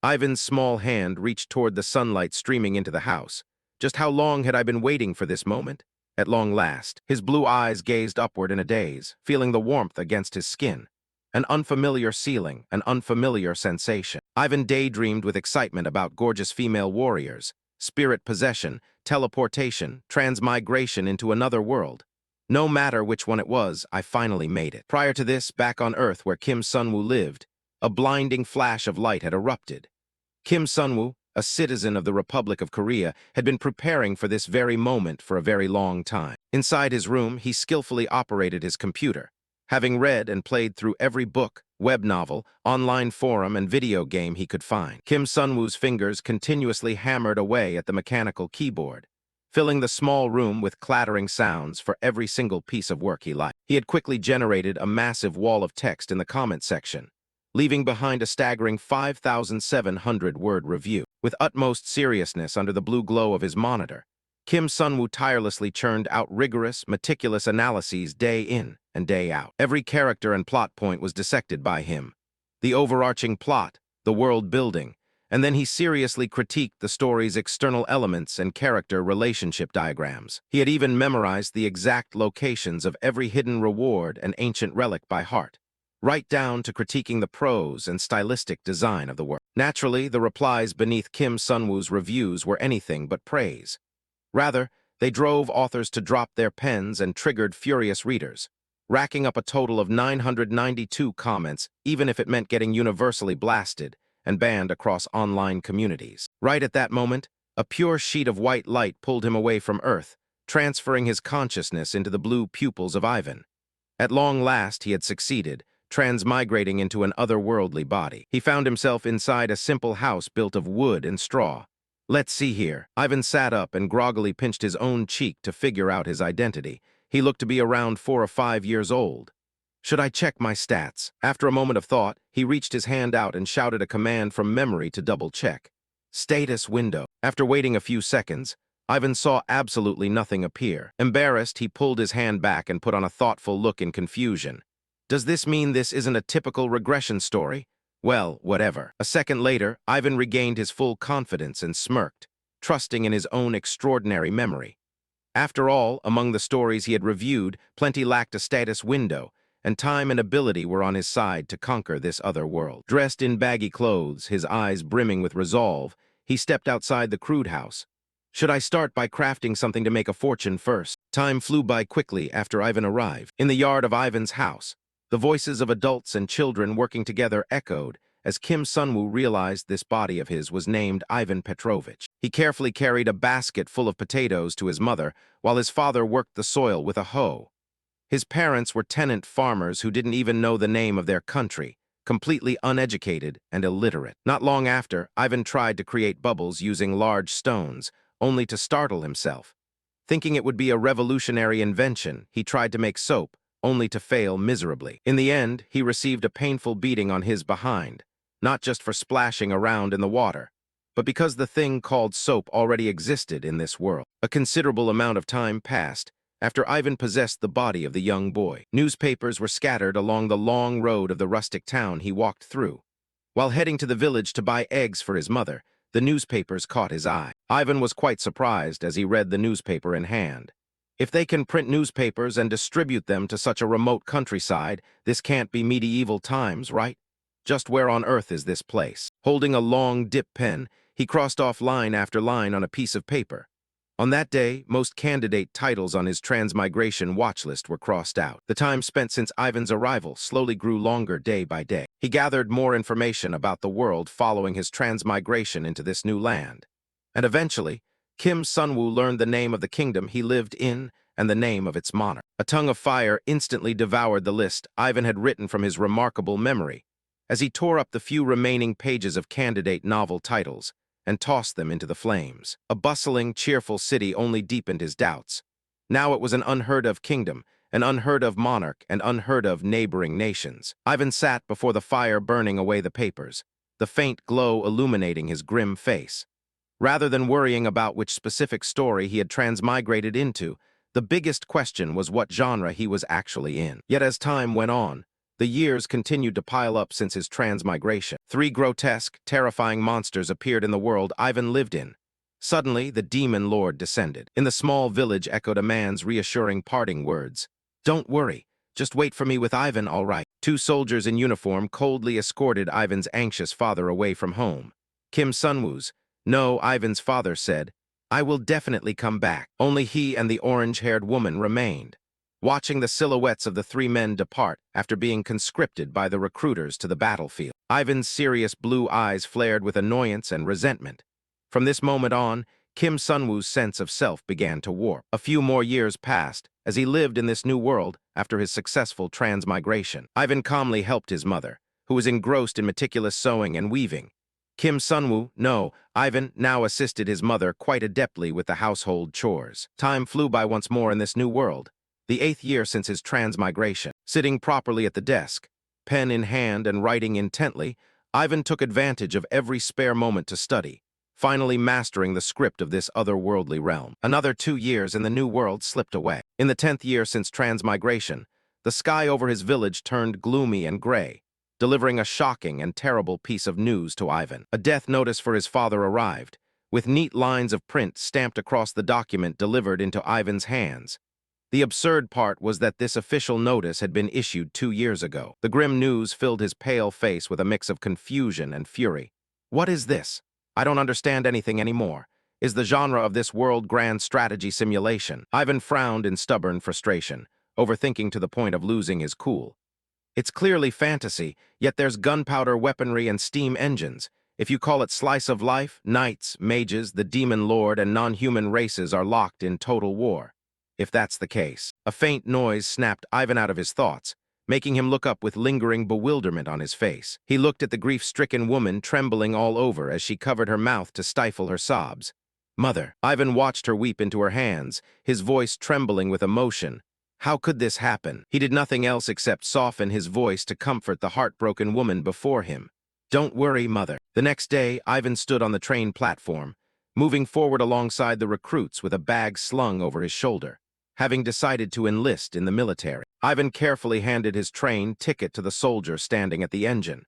Ivan's small hand reached toward the sunlight streaming into the house. Just how long had I been waiting for this moment? At long last, his blue eyes gazed upward in a daze, feeling the warmth against his skin. An unfamiliar ceiling, an unfamiliar sensation. Ivan daydreamed with excitement about gorgeous female warriors, spirit possession, teleportation, transmigration into another world. No matter which one it was, I finally made it. Prior to this, back on Earth where Kim Sunwoo lived, a blinding flash of light had erupted. Kim Sunwoo, a citizen of the Republic of Korea, had been preparing for this very moment for a very long time. Inside his room, he skillfully operated his computer. Having read and played through every book, web novel, online forum, and video game he could find, Kim Sunwoo's fingers continuously hammered away at the mechanical keyboard, filling the small room with clattering sounds for every single piece of work he liked. He had quickly generated a massive wall of text in the comment section, leaving behind a staggering 5,700-word review. With utmost seriousness under the blue glow of his monitor, Kim Sunwoo tirelessly churned out rigorous, meticulous analyses day in and day out. Every character and plot point was dissected by him. The overarching plot, the world building, and then he seriously critiqued the story's external elements and character relationship diagrams. He had even memorized the exact locations of every hidden reward and ancient relic by heart, right down to critiquing the prose and stylistic design of the work. Naturally, the replies beneath Kim Sunwoo's reviews were anything but praise. Rather, they drove authors to drop their pens and triggered furious readers, racking up a total of 992 comments, even if it meant getting universally blasted and banned across online communities. Right at that moment, a pure sheet of white light pulled him away from Earth, transferring his consciousness into the blue pupils of Ivan. At long last, he had succeeded, transmigrating into an otherworldly body. He found himself inside a simple house built of wood and straw. Let's see here. Ivan sat up and groggily pinched his own cheek to figure out his identity. He looked to be around 4 or 5 years old. Should I check my stats? After a moment of thought, he reached his hand out and shouted a command from memory to double-check. Status window. After waiting a few seconds, Ivan saw absolutely nothing appear. Embarrassed, he pulled his hand back and put on a thoughtful look in confusion. Does this mean this isn't a typical regression story? Well, whatever. A second later, Ivan regained his full confidence and smirked, trusting in his own extraordinary memory. After all, among the stories he had reviewed, plenty lacked a status window, and time and ability were on his side to conquer this other world. Dressed in baggy clothes, his eyes brimming with resolve, he stepped outside the crude house. Should I start by crafting something to make a fortune first? Time flew by quickly after Ivan arrived. In the yard of Ivan's house, the voices of adults and children working together echoed as Kim Sunwoo realized this body of his was named Ivan Petrovich. He carefully carried a basket full of potatoes to his mother while his father worked the soil with a hoe. His parents were tenant farmers who didn't even know the name of their country, completely uneducated and illiterate. Not long after, Ivan tried to create bubbles using large stones, only to startle himself. Thinking it would be a revolutionary invention, he tried to make soap, only to fail miserably. In the end, he received a painful beating on his behind, not just for splashing around in the water, but because the thing called soap already existed in this world. A considerable amount of time passed after Ivan possessed the body of the young boy. Newspapers were scattered along the long road of the rustic town he walked through. While heading to the village to buy eggs for his mother, the newspapers caught his eye. Ivan was quite surprised as he read the newspaper in hand. If they can print newspapers and distribute them to such a remote countryside, this can't be medieval times, right? Just where on earth is this place? Holding a long dip pen, he crossed off line after line on a piece of paper. On that day, most candidate titles on his transmigration watch list were crossed out. The time spent since Ivan's arrival slowly grew longer day by day. He gathered more information about the world following his transmigration into this new land. And eventually, Kim Sunwoo learned the name of the kingdom he lived in and the name of its monarch. A tongue of fire instantly devoured the list Ivan had written from his remarkable memory as he tore up the few remaining pages of candidate novel titles and tossed them into the flames. A bustling, cheerful city only deepened his doubts. Now it was an unheard-of kingdom, an unheard-of monarch, and unheard-of neighboring nations. Ivan sat before the fire burning away the papers, the faint glow illuminating his grim face. Rather than worrying about which specific story he had transmigrated into, the biggest question was what genre he was actually in. Yet as time went on, The years continued to pile up since his transmigration. 3 grotesque, terrifying monsters appeared in the world Ivan lived in. Suddenly, the demon lord descended. In the small village echoed a man's reassuring parting words. "Don't worry. Just wait for me with Ivan, all right." 2 soldiers in uniform coldly escorted Ivan's anxious father away from home. Kim Sunwoo's. "No," Ivan's father said. "I will definitely come back." Only he and the orange-haired woman remained, watching the silhouettes of the 3 men depart after being conscripted by the recruiters to the battlefield. Ivan's serious blue eyes flared with annoyance and resentment. From this moment on, Kim Sunwoo's sense of self began to warp. A few more years passed as he lived in this new world after his successful transmigration. Ivan calmly helped his mother, who was engrossed in meticulous sewing and weaving. Kim Sunwoo, no, Ivan now assisted his mother quite adeptly with the household chores. Time flew by once more in this new world, the 8th year since his transmigration. Sitting properly at the desk, pen in hand and writing intently, Ivan took advantage of every spare moment to study, finally mastering the script of this otherworldly realm. Another 2 years in the new world slipped away. In the 10th year since transmigration, the sky over his village turned gloomy and gray, delivering a shocking and terrible piece of news to Ivan. A death notice for his father arrived, with neat lines of print stamped across the document delivered into Ivan's hands. The absurd part was that this official notice had been issued 2 years ago. The grim news filled his pale face with a mix of confusion and fury. What is this? I don't understand anything anymore. Is the genre of this world grand strategy simulation? Ivan frowned in stubborn frustration, overthinking to the point of losing his cool. It's clearly fantasy, yet there's gunpowder weaponry and steam engines. If you call it slice of life, knights, mages, the demon lord, and non-human races are locked in total war. If that's the case. A faint noise snapped Ivan out of his thoughts, making him look up with lingering bewilderment on his face. He looked at the grief-stricken woman trembling all over as she covered her mouth to stifle her sobs. "Mother." Ivan watched her weep into her hands, his voice trembling with emotion. How could this happen? He did nothing else except soften his voice to comfort the heartbroken woman before him. "Don't worry, mother." The next day, Ivan stood on the train platform, moving forward alongside the recruits with a bag slung over his shoulder. Having decided to enlist in the military, Ivan carefully handed his train ticket to the soldier standing at the engine.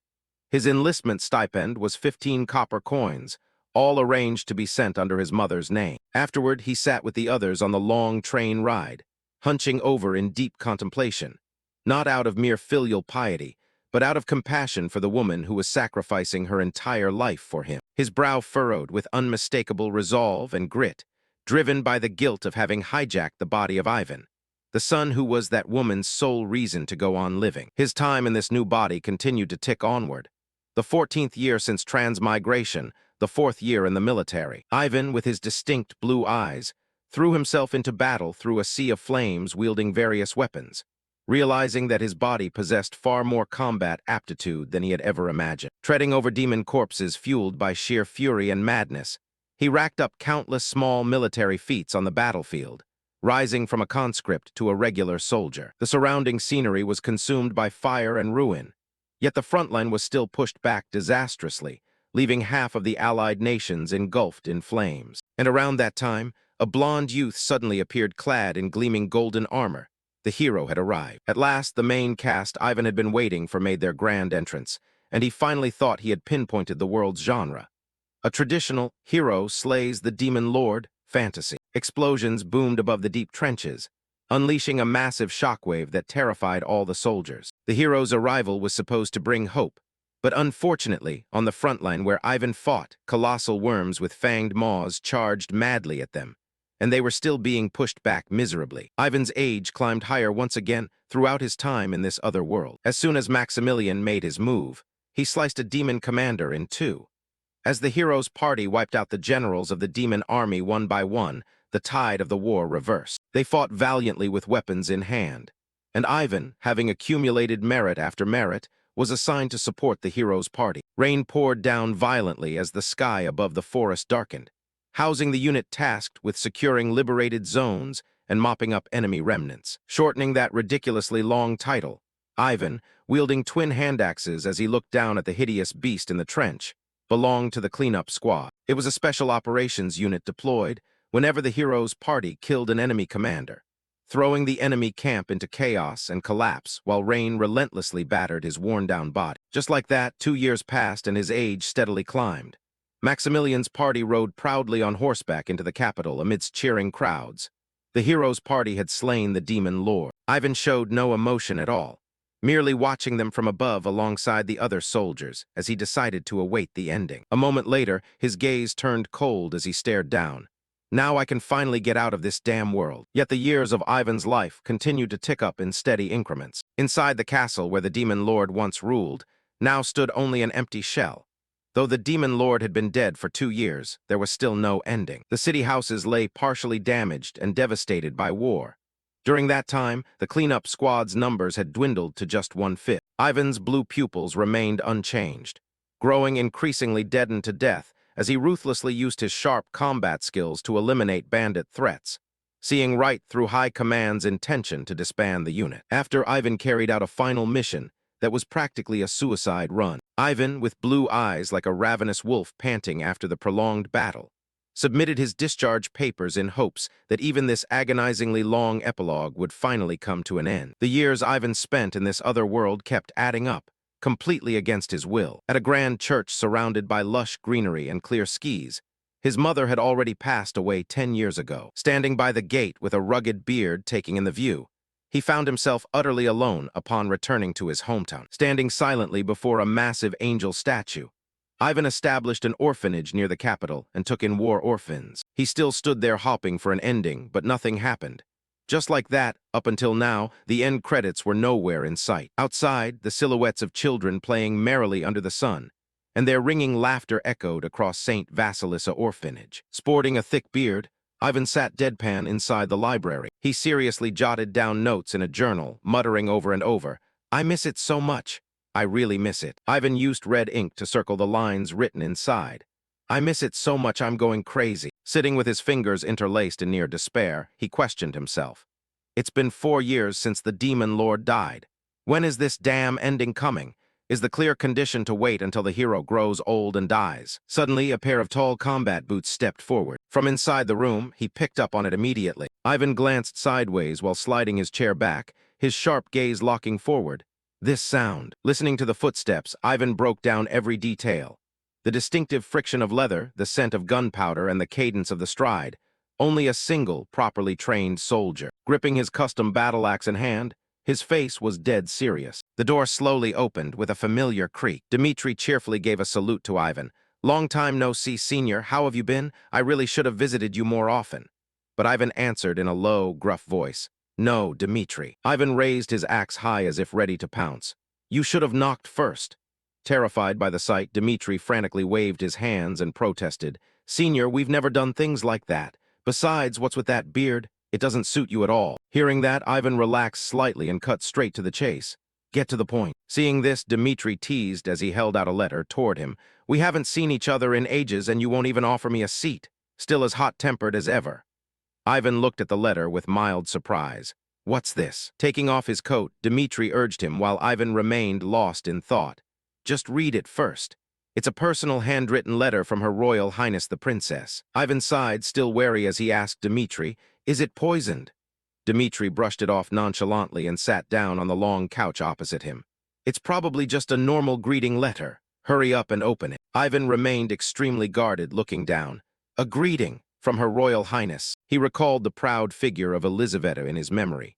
His enlistment stipend was 15 copper coins, all arranged to be sent under his mother's name. Afterward, he sat with the others on the long train ride, hunching over in deep contemplation, not out of mere filial piety, but out of compassion for the woman who was sacrificing her entire life for him. His brow furrowed with unmistakable resolve and grit, driven by the guilt of having hijacked the body of Ivan, the son who was that woman's sole reason to go on living. His time in this new body continued to tick onward. The 14th year since transmigration, the 4th year in the military. Ivan, with his distinct blue eyes, threw himself into battle through a sea of flames wielding various weapons, realizing that his body possessed far more combat aptitude than he had ever imagined. Treading over demon corpses fueled by sheer fury and madness, he racked up countless small military feats on the battlefield, rising from a conscript to a regular soldier. The surrounding scenery was consumed by fire and ruin, yet the front line was still pushed back disastrously, leaving half of the allied nations engulfed in flames. And around that time, a blonde youth suddenly appeared clad in gleaming golden armor. The hero had arrived. At last, the main cast Ivan had been waiting for made their grand entrance, and he finally thought he had pinpointed the world's genre. A traditional hero slays the demon lord fantasy. Explosions boomed above the deep trenches, unleashing a massive shockwave that terrified all the soldiers. The hero's arrival was supposed to bring hope, but unfortunately, on the front line where Ivan fought, colossal worms with fanged maws charged madly at them, and they were still being pushed back miserably. Ivan's age climbed higher once again throughout his time in this other world. As soon as Maximilian made his move, he sliced a demon commander in two. As the hero's party wiped out the generals of the demon army one by one, the tide of the war reversed. They fought valiantly with weapons in hand, and Ivan, having accumulated merit after merit, was assigned to support the hero's party. Rain poured down violently as the sky above the forest darkened, housing the unit tasked with securing liberated zones and mopping up enemy remnants. Shortening that ridiculously long title, Ivan, wielding twin handaxes as he looked down at the hideous beast in the trench, belonged to the cleanup squad. It was a special operations unit deployed whenever the hero's party killed an enemy commander. throwing the enemy camp into chaos and collapse while rain relentlessly battered his worn-down body. Just like that, 2 years passed and his age steadily climbed. Maximilian's party rode proudly on horseback into the capital amidst cheering crowds. The hero's party had slain the demon lord. Ivan showed no emotion at all, merely watching them from above alongside the other soldiers as he decided to await the ending. A moment later, his gaze turned cold as he stared down. Now I can finally get out of this damn world. Yet the years of Ivan's life continued to tick up in steady increments. Inside the castle where the demon lord once ruled, now stood only an empty shell. Though the demon lord had been dead for 2 years, there was still no ending. The city houses lay partially damaged and devastated by war. During that time, the cleanup squad's numbers had dwindled to just 1/5. Ivan's blue pupils remained unchanged, growing increasingly deadened to death as he ruthlessly used his sharp combat skills to eliminate bandit threats, seeing right through High Command's intention to disband the unit. After Ivan carried out a final mission that was practically a suicide run, Ivan, with blue eyes like a ravenous wolf panting after the prolonged battle, submitted his discharge papers in hopes that even this agonizingly long epilogue would finally come to an end. The years Ivan spent in this other world kept adding up, completely against his will. At a grand church surrounded by lush greenery and clear skies, his mother had already passed away 10 years ago. Standing by the gate with a rugged beard taking in the view, he found himself utterly alone upon returning to his hometown. Standing silently before a massive angel statue, Ivan established an orphanage near the capital and took in war orphans. He still stood there hoping for an ending, but nothing happened. Just like that, up until now, the end credits were nowhere in sight. Outside, the silhouettes of children playing merrily under the sun, and their ringing laughter echoed across St. Vasilisa Orphanage. Sporting a thick beard, Ivan sat deadpan inside the library. He seriously jotted down notes in a journal, muttering over and over, "I miss it so much. I really miss it." Ivan used red ink to circle the lines written inside. "I miss it so much I'm going crazy." Sitting with his fingers interlaced in near despair, he questioned himself. It's been 4 years since the demon lord died. When is this damn ending coming? Is the clear condition to wait until the hero grows old and dies? Suddenly, a pair of tall combat boots stepped forward. From inside the room, he picked up on it immediately. Ivan glanced sideways while sliding his chair back, his sharp gaze locking forward. This sound. Listening to the footsteps, Ivan broke down every detail. The distinctive friction of leather, the scent of gunpowder, and the cadence of the stride. Only a single, properly trained soldier. Gripping his custom battle axe in hand, his face was dead serious. The door slowly opened with a familiar creak. Dmitri cheerfully gave a salute to Ivan. "Long time no see, senior. How have you been? I really should have visited you more often." But Ivan answered in a low, gruff voice. "No, Dmitri." Ivan raised his axe high as if ready to pounce. "You should have knocked first." Terrified by the sight, Dmitri frantically waved his hands and protested. "Senior, we've never done things like that. Besides, what's with that beard? It doesn't suit you at all." Hearing that, Ivan relaxed slightly and cut straight to the chase. "Get to the point." Seeing this, Dmitri teased as he held out a letter toward him. "We haven't seen each other in ages and you won't even offer me a seat. Still as hot-tempered as ever." Ivan looked at the letter with mild surprise. "What's this?" Taking off his coat, Dmitri urged him while Ivan remained lost in thought. "Just read it first. It's a personal handwritten letter from Her Royal Highness the Princess." Ivan sighed, still wary as he asked Dmitri, "Is it poisoned?" Dmitri brushed it off nonchalantly and sat down on the long couch opposite him. "It's probably just a normal greeting letter. Hurry up and open it." Ivan remained extremely guarded, looking down. A greeting from Her Royal Highness. He recalled the proud figure of Elizaveta in his memory.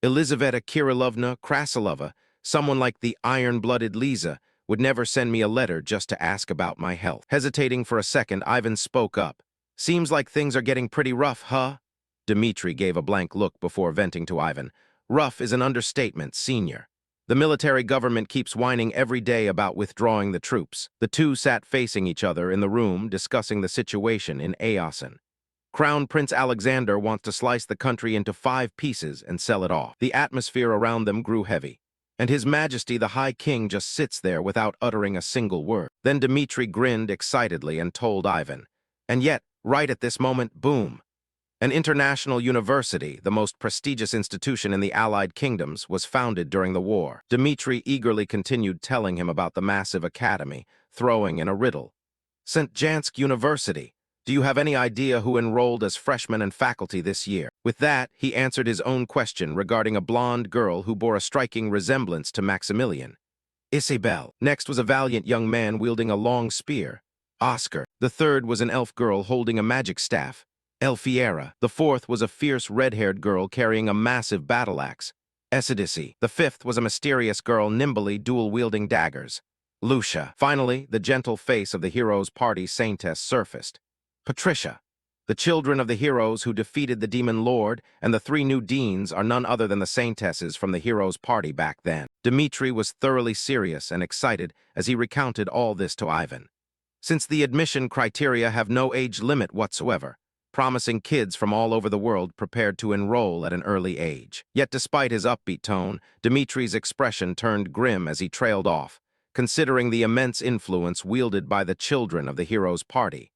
Elizaveta Kirillovna Krasilova, someone like the iron-blooded Liza, would never send me a letter just to ask about my health. Hesitating for a second, Ivan spoke up. "Seems like things are getting pretty rough, huh?" Dmitri gave a blank look before venting to Ivan. "Rough is an understatement, senior. The military government keeps whining every day about withdrawing the troops." The two sat facing each other in the room, discussing the situation in Aosen. Crown Prince Alexander wants to slice the country into 5 pieces and sell it off. The atmosphere around them grew heavy. And His Majesty the High King just sits there without uttering a single word. Then Dmitri grinned excitedly and told Ivan. And yet, right at this moment, boom. An international university, the most prestigious institution in the Allied Kingdoms, was founded during the war. Dmitri eagerly continued telling him about the massive academy, throwing in a riddle. St. Jansk University, Do you have any idea who enrolled as freshmen and faculty this year? With that, he answered his own question regarding a blonde girl who bore a striking resemblance to Maximilian. Isabel. Next was a valiant young man wielding a long spear. Oscar. The third was an elf girl holding a magic staff. Elfiera. The fourth was a fierce red-haired girl carrying a massive battle axe. Esidice. The fifth was a mysterious girl nimbly dual-wielding daggers. Lucia. Finally, the gentle face of the hero's party saintess surfaced. Patricia. The children of the heroes who defeated the demon lord and the three new deans are none other than the saintesses from the heroes' party back then. Dmitri was thoroughly serious and excited as he recounted all this to Ivan. Since the admission criteria have no age limit whatsoever, promising kids from all over the world prepared to enroll at an early age. Yet despite his upbeat tone, Dmitri's expression turned grim as he trailed off, considering the immense influence wielded by the children of the hero's party.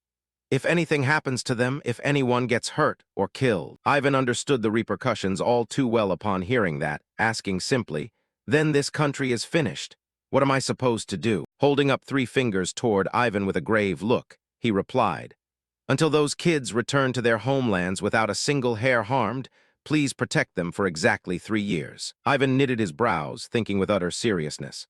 If anything happens to them, if anyone gets hurt or killed. Ivan understood the repercussions all too well upon hearing that, asking simply, "Then this country is finished. What am I supposed to do?" Holding up 3 fingers toward Ivan with a grave look, he replied, "Until those kids return to their homelands without a single hair harmed, please protect them for exactly 3 years." Ivan knitted his brows, thinking with utter seriousness.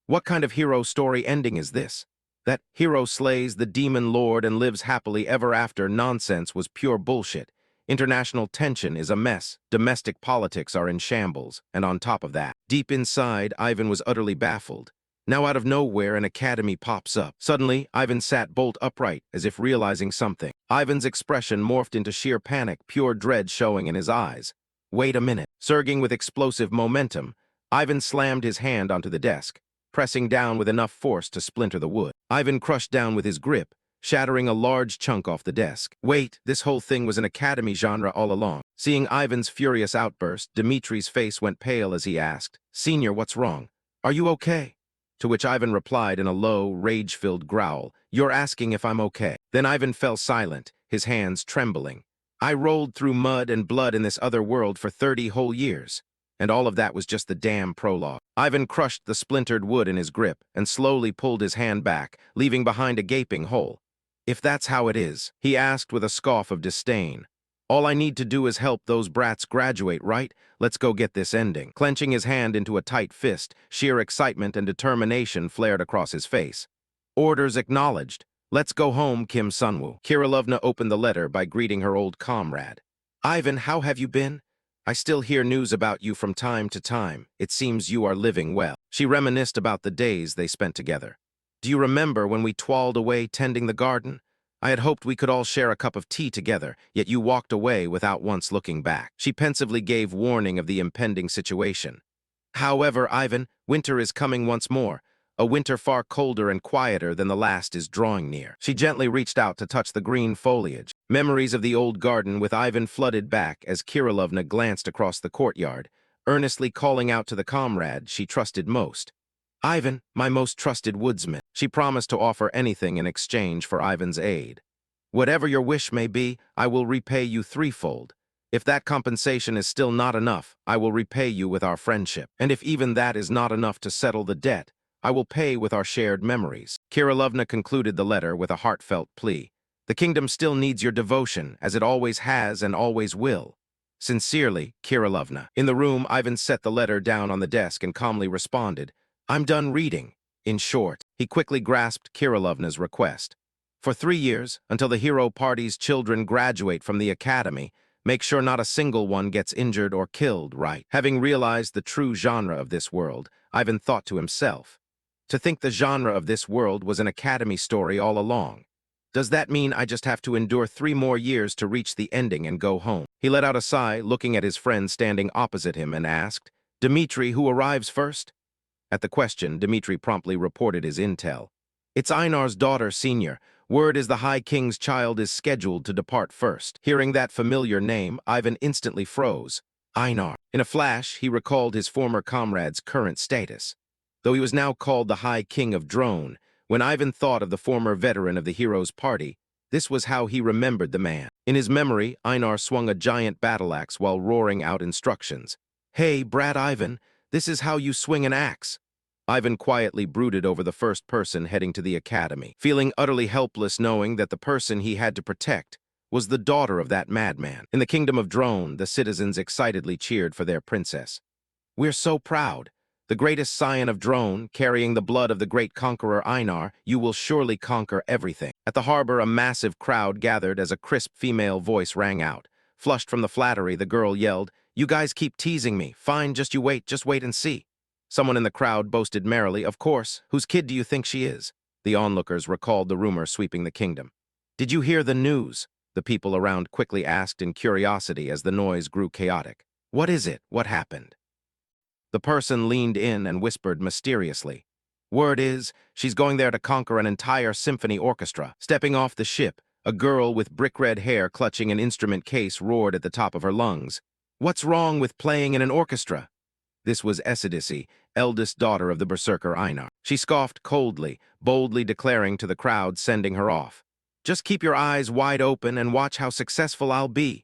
What kind of hero story ending is this? That hero slays the demon lord and lives happily ever after nonsense was pure bullshit. International tension is a mess, domestic politics are in shambles, and on top of that, deep inside, Ivan was utterly baffled. Now out of nowhere, an academy pops up. Suddenly, Ivan sat bolt upright, as if realizing something. Ivan's expression morphed into sheer panic, pure dread showing in his eyes. Wait a minute. Surging with explosive momentum, Ivan slammed his hand onto the desk, pressing down with enough force to splinter the wood. Ivan crushed down with his grip, shattering a large chunk off the desk. Wait, this whole thing was an academy genre all along. Seeing Ivan's furious outburst, Dmitri's face went pale as he asked, "Senior, what's wrong? Are you okay?" To which Ivan replied in a low, rage-filled growl, "You're asking if I'm okay." Then Ivan fell silent, his hands trembling. "I rolled through mud and blood in this other world for 30 whole years. And all of that was just the damn prologue." Ivan crushed the splintered wood in his grip and slowly pulled his hand back, leaving behind a gaping hole. "If that's how it is," he asked with a scoff of disdain, "all I need to do is help those brats graduate, right? Let's go get this ending." Clenching his hand into a tight fist, sheer excitement and determination flared across his face. "Orders acknowledged. Let's go home, Kim Sunwoo." Kirilovna opened the letter by greeting her old comrade. "Ivan, how have you been? I still hear news about you from time to time. It seems you are living well." She reminisced about the days they spent together. "Do you remember when we toiled away tending the garden? I had hoped we could all share a cup of tea together, yet you walked away without once looking back." She pensively gave warning of the impending situation. "However, Ivan, winter is coming once more. A winter far colder and quieter than the last is drawing near." She gently reached out to touch the green foliage. Memories of the old garden with Ivan flooded back as Kirilovna glanced across the courtyard, earnestly calling out to the comrade she trusted most. "Ivan, my most trusted woodsman." She promised to offer anything in exchange for Ivan's aid. "Whatever your wish may be, I will repay you threefold. If that compensation is still not enough, I will repay you with our friendship. And if even that is not enough to settle the debt, I will pay with our shared memories." Kirilovna concluded the letter with a heartfelt plea. "The kingdom still needs your devotion, as it always has and always will. Sincerely, Kirilovna." In the room, Ivan set the letter down on the desk and calmly responded, "I'm done reading." In short, he quickly grasped Kirilovna's request. "For 3 years, until the hero party's children graduate from the academy, make sure not a single one gets injured or killed, right?" Having realized the true genre of this world, Ivan thought to himself, "To think the genre of this world was an academy story all along. Does that mean I just have to endure 3 more years to reach the ending and go home?" He let out a sigh, looking at his friend standing opposite him, and asked, "Dmitri, who arrives first?" At the question, Dmitri promptly reported his intel. "It's Einar's daughter, Senior. Word is the High King's child is scheduled to depart first." Hearing that familiar name, Ivan instantly froze. Einar. In a flash, he recalled his former comrade's current status. Though he was now called the High King of Drone, when Ivan thought of the former veteran of the hero's party, this was how he remembered the man. In his memory, Einar swung a giant battle axe while roaring out instructions. "Hey, brat Ivan, this is how you swing an axe." Ivan quietly brooded over the first person heading to the academy, feeling utterly helpless knowing that the person he had to protect was the daughter of that madman. In the kingdom of Drone, the citizens excitedly cheered for their princess. "We're so proud. The greatest scion of Drone, carrying the blood of the great conqueror Einar, you will surely conquer everything." At the harbor, a massive crowd gathered as a crisp female voice rang out. Flushed from the flattery, the girl yelled, "You guys keep teasing me. Fine, just wait and see." Someone in the crowd boasted merrily, "Of course, whose kid do you think she is?" The onlookers recalled the rumor sweeping the kingdom. "Did you hear the news?" The people around quickly asked in curiosity as the noise grew chaotic. "What is it? What happened?" The person leaned in and whispered mysteriously, "Word is, she's going there to conquer an entire symphony orchestra." Stepping off the ship, a girl with brick-red hair clutching an instrument case roared at the top of her lungs, "What's wrong with playing in an orchestra?" This was Esidice, eldest daughter of the berserker Einar. She scoffed coldly, boldly declaring to the crowd, sending her off, "Just keep your eyes wide open and watch how successful I'll be."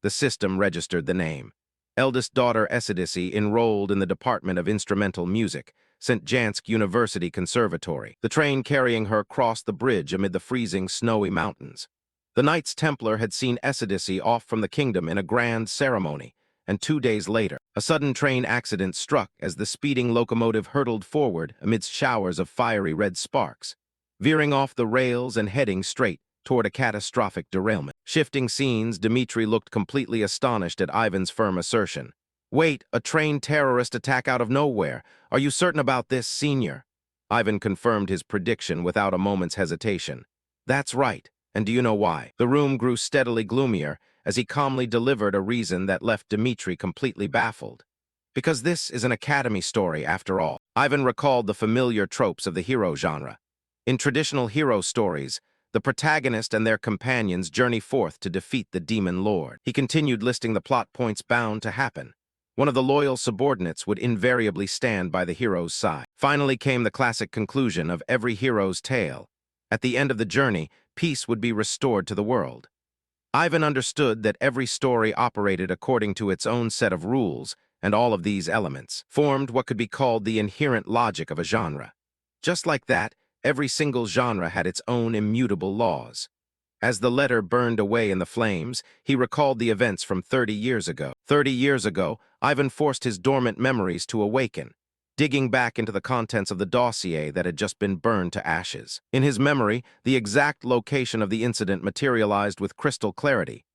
The system registered the name. Eldest daughter Esidice enrolled in the Department of Instrumental Music, St. Jansk University Conservatory. The train carrying her crossed the bridge amid the freezing, snowy mountains. The Knights Templar had seen Esidice off from the kingdom in a grand ceremony, and 2 days later, a sudden train accident struck as the speeding locomotive hurtled forward amidst showers of fiery red sparks, veering off the rails and heading straight toward a catastrophic derailment. Shifting scenes, Dmitri looked completely astonished at Ivan's firm assertion. "Wait, a train terrorist attack out of nowhere. Are you certain about this, senior?" Ivan confirmed his prediction without a moment's hesitation. "That's right. And do you know why?" The room grew steadily gloomier as he calmly delivered a reason that left Dmitri completely baffled. "Because this is an academy story, after all." Ivan recalled the familiar tropes of the hero genre. In traditional hero stories, the protagonist and their companions journey forth to defeat the demon lord. He continued listing the plot points bound to happen. One of the loyal subordinates would invariably stand by the hero's side. Finally came the classic conclusion of every hero's tale. At the end of the journey, peace would be restored to the world. Ivan understood that every story operated according to its own set of rules, and all of these elements formed what could be called the inherent logic of a genre. Just like that, every single genre had its own immutable laws. As the letter burned away in the flames, he recalled the events from 30 years ago. 30 years ago, Ivan forced his dormant memories to awaken, digging back into the contents of the dossier that had just been burned to ashes. In his memory, the exact location of the incident materialized with crystal clarity.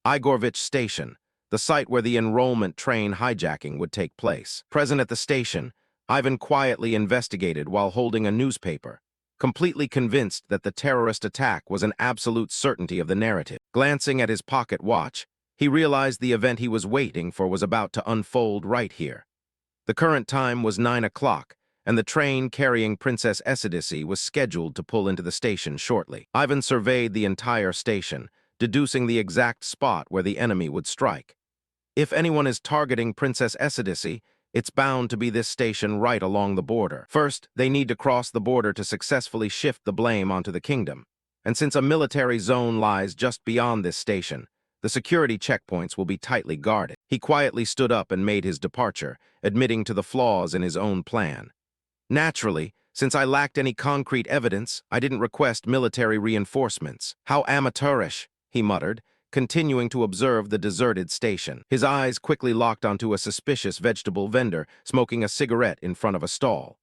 Igorvich Station, the site where the enrollment train hijacking would take place. Present at the station, Ivan quietly investigated while holding a newspaper, completely convinced that the terrorist attack was an absolute certainty of the narrative. Glancing at his pocket watch, he realized the event he was waiting for was about to unfold right here. The current time was 9 o'clock, and the train carrying Princess Esidice was scheduled to pull into the station shortly. Ivan surveyed the entire station, deducing the exact spot where the enemy would strike. If anyone is targeting Princess Esidice, it's bound to be this station right along the border. First, they need to cross the border to successfully shift the blame onto the kingdom. And since a military zone lies just beyond this station, the security checkpoints will be tightly guarded. He quietly stood up and made his departure, admitting to the flaws in his own plan. "Naturally, since I lacked any concrete evidence, I didn't request military reinforcements." "How amateurish," he muttered, continuing to observe the deserted station. His eyes quickly locked onto a suspicious vegetable vendor smoking a cigarette in front of a stall.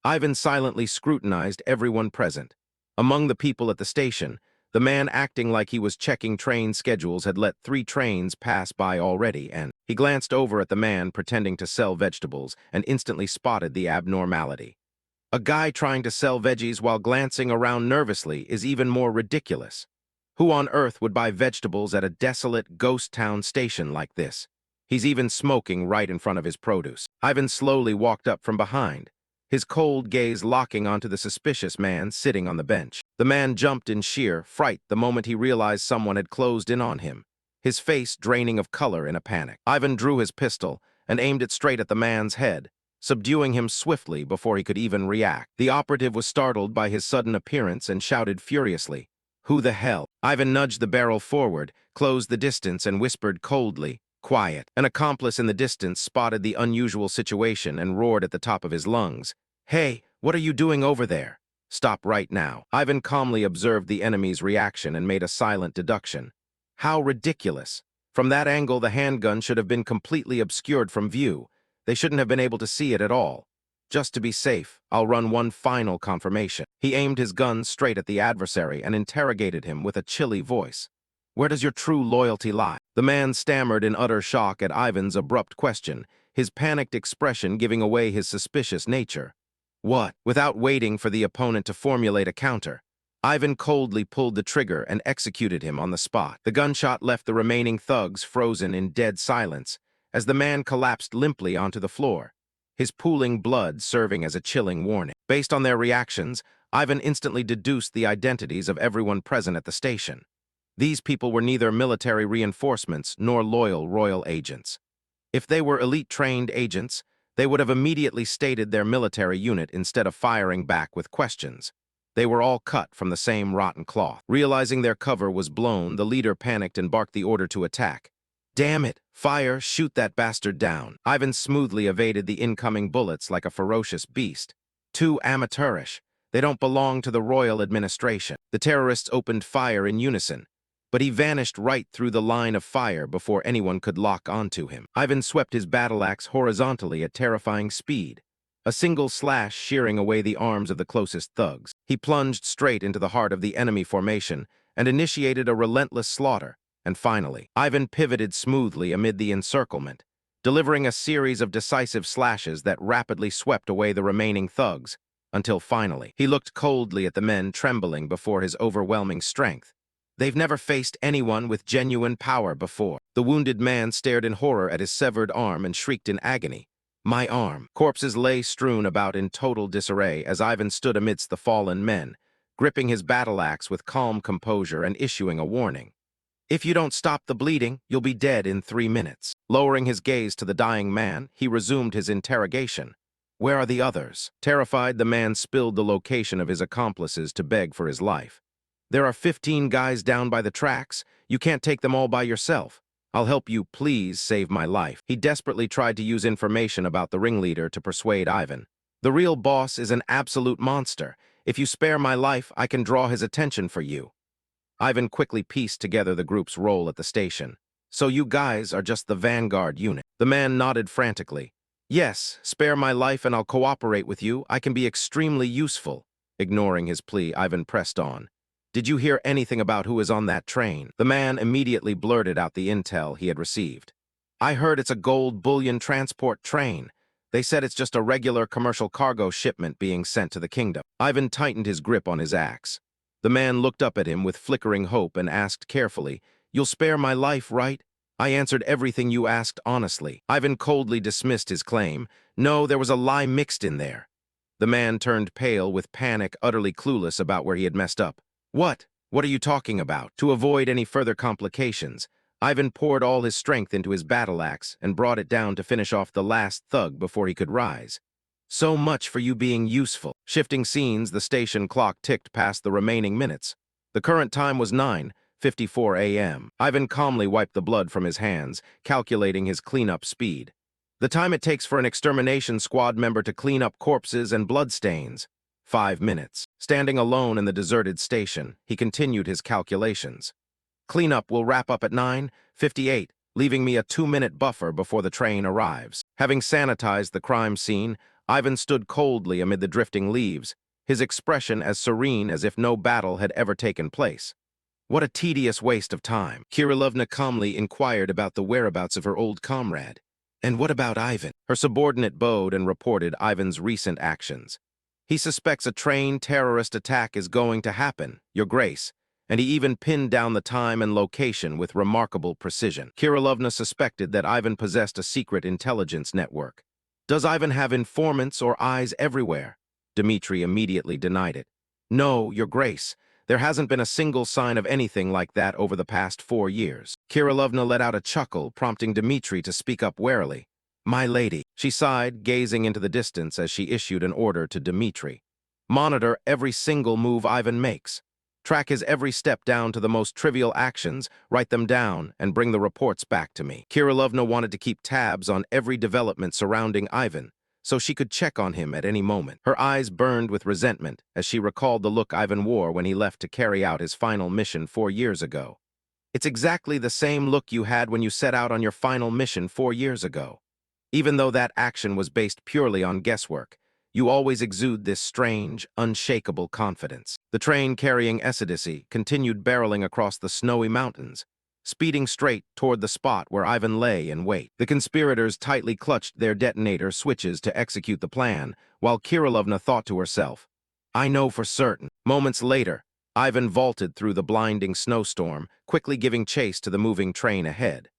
Ivan silently scrutinized everyone present. Among the people at the station, the man acting like he was checking train schedules had let 3 trains pass by already, and he glanced over at the man pretending to sell vegetables and instantly spotted the abnormality. A guy trying to sell veggies while glancing around nervously is even more ridiculous. Who on earth would buy vegetables at a desolate ghost town station like this? He's even smoking right in front of his produce. Ivan slowly walked up from behind, his cold gaze locking onto the suspicious man sitting on the bench. The man jumped in sheer fright the moment he realized someone had closed in on him, his face draining of color in a panic. Ivan drew his pistol and aimed it straight at the man's head, subduing him swiftly before he could even react. The operative was startled by his sudden appearance and shouted furiously, "Who the hell?" Ivan nudged the barrel forward, closed the distance, and whispered coldly, "Quiet." An accomplice in the distance spotted the unusual situation and roared at the top of his lungs, Hey, what are you doing over there? Stop right now. Ivan calmly observed the enemy's reaction and made a silent deduction. How ridiculous. From that angle, the handgun should have been completely obscured from view. They shouldn't have been able to see it at all. Just to be safe, I'll run one final confirmation. He aimed his gun straight at the adversary and interrogated him with a chilly voice. Where does your true loyalty lie? The man stammered in utter shock at Ivan's abrupt question, his panicked expression giving away his suspicious nature. What? Without waiting for the opponent to formulate a counter, Ivan coldly pulled the trigger and executed him on the spot. The gunshot left the remaining thugs frozen in dead silence as the man collapsed limply onto the floor, his pooling blood serving as a chilling warning. Based on their reactions, Ivan instantly deduced the identities of everyone present at the station. These people were neither military reinforcements nor loyal royal agents. If they were elite-trained agents, they would have immediately stated their military unit instead of firing back with questions. They were all cut from the same rotten cloth. Realizing their cover was blown, the leader panicked and barked the order to attack. Damn it! Fire! Shoot that bastard down! Ivan smoothly evaded the incoming bullets like a ferocious beast. Too amateurish. They don't belong to the royal administration. The terrorists opened fire in unison, but he vanished right through the line of fire before anyone could lock onto him. Ivan swept his battle axe horizontally at terrifying speed, a single slash shearing away the arms of the closest thugs. He plunged straight into the heart of the enemy formation and initiated a relentless slaughter. And finally, Ivan pivoted smoothly amid the encirclement, delivering a series of decisive slashes that rapidly swept away the remaining thugs, until finally, he looked coldly at the men trembling before his overwhelming strength. They've never faced anyone with genuine power before. The wounded man stared in horror at his severed arm and shrieked in agony. My arm. Corpses lay strewn about in total disarray as Ivan stood amidst the fallen men, gripping his battle axe with calm composure and issuing a warning. If you don't stop the bleeding, you'll be dead in 3 minutes. Lowering his gaze to the dying man, he resumed his interrogation. Where are the others? Terrified, the man spilled the location of his accomplices to beg for his life. There are 15 guys down by the tracks. You can't take them all by yourself. I'll help you, please save my life. He desperately tried to use information about the ringleader to persuade Ivan. The real boss is an absolute monster. If you spare my life, I can draw his attention for you. Ivan quickly pieced together the group's role at the station. So you guys are just the vanguard unit. The man nodded frantically. Yes, spare my life and I'll cooperate with you. I can be extremely useful. Ignoring his plea, Ivan pressed on. Did you hear anything about who is on that train? The man immediately blurted out the intel he had received. I heard it's a gold bullion transport train. They said it's just a regular commercial cargo shipment being sent to the kingdom. Ivan tightened his grip on his axe. The man looked up at him with flickering hope and asked carefully, You'll spare my life, right? I answered everything you asked honestly. Ivan coldly dismissed his claim. No, there was a lie mixed in there. The man turned pale with panic, utterly clueless about where he had messed up. What? What are you talking about? To avoid any further complications, Ivan poured all his strength into his battle axe and brought it down to finish off the last thug before he could rise. So much for you being useful. Shifting scenes, the station clock ticked past the remaining minutes. The current time was 9:54 a.m. Ivan calmly wiped the blood from his hands, calculating his cleanup speed. The time it takes for an extermination squad member to clean up corpses and bloodstains. 5 minutes. Standing alone in the deserted station, he continued his calculations. Cleanup will wrap up at 9:58, leaving me a 2-minute buffer before the train arrives. Having sanitized the crime scene, Ivan stood coldly amid the drifting leaves, his expression as serene as if no battle had ever taken place. What a tedious waste of time. Kirilovna calmly inquired about the whereabouts of her old comrade. And what about Ivan? Her subordinate bowed and reported Ivan's recent actions. He suspects a train terrorist attack is going to happen, Your Grace, and he even pinned down the time and location with remarkable precision. Kirilovna suspected that Ivan possessed a secret intelligence network. Does Ivan have informants or eyes everywhere? Dmitri immediately denied it. No, Your Grace, there hasn't been a single sign of anything like that over the past 4 years. Kirilovna let out a chuckle, prompting Dmitri to speak up warily. My lady, she sighed, gazing into the distance as she issued an order to Dmitri. Monitor every single move Ivan makes. Track his every step down to the most trivial actions, write them down, and bring the reports back to me. Kirilovna wanted to keep tabs on every development surrounding Ivan, so she could check on him at any moment. Her eyes burned with resentment as she recalled the look Ivan wore when he left to carry out his final mission 4 years ago. It's exactly the same look you had when you set out on your final mission 4 years ago. Even though that action was based purely on guesswork, you always exude this strange, unshakable confidence. The train carrying Essidici continued barreling across the snowy mountains, speeding straight toward the spot where Ivan lay in wait. The conspirators tightly clutched their detonator switches to execute the plan, while Kirilovna thought to herself, "I know for certain." Moments later, Ivan vaulted through the blinding snowstorm, quickly giving chase to the moving train ahead.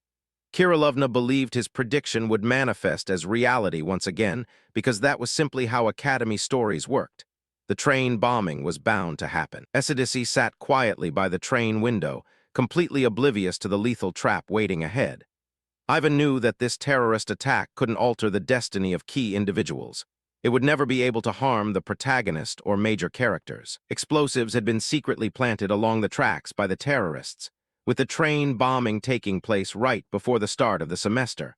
Kirilovna believed his prediction would manifest as reality once again, because that was simply how Academy stories worked. The train bombing was bound to happen. Essidici sat quietly by the train window, completely oblivious to the lethal trap waiting ahead. Ivan knew that this terrorist attack couldn't alter the destiny of key individuals. It would never be able to harm the protagonist or major characters. Explosives had been secretly planted along the tracks by the terrorists, with the train bombing taking place right before the start of the semester.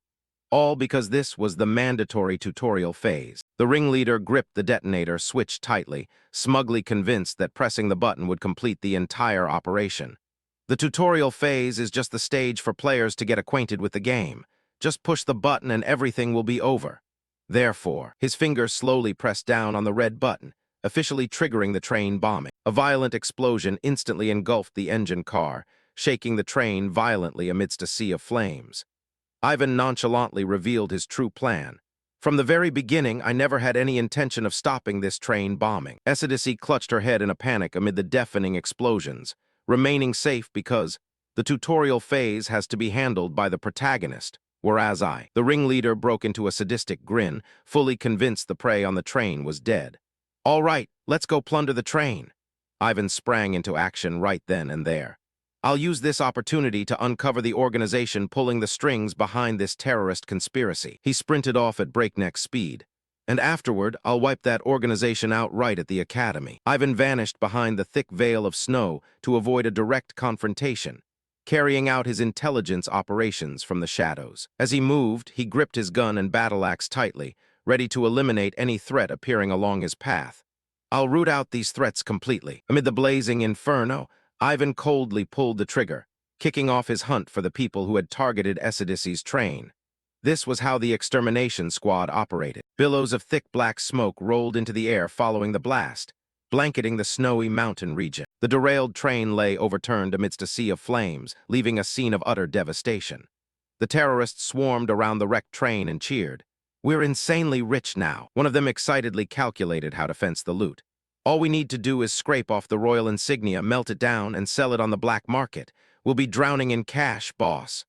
All because this was the mandatory tutorial phase. The ringleader gripped the detonator switch tightly, smugly convinced that pressing the button would complete the entire operation. The tutorial phase is just the stage for players to get acquainted with the game. Just push the button and everything will be over. Therefore, his fingers slowly pressed down on the red button, officially triggering the train bombing. A violent explosion instantly engulfed the engine car, shaking the train violently amidst a sea of flames. Ivan nonchalantly revealed his true plan. "From the very beginning, I never had any intention of stopping this train bombing." Essidici clutched her head in a panic amid the deafening explosions, remaining safe because the tutorial phase has to be handled by the protagonist, whereas the ringleader broke into a sadistic grin, fully convinced the prey on the train was dead. "All right, let's go plunder the train." Ivan sprang into action right then and there. "I'll use this opportunity to uncover the organization pulling the strings behind this terrorist conspiracy." He sprinted off at breakneck speed. "And afterward, I'll wipe that organization out right at the academy." Ivan vanished behind the thick veil of snow to avoid a direct confrontation, carrying out his intelligence operations from the shadows. As he moved, he gripped his gun and battle axe tightly, ready to eliminate any threat appearing along his path. "I'll root out these threats completely." Amid the blazing inferno, Ivan coldly pulled the trigger, kicking off his hunt for the people who had targeted Essidici's train. This was how the extermination squad operated. Billows of thick black smoke rolled into the air following the blast, blanketing the snowy mountain region. The derailed train lay overturned amidst a sea of flames, leaving a scene of utter devastation. The terrorists swarmed around the wrecked train and cheered. "We're insanely rich now." One of them excitedly calculated how to fence the loot. "All we need to do is scrape off the royal insignia, melt it down, and sell it on the black market. We'll be drowning in cash, boss."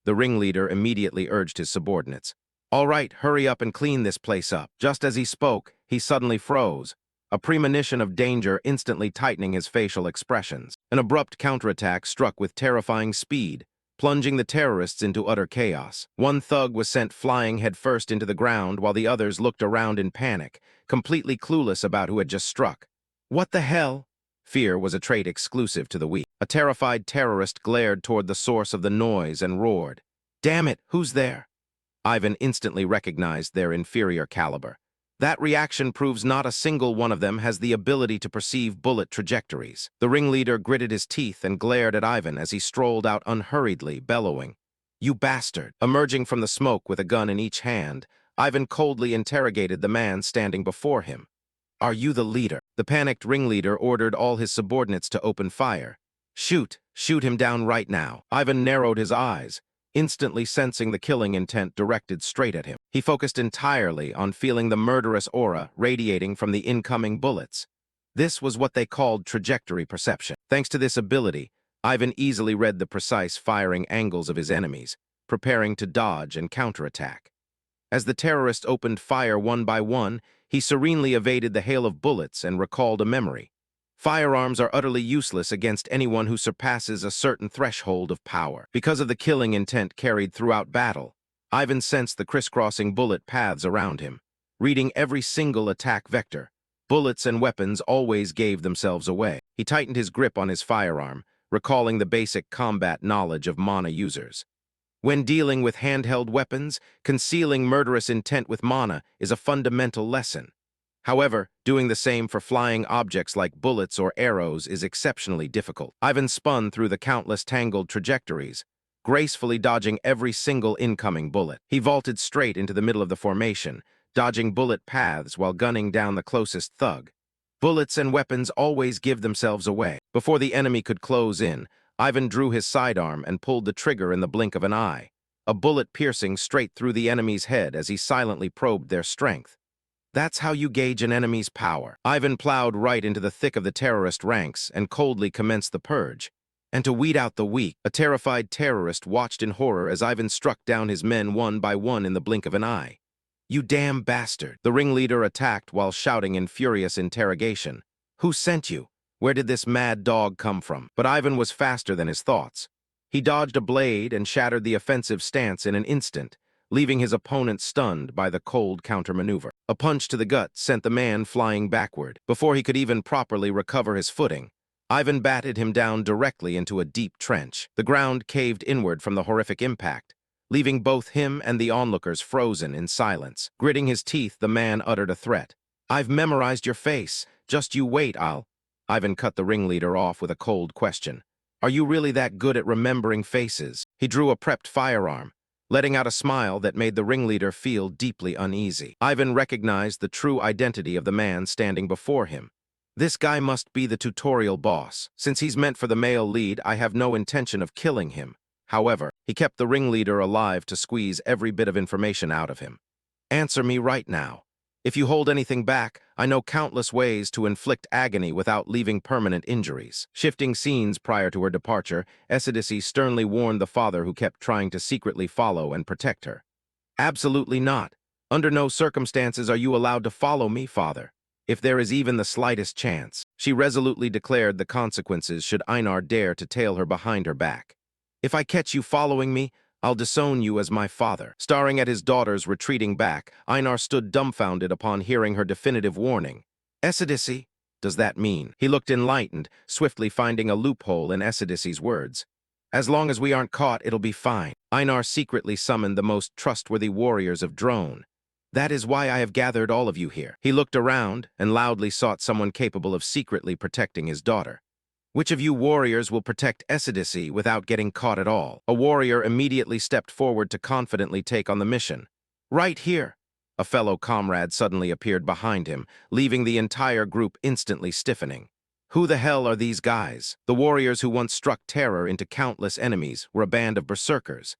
The ringleader immediately urged his subordinates. "All right, hurry up and clean this place up." Just as he spoke, he suddenly froze, a premonition of danger instantly tightening his facial expressions. An abrupt counterattack struck with terrifying speed, plunging the terrorists into utter chaos. One thug was sent flying headfirst into the ground while the others looked around in panic, completely clueless about who had just struck. "What the hell?" Fear was a trait exclusive to the weak. A terrified terrorist glared toward the source of the noise and roared, "Damn it, who's there?" Ivan instantly recognized their inferior caliber. That reaction proves not a single one of them has the ability to perceive bullet trajectories. The ringleader gritted his teeth and glared at Ivan as he strolled out unhurriedly, bellowing, "You bastard!" Emerging from the smoke with a gun in each hand, Ivan coldly interrogated the man standing before him. "Are you the leader?" The panicked ringleader ordered all his subordinates to open fire. "Shoot! Shoot him down right now." Ivan narrowed his eyes, instantly sensing the killing intent directed straight at him. He focused entirely on feeling the murderous aura radiating from the incoming bullets. This was what they called trajectory perception. Thanks to this ability, Ivan easily read the precise firing angles of his enemies, preparing to dodge and counterattack. As the terrorists opened fire one by one, he serenely evaded the hail of bullets and recalled a memory. Firearms are utterly useless against anyone who surpasses a certain threshold of power. Because of the killing intent carried throughout battle, Ivan sensed the crisscrossing bullet paths around him. Reading every single attack vector, bullets and weapons always gave themselves away. He tightened his grip on his firearm, recalling the basic combat knowledge of mana users. When dealing with handheld weapons, concealing murderous intent with mana is a fundamental lesson. However, doing the same for flying objects like bullets or arrows is exceptionally difficult. Ivan spun through the countless tangled trajectories, gracefully dodging every single incoming bullet. He vaulted straight into the middle of the formation, dodging bullet paths while gunning down the closest thug. Bullets and weapons always give themselves away. Before the enemy could close in, Ivan drew his sidearm and pulled the trigger in the blink of an eye, a bullet piercing straight through the enemy's head as he silently probed their strength. That's how you gauge an enemy's power. Ivan plowed right into the thick of the terrorist ranks and coldly commenced the purge. And to weed out the weak, a terrified terrorist watched in horror as Ivan struck down his men one by one in the blink of an eye. "You damn bastard!" The ringleader attacked while shouting in furious interrogation. "Who sent you? Where did this mad dog come from?" But Ivan was faster than his thoughts. He dodged a blade and shattered the offensive stance in an instant, leaving his opponent stunned by the cold countermaneuver. A punch to the gut sent the man flying backward. Before he could even properly recover his footing, Ivan batted him down directly into a deep trench. The ground caved inward from the horrific impact, leaving both him and the onlookers frozen in silence. Gritting his teeth, the man uttered a threat. "I've memorized your face. Just you wait, Ivan cut the ringleader off with a cold question. "Are you really that good at remembering faces?" He drew a prepped firearm, letting out a smile that made the ringleader feel deeply uneasy. Ivan recognized the true identity of the man standing before him. This guy must be the tutorial boss. Since he's meant for the male lead, I have no intention of killing him. However, he kept the ringleader alive to squeeze every bit of information out of him. "Answer me right now. If you hold anything back, I know countless ways to inflict agony without leaving permanent injuries." Shifting scenes prior to her departure, Eurydice sternly warned the father who kept trying to secretly follow and protect her. "Absolutely not. Under no circumstances are you allowed to follow me, father. If there is even the slightest chance." She resolutely declared the consequences should Einar dare to tail her behind her back. "If I catch you following me, I'll disown you as my father." Staring at his daughters retreating back, Einar stood dumbfounded upon hearing her definitive warning. "Eurydice, does that mean?" He looked enlightened, swiftly finding a loophole in Eurydice's words. "As long as we aren't caught, it'll be fine." Einar secretly summoned the most trustworthy warriors of Drone. "That is why I have gathered all of you here." He looked around and loudly sought someone capable of secretly protecting his daughter. "Which of you warriors will protect Eurydice without getting caught at all?" A warrior immediately stepped forward to confidently take on the mission. "Right here." A fellow comrade suddenly appeared behind him, leaving the entire group instantly stiffening. Who the hell are these guys? The warriors who once struck terror into countless enemies were a band of berserkers.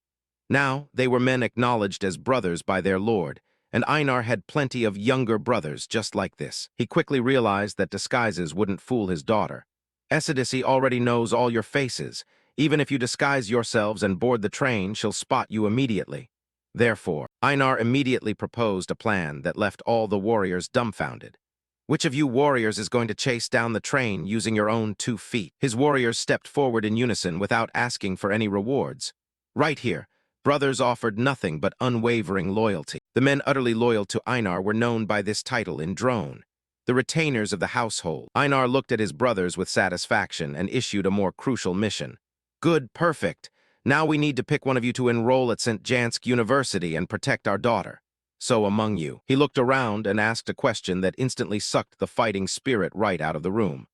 Now, they were men acknowledged as brothers by their lord, and Einar had plenty of younger brothers just like this. He quickly realized that disguises wouldn't fool his daughter. "Eurydice already knows all your faces. Even if you disguise yourselves and board the train, she'll spot you immediately." Therefore, Einar immediately proposed a plan that left all the warriors dumbfounded. "Which of you warriors is going to chase down the train using your own 2 feet?" His warriors stepped forward in unison without asking for any rewards. Right here, brothers offered nothing but unwavering loyalty. The men utterly loyal to Einar were known by this title in Drone, the retainers of the household. Einar looked at his brothers with satisfaction and issued a more crucial mission. "Good, perfect. Now we need to pick one of you to enroll at St. Jansk University and protect our daughter. So among you." He looked around and asked a question that instantly sucked the fighting spirit right out of the room.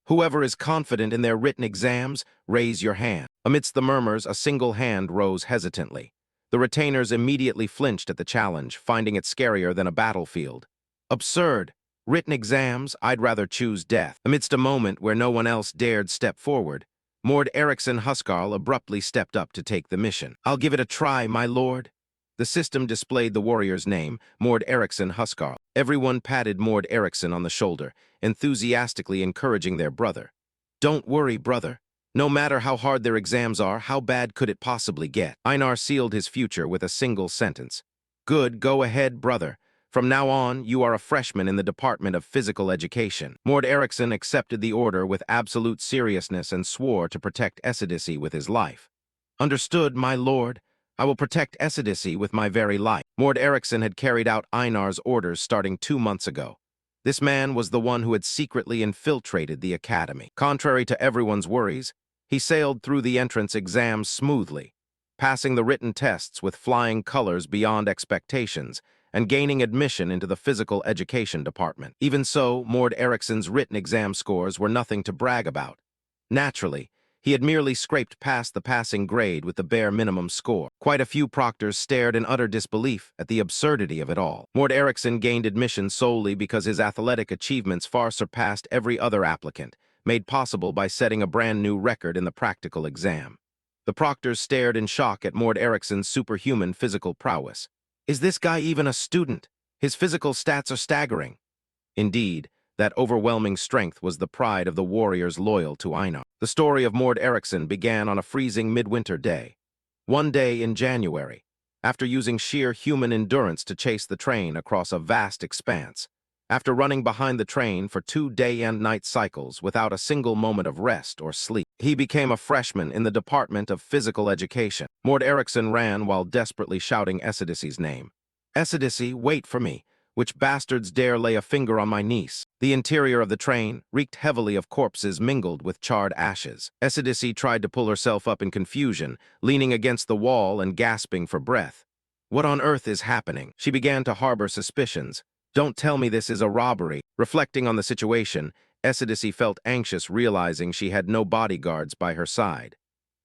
"Whoever is confident in their written exams, raise your hand." Amidst the murmurs, a single hand rose hesitantly. The retainers immediately flinched at the challenge, finding it scarier than a battlefield. "Absurd. Written exams, I'd rather choose death." Amidst a moment where no one else dared step forward, Mord Eriksson Huskarl abruptly stepped up to take the mission. "I'll give it a try, my lord." The system displayed the warrior's name, Mord Eriksson Huskarl. Everyone patted Mord Eriksson on the shoulder, enthusiastically encouraging their brother. "Don't worry, brother. No matter how hard their exams are, how bad could it possibly get?" Einar sealed his future with a single sentence. "Good, go ahead, brother. From now on, you are a freshman in the Department of Physical Education." Mord Eriksson accepted the order with absolute seriousness and swore to protect Eurydice with his life. "Understood, my lord. I will protect Eurydice with my very life." Mord Eriksson had carried out Einar's orders starting 2 months ago. This man was the one who had secretly infiltrated the academy. Contrary to everyone's worries, he sailed through the entrance exams smoothly, passing the written tests with flying colors beyond expectations, and gaining admission into the physical education department. Even so, Mord Ericsson's written exam scores were nothing to brag about. Naturally, he had merely scraped past the passing grade with the bare minimum score. Quite a few proctors stared in utter disbelief at the absurdity of it all. Mord Ericsson gained admission solely because his athletic achievements far surpassed every other applicant, made possible by setting a brand new record in the practical exam. The proctors stared in shock at Mord Ericsson's superhuman physical prowess. Is this guy even a student? His physical stats are staggering. Indeed, that overwhelming strength was the pride of the warriors loyal to Einar. The story of Mord Ericsson began on a freezing midwinter day. One day in January, after using sheer human endurance to chase the train across a vast expanse, after running behind the train for 2 day and night cycles without a single moment of rest or sleep, he became a freshman in the Department of Physical Education. Mord Ericsson ran while desperately shouting Esidici's name. "Esidici, wait for me. Which bastards dare lay a finger on my niece?" The interior of the train reeked heavily of corpses mingled with charred ashes. Esidici tried to pull herself up in confusion, leaning against the wall and gasping for breath. What on earth is happening? She began to harbor suspicions. Don't tell me this is a robbery. Reflecting on the situation, Esidici felt anxious, realizing she had no bodyguards by her side.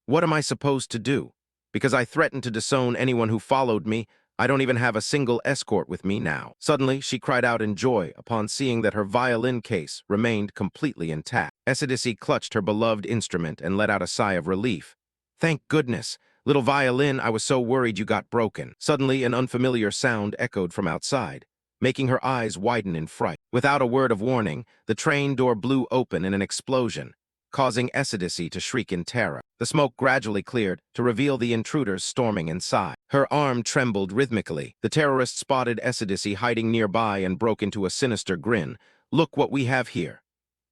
What am I supposed to do? Because I threatened to disown anyone who followed me, I don't even have a single escort with me now. Suddenly, she cried out in joy upon seeing that her violin case remained completely intact. Esidici clutched her beloved instrument and let out a sigh of relief. Thank goodness. Little violin, I was so worried you got broken. Suddenly, an unfamiliar sound echoed from outside, making her eyes widen in fright. Without a word of warning, the train door blew open in an explosion, causing Esidici to shriek in terror. The smoke gradually cleared to reveal the intruders storming inside. Her arm trembled rhythmically. The terrorist spotted Esidici hiding nearby and broke into a sinister grin. "Look what we have here."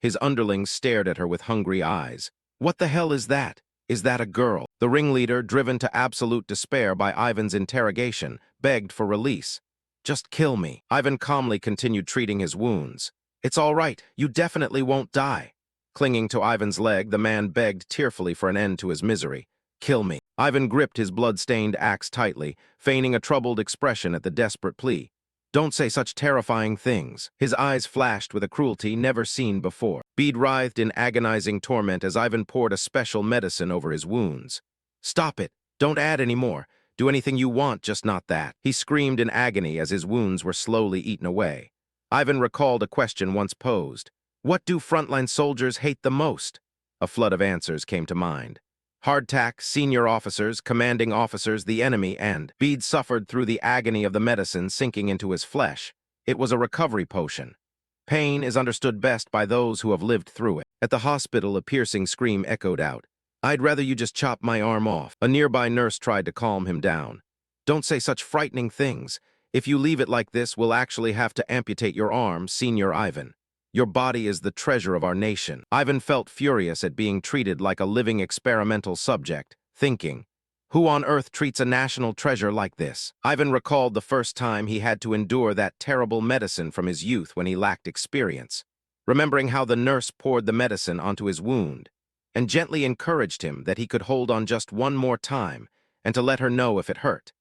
His underlings stared at her with hungry eyes. "What the hell is that? Is that a girl?" The ringleader, driven to absolute despair by Ivan's interrogation, begged for release. "Just kill me." Ivan calmly continued treating his wounds. "It's all right. You definitely won't die." Clinging to Ivan's leg, the man begged tearfully for an end to his misery. "Kill me." Ivan gripped his blood-stained axe tightly, feigning a troubled expression at the desperate plea. "Don't say such terrifying things." His eyes flashed with a cruelty never seen before. Bede writhed in agonizing torment as Ivan poured a special medicine over his wounds. "Stop it. Don't add any more. Do anything you want, just not that." He screamed in agony as his wounds were slowly eaten away. Ivan recalled a question once posed. What do frontline soldiers hate the most? A flood of answers came to mind. Hardtack, senior officers, commanding officers, the enemy, and Bede suffered through the agony of the medicine sinking into his flesh. It was a recovery potion. Pain is understood best by those who have lived through it. At the hospital, a piercing scream echoed out. "I'd rather you just chop my arm off." A nearby nurse tried to calm him down. "Don't say such frightening things. If you leave it like this, we'll actually have to amputate your arm, Senior Ivan. Your body is the treasure of our nation." Ivan felt furious at being treated like a living experimental subject, thinking, who on earth treats a national treasure like this? Ivan recalled the first time he had to endure that terrible medicine from his youth when he lacked experience, remembering how the nurse poured the medicine onto his wound and gently encouraged him that he could hold on just one more time and to let her know if it hurt,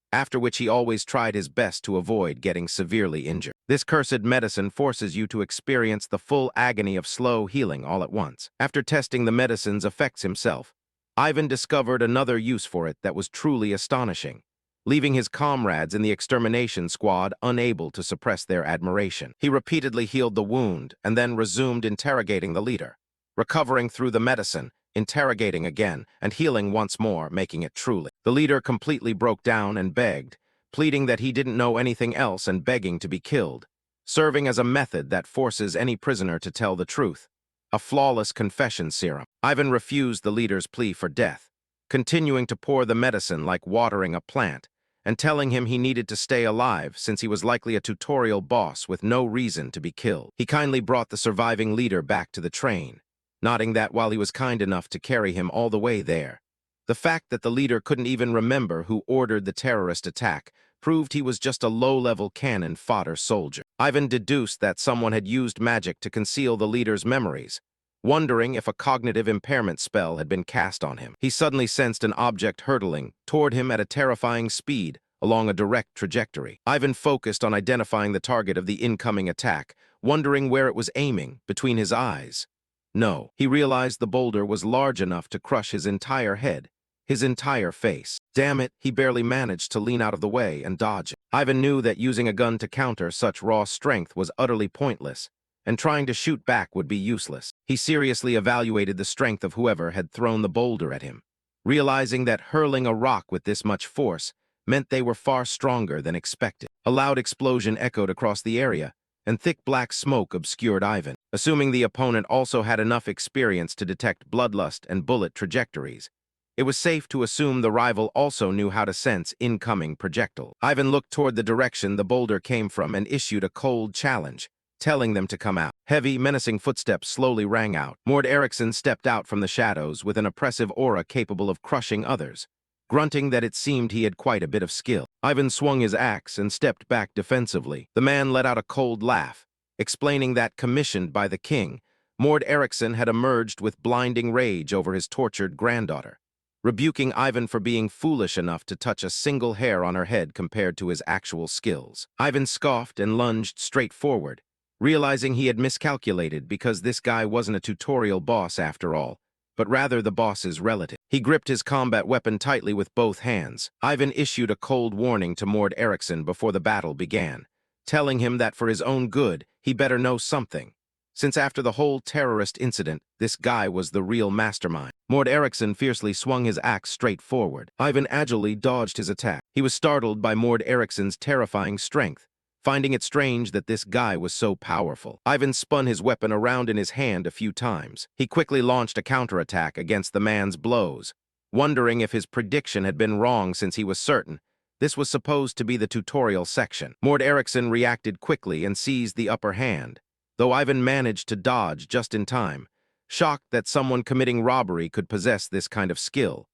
after which he always tried his best to avoid getting severely injured. This cursed medicine forces you to experience the full agony of slow healing all at once. After testing the medicine's effects himself, Ivan discovered another use for it that was truly astonishing, leaving his comrades in the extermination squad unable to suppress their admiration. He repeatedly healed the wound and then resumed interrogating the leader, recovering through the medicine, interrogating again, and healing once more, making it truly. The leader completely broke down and begged, pleading that he didn't know anything else and begging to be killed, serving as a method that forces any prisoner to tell the truth. A flawless confession serum. Ivan refused the leader's plea for death, continuing to pour the medicine like watering a plant, and telling him he needed to stay alive since he was likely a tutorial boss with no reason to be killed. He kindly brought the surviving leader back to the train, nodding that while he was kind enough to carry him all the way there, the fact that the leader couldn't even remember who ordered the terrorist attack proved he was just a low-level cannon fodder soldier. Ivan deduced that someone had used magic to conceal the leader's memories, wondering if a cognitive impairment spell had been cast on him. He suddenly sensed an object hurtling toward him at a terrifying speed along a direct trajectory. Ivan focused on identifying the target of the incoming attack, wondering where it was aiming, between his eyes. No, he realized the boulder was large enough to crush his entire head, his entire face. Damn it, he barely managed to lean out of the way and dodge it. Ivan knew that using a gun to counter such raw strength was utterly pointless, and trying to shoot back would be useless. He seriously evaluated the strength of whoever had thrown the boulder at him, realizing that hurling a rock with this much force meant they were far stronger than expected. A loud explosion echoed across the area, and thick black smoke obscured Ivan. Assuming the opponent also had enough experience to detect bloodlust and bullet trajectories, it was safe to assume the rival also knew how to sense incoming projectile. Ivan looked toward the direction the boulder came from and issued a cold challenge, telling them to come out. Heavy, menacing footsteps slowly rang out. Mord Eriksson stepped out from the shadows with an oppressive aura capable of crushing others, grunting that it seemed he had quite a bit of skill. Ivan swung his axe and stepped back defensively. The man let out a cold laugh, explaining that, commissioned by the king, Mord Eriksson had emerged with blinding rage over his tortured granddaughter, rebuking Ivan for being foolish enough to touch a single hair on her head compared to his actual skills. Ivan scoffed and lunged straight forward, realizing he had miscalculated because this guy wasn't a tutorial boss after all, but rather the boss's relative. He gripped his combat weapon tightly with both hands. Ivan issued a cold warning to Mord Eriksson before the battle began, telling him that for his own good, he better know something, since after the whole terrorist incident, this guy was the real mastermind. Mord Eriksson fiercely swung his axe straight forward. Ivan agilely dodged his attack. He was startled by Mord Eriksson's terrifying strength, finding it strange that this guy was so powerful. Ivan spun his weapon around in his hand a few times. He quickly launched a counterattack against the man's blows, wondering if his prediction had been wrong since he was certain this was supposed to be the tutorial section. Mord Eriksson reacted quickly and seized the upper hand, though Ivan managed to dodge just in time, shocked that someone committing robbery could possess this kind of skill,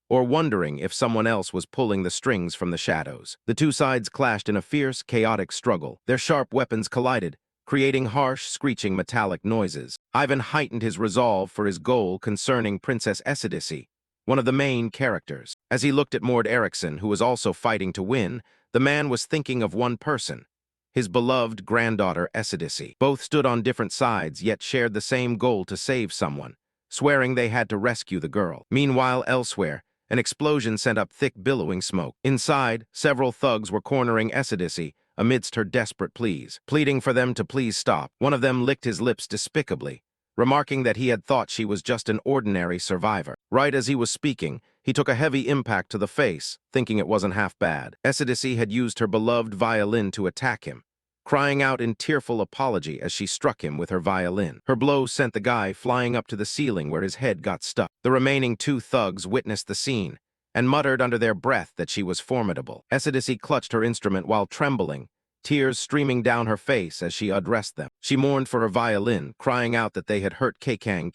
or wondering if someone else was pulling the strings from the shadows. The two sides clashed in a fierce, chaotic struggle. Their sharp weapons collided, creating harsh, screeching metallic noises. Ivan heightened his resolve for his goal concerning Princess Esidice, one of the main characters. As he looked at Mord Eriksson, who was also fighting to win, the man was thinking of one person, his beloved granddaughter Esidice. Both stood on different sides, yet shared the same goal to save someone, swearing they had to rescue the girl. Meanwhile, elsewhere, an explosion sent up thick, billowing smoke. Inside, several thugs were cornering Esidice amidst her desperate pleas, pleading for them to please stop. One of them licked his lips despicably, remarking that he had thought she was just an ordinary survivor. Right as he was speaking, he took a heavy impact to the face, thinking it wasn't half bad. Esidice had used her beloved violin to attack him, crying out in tearful apology as she struck him with her violin. Her blow sent the guy flying up to the ceiling where his head got stuck. The remaining two thugs witnessed the scene and muttered under their breath that she was formidable. Esidice clutched her instrument while trembling, tears streaming down her face as she addressed them. She mourned for her violin, crying out that they had hurt Kang,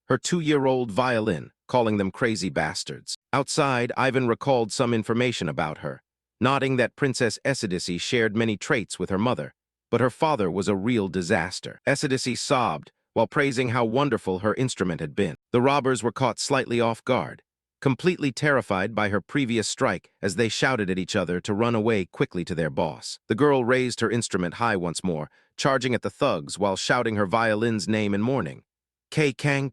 her 2-year-old violin, calling them crazy bastards. Outside, Ivan recalled some information about her, nodding that Princess Esidice shared many traits with her mother, but her father was a real disaster. Esidice sobbed while praising how wonderful her instrument had been. The robbers were caught slightly off guard, completely terrified by her previous strike as they shouted at each other to run away quickly to their boss. The girl raised her instrument high once more, charging at the thugs while shouting her violin's name in mourning. Kang.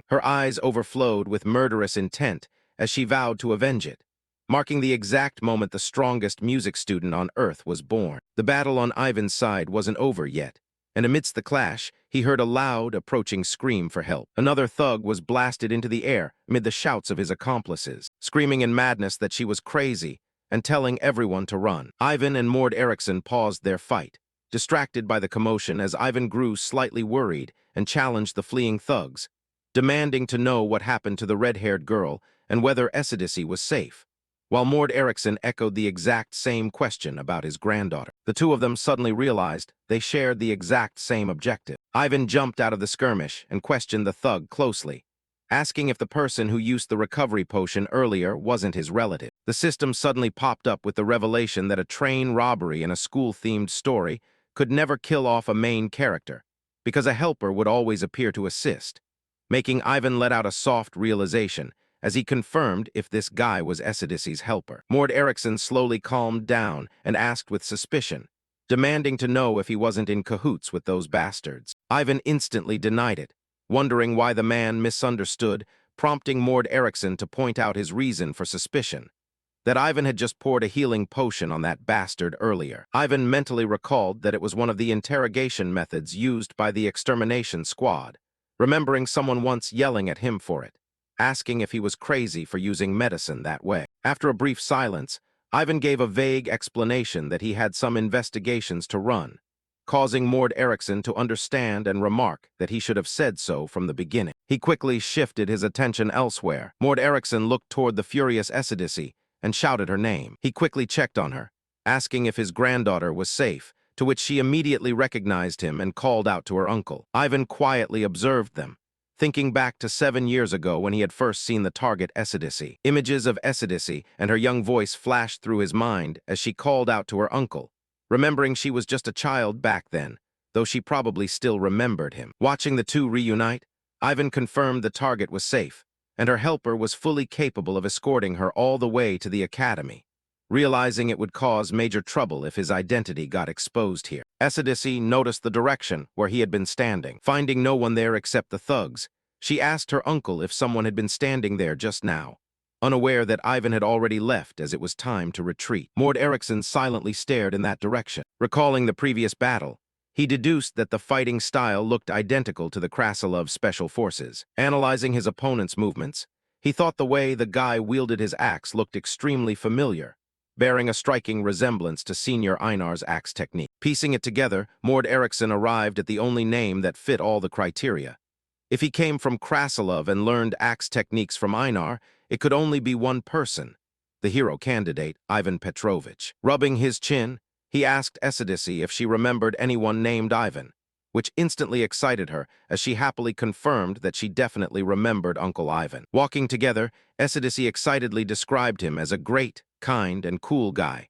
Her eyes overflowed with murderous intent as she vowed to avenge it, marking the exact moment the strongest music student on Earth was born. The battle on Ivan's side wasn't over yet, and amidst the clash, he heard a loud, approaching scream for help. Another thug was blasted into the air amid the shouts of his accomplices, screaming in madness that she was crazy and telling everyone to run. Ivan and Mord Eriksson paused their fight, distracted by the commotion as Ivan grew slightly worried and challenged the fleeing thugs, demanding to know what happened to the red-haired girl and whether Esidice was safe, while Mord Eriksson echoed the exact same question about his granddaughter. The two of them suddenly realized they shared the exact same objective. Ivan jumped out of the skirmish and questioned the thug closely, asking if the person who used the recovery potion earlier wasn't his relative. The system suddenly popped up with the revelation that a train robbery in a school-themed story could never kill off a main character, because a helper would always appear to assist, making Ivan let out a soft realization as he confirmed if this guy was Esidice's helper. Mord Erickson slowly calmed down and asked with suspicion, demanding to know if he wasn't in cahoots with those bastards. Ivan instantly denied it, wondering why the man misunderstood, prompting Mord Erickson to point out his reason for suspicion, that Ivan had just poured a healing potion on that bastard earlier. Ivan mentally recalled that it was one of the interrogation methods used by the extermination squad, remembering someone once yelling at him for it, asking if he was crazy for using medicine that way. After a brief silence, Ivan gave a vague explanation that he had some investigations to run, causing Mord Erickson to understand and remark that he should have said so from the beginning. He quickly shifted his attention elsewhere. Mord Erickson looked toward the furious Esidice and shouted her name. He quickly checked on her, asking if his granddaughter was safe, to which she immediately recognized him and called out to her uncle. Ivan quietly observed them, thinking back to 7 years ago when he had first seen the target Esidice. Images of Esidice and her young voice flashed through his mind as she called out to her uncle, remembering she was just a child back then, though she probably still remembered him. Watching the two reunite, Ivan confirmed the target was safe, and her helper was fully capable of escorting her all the way to the academy, realizing it would cause major trouble if his identity got exposed here. Esidice noticed the direction where he had been standing. Finding no one there except the thugs, she asked her uncle if someone had been standing there just now, unaware that Ivan had already left as it was time to retreat. Mord Erickson silently stared in that direction. Recalling the previous battle, he deduced that the fighting style looked identical to the Krasilov Special Forces. Analyzing his opponent's movements, he thought the way the guy wielded his axe looked extremely familiar, bearing a striking resemblance to Senior Einar's axe technique. Piecing it together, Mord Erickson arrived at the only name that fit all the criteria. If he came from Krasilov and learned axe techniques from Einar, it could only be one person, the hero candidate, Ivan Petrovich. Rubbing his chin, he asked Esidice if she remembered anyone named Ivan, which instantly excited her as she happily confirmed that she definitely remembered Uncle Ivan. Walking together, Esidice excitedly described him as a great, kind, and cool guy,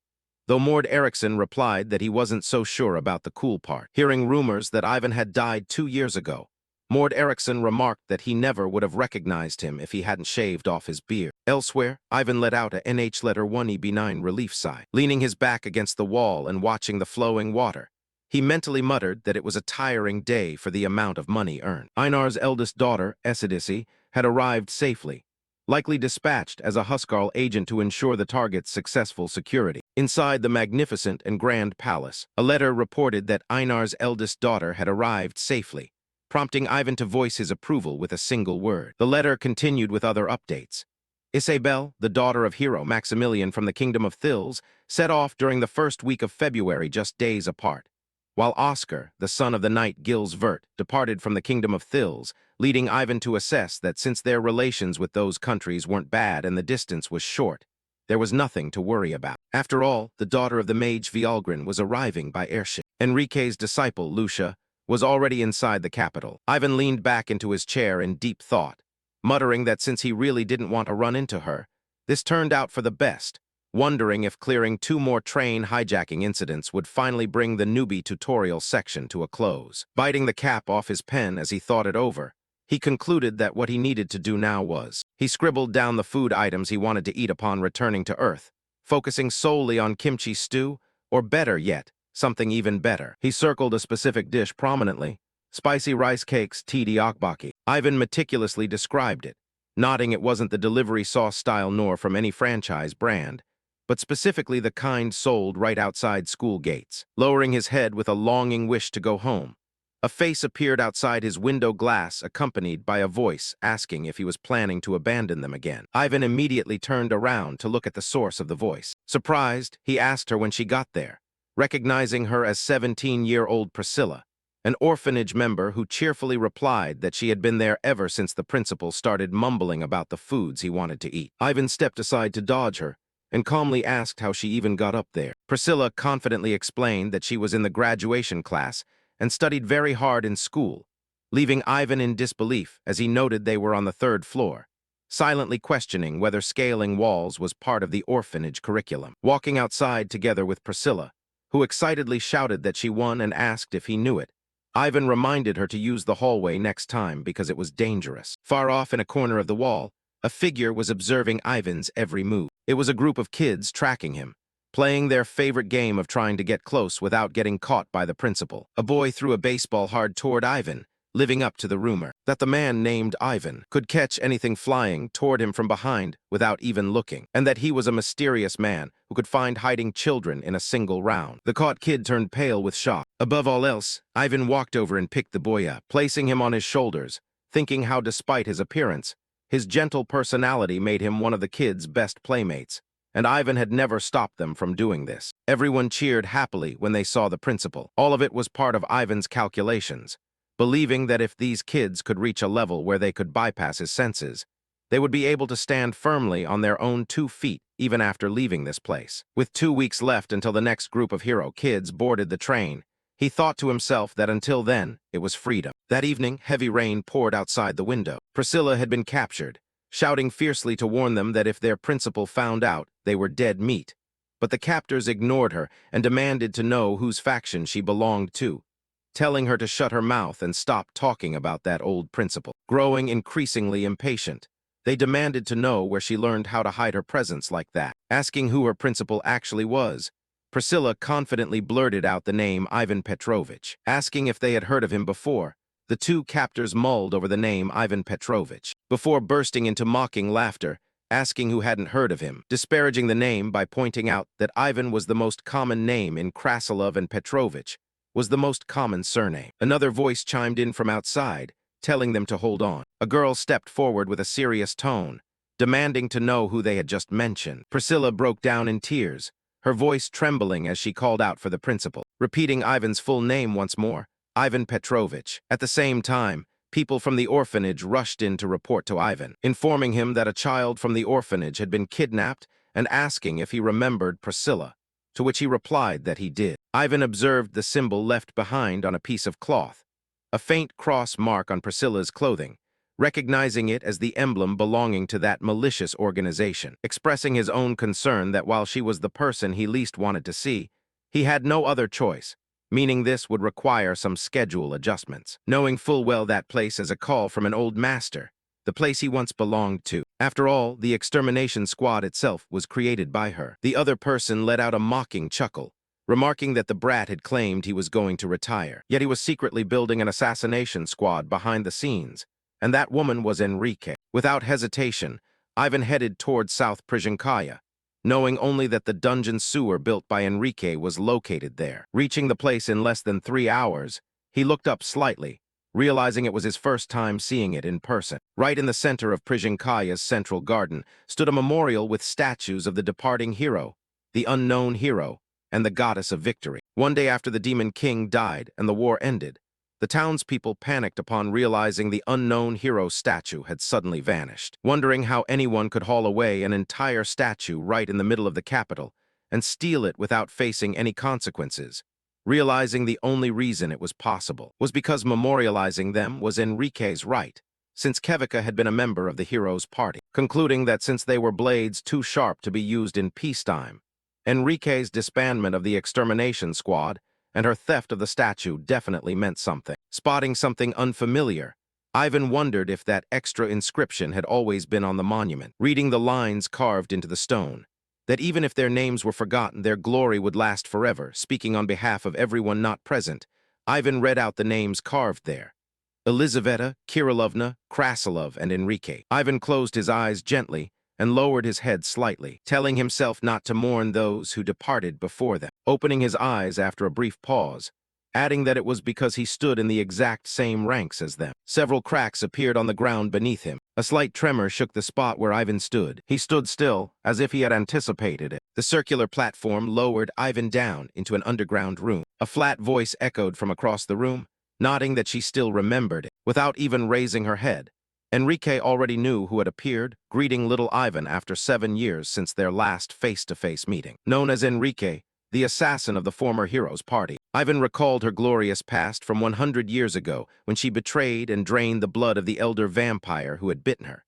though Mord Erickson replied that he wasn't so sure about the cool part. Hearing rumors that Ivan had died 2 years ago, Mord Erickson remarked that he never would have recognized him if he hadn't shaved off his beard. Elsewhere, Ivan let out a NH letter 1EB9 relief sigh. Leaning his back against the wall and watching the flowing water, he mentally muttered that it was a tiring day for the amount of money earned. Einar's eldest daughter, Esidice, had arrived safely, likely dispatched as a Huskarl agent to ensure the target's successful security. Inside the magnificent and grand palace, a letter reported that Einar's eldest daughter had arrived safely, prompting Ivan to voice his approval with a single word. The letter continued with other updates. Isabel, the daughter of hero Maximilian from the Kingdom of Thils, set off during the first week of February, just days apart, while Oscar, the son of the knight Gilles Vert, departed from the Kingdom of Thils, leading Ivan to assess that since their relations with those countries weren't bad and the distance was short, there was nothing to worry about. After all, the daughter of the mage Vialgrin was arriving by airship. Enrique's disciple, Lucia, was already inside the capital. Ivan leaned back into his chair in deep thought, muttering that since he really didn't want to run into her, this turned out for the best, wondering if clearing 2 more train hijacking incidents would finally bring the newbie tutorial section to a close. Biting the cap off his pen as he thought it over, he concluded that what he needed to do now was, he scribbled down the food items he wanted to eat upon returning to Earth, focusing solely on kimchi stew, or better yet, something even better. He circled a specific dish prominently, spicy rice cakes tteokbokki. Ivan meticulously described it, nodding it wasn't the delivery sauce style nor from any franchise brand, but specifically the kind sold right outside school gates. Lowering his head with a longing wish to go home, a face appeared outside his window glass accompanied by a voice asking if he was planning to abandon them again. Ivan immediately turned around to look at the source of the voice. Surprised, he asked her when she got there, recognizing her as 17-year-old Priscilla, an orphanage member who cheerfully replied that she had been there ever since the principal started mumbling about the foods he wanted to eat. Ivan stepped aside to dodge her and calmly asked how she even got up there. Priscilla confidently explained that she was in the graduation class and studied very hard in school, leaving Ivan in disbelief as he noted they were on the 3rd floor, silently questioning whether scaling walls was part of the orphanage curriculum. Walking outside together with Priscilla, who excitedly shouted that she won and asked if he knew it, Ivan reminded her to use the hallway next time because it was dangerous. Far off in a corner of the wall, a figure was observing Ivan's every move. It was a group of kids tracking him, playing their favorite game of trying to get close without getting caught by the principal. A boy threw a baseball hard toward Ivan, living up to the rumor that the man named Ivan could catch anything flying toward him from behind without even looking, and that he was a mysterious man who could find hiding children in a single round. The caught kid turned pale with shock. Above all else, Ivan walked over and picked the boy up, placing him on his shoulders, thinking how despite his appearance, his gentle personality made him one of the kids' best playmates, and Ivan had never stopped them from doing this. Everyone cheered happily when they saw the principal. All of it was part of Ivan's calculations, believing that if these kids could reach a level where they could bypass his senses, they would be able to stand firmly on their own 2 feet even after leaving this place. With 2 weeks left until the next group of hero kids boarded the train, he thought to himself that until then, it was freedom. That evening, heavy rain poured outside the window. Priscilla had been captured, shouting fiercely to warn them that if their principal found out, they were dead meat. But the captors ignored her and demanded to know whose faction she belonged to, telling her to shut her mouth and stop talking about that old principal. Growing increasingly impatient, they demanded to know where she learned how to hide her presence like that. Asking who her principal actually was, Priscilla confidently blurted out the name Ivan Petrovich. Asking if they had heard of him before, the 2 captors mulled over the name Ivan Petrovich, before bursting into mocking laughter, asking who hadn't heard of him, disparaging the name by pointing out that Ivan was the most common name in Krasilov and Petrovich was the most common surname. Another voice chimed in from outside, telling them to hold on. A girl stepped forward with a serious tone, demanding to know who they had just mentioned. Priscilla broke down in tears, her voice trembling as she called out for the principal, repeating Ivan's full name once more, Ivan Petrovich. At the same time, people from the orphanage rushed in to report to Ivan, informing him that a child from the orphanage had been kidnapped and asking if he remembered Priscilla, to which he replied that he did. Ivan observed the symbol left behind on a piece of cloth, a faint cross mark on Priscilla's clothing, recognizing it as the emblem belonging to that malicious organization, expressing his own concern that while she was the person he least wanted to see, he had no other choice, meaning this would require some schedule adjustments, knowing full well that place as a call from an old master, the place he once belonged to. After all, the extermination squad itself was created by her. The other person let out a mocking chuckle, remarking that the brat had claimed he was going to retire, yet he was secretly building an assassination squad behind the scenes, and that woman was Enrique. Without hesitation, Ivan headed toward South Prizhenkaya, knowing only that the dungeon sewer built by Enrique was located there. Reaching the place in less than 3 hours, he looked up slightly, realizing it was his first time seeing it in person. Right in the center of Prizhenkaya's central garden stood a memorial with statues of the departing hero, the unknown hero, and the goddess of victory. One day after the Demon King died and the war ended, the townspeople panicked upon realizing the unknown hero statue had suddenly vanished, wondering how anyone could haul away an entire statue right in the middle of the capital and steal it without facing any consequences, realizing the only reason it was possible was because memorializing them was Enrique's right, since Kevika had been a member of the hero's party, concluding that since they were blades too sharp to be used in peacetime, Enrique's disbandment of the extermination squad and her theft of the statue definitely meant something. Spotting something unfamiliar, Ivan wondered if that extra inscription had always been on the monument, reading the lines carved into the stone, that even if their names were forgotten, their glory would last forever. Speaking on behalf of everyone not present, Ivan read out the names carved there: Elizaveta, Kirilovna, Krasilov, and Enrique. Ivan closed his eyes gently and lowered his head slightly, telling himself not to mourn those who departed before them, opening his eyes after a brief pause, adding that it was because he stood in the exact same ranks as them. Several cracks appeared on the ground beneath him. A slight tremor shook the spot where Ivan stood. He stood still, as if he had anticipated it. The circular platform lowered Ivan down into an underground room. A flat voice echoed from across the room, nodding that she still remembered it. Without even raising her head, Enrique already knew who had appeared, greeting little Ivan after 7 years since their last face-to-face meeting. Known as Enrique, the assassin of the former hero's party, Ivan recalled her glorious past from 100 years ago when she betrayed and drained the blood of the elder vampire who had bitten her,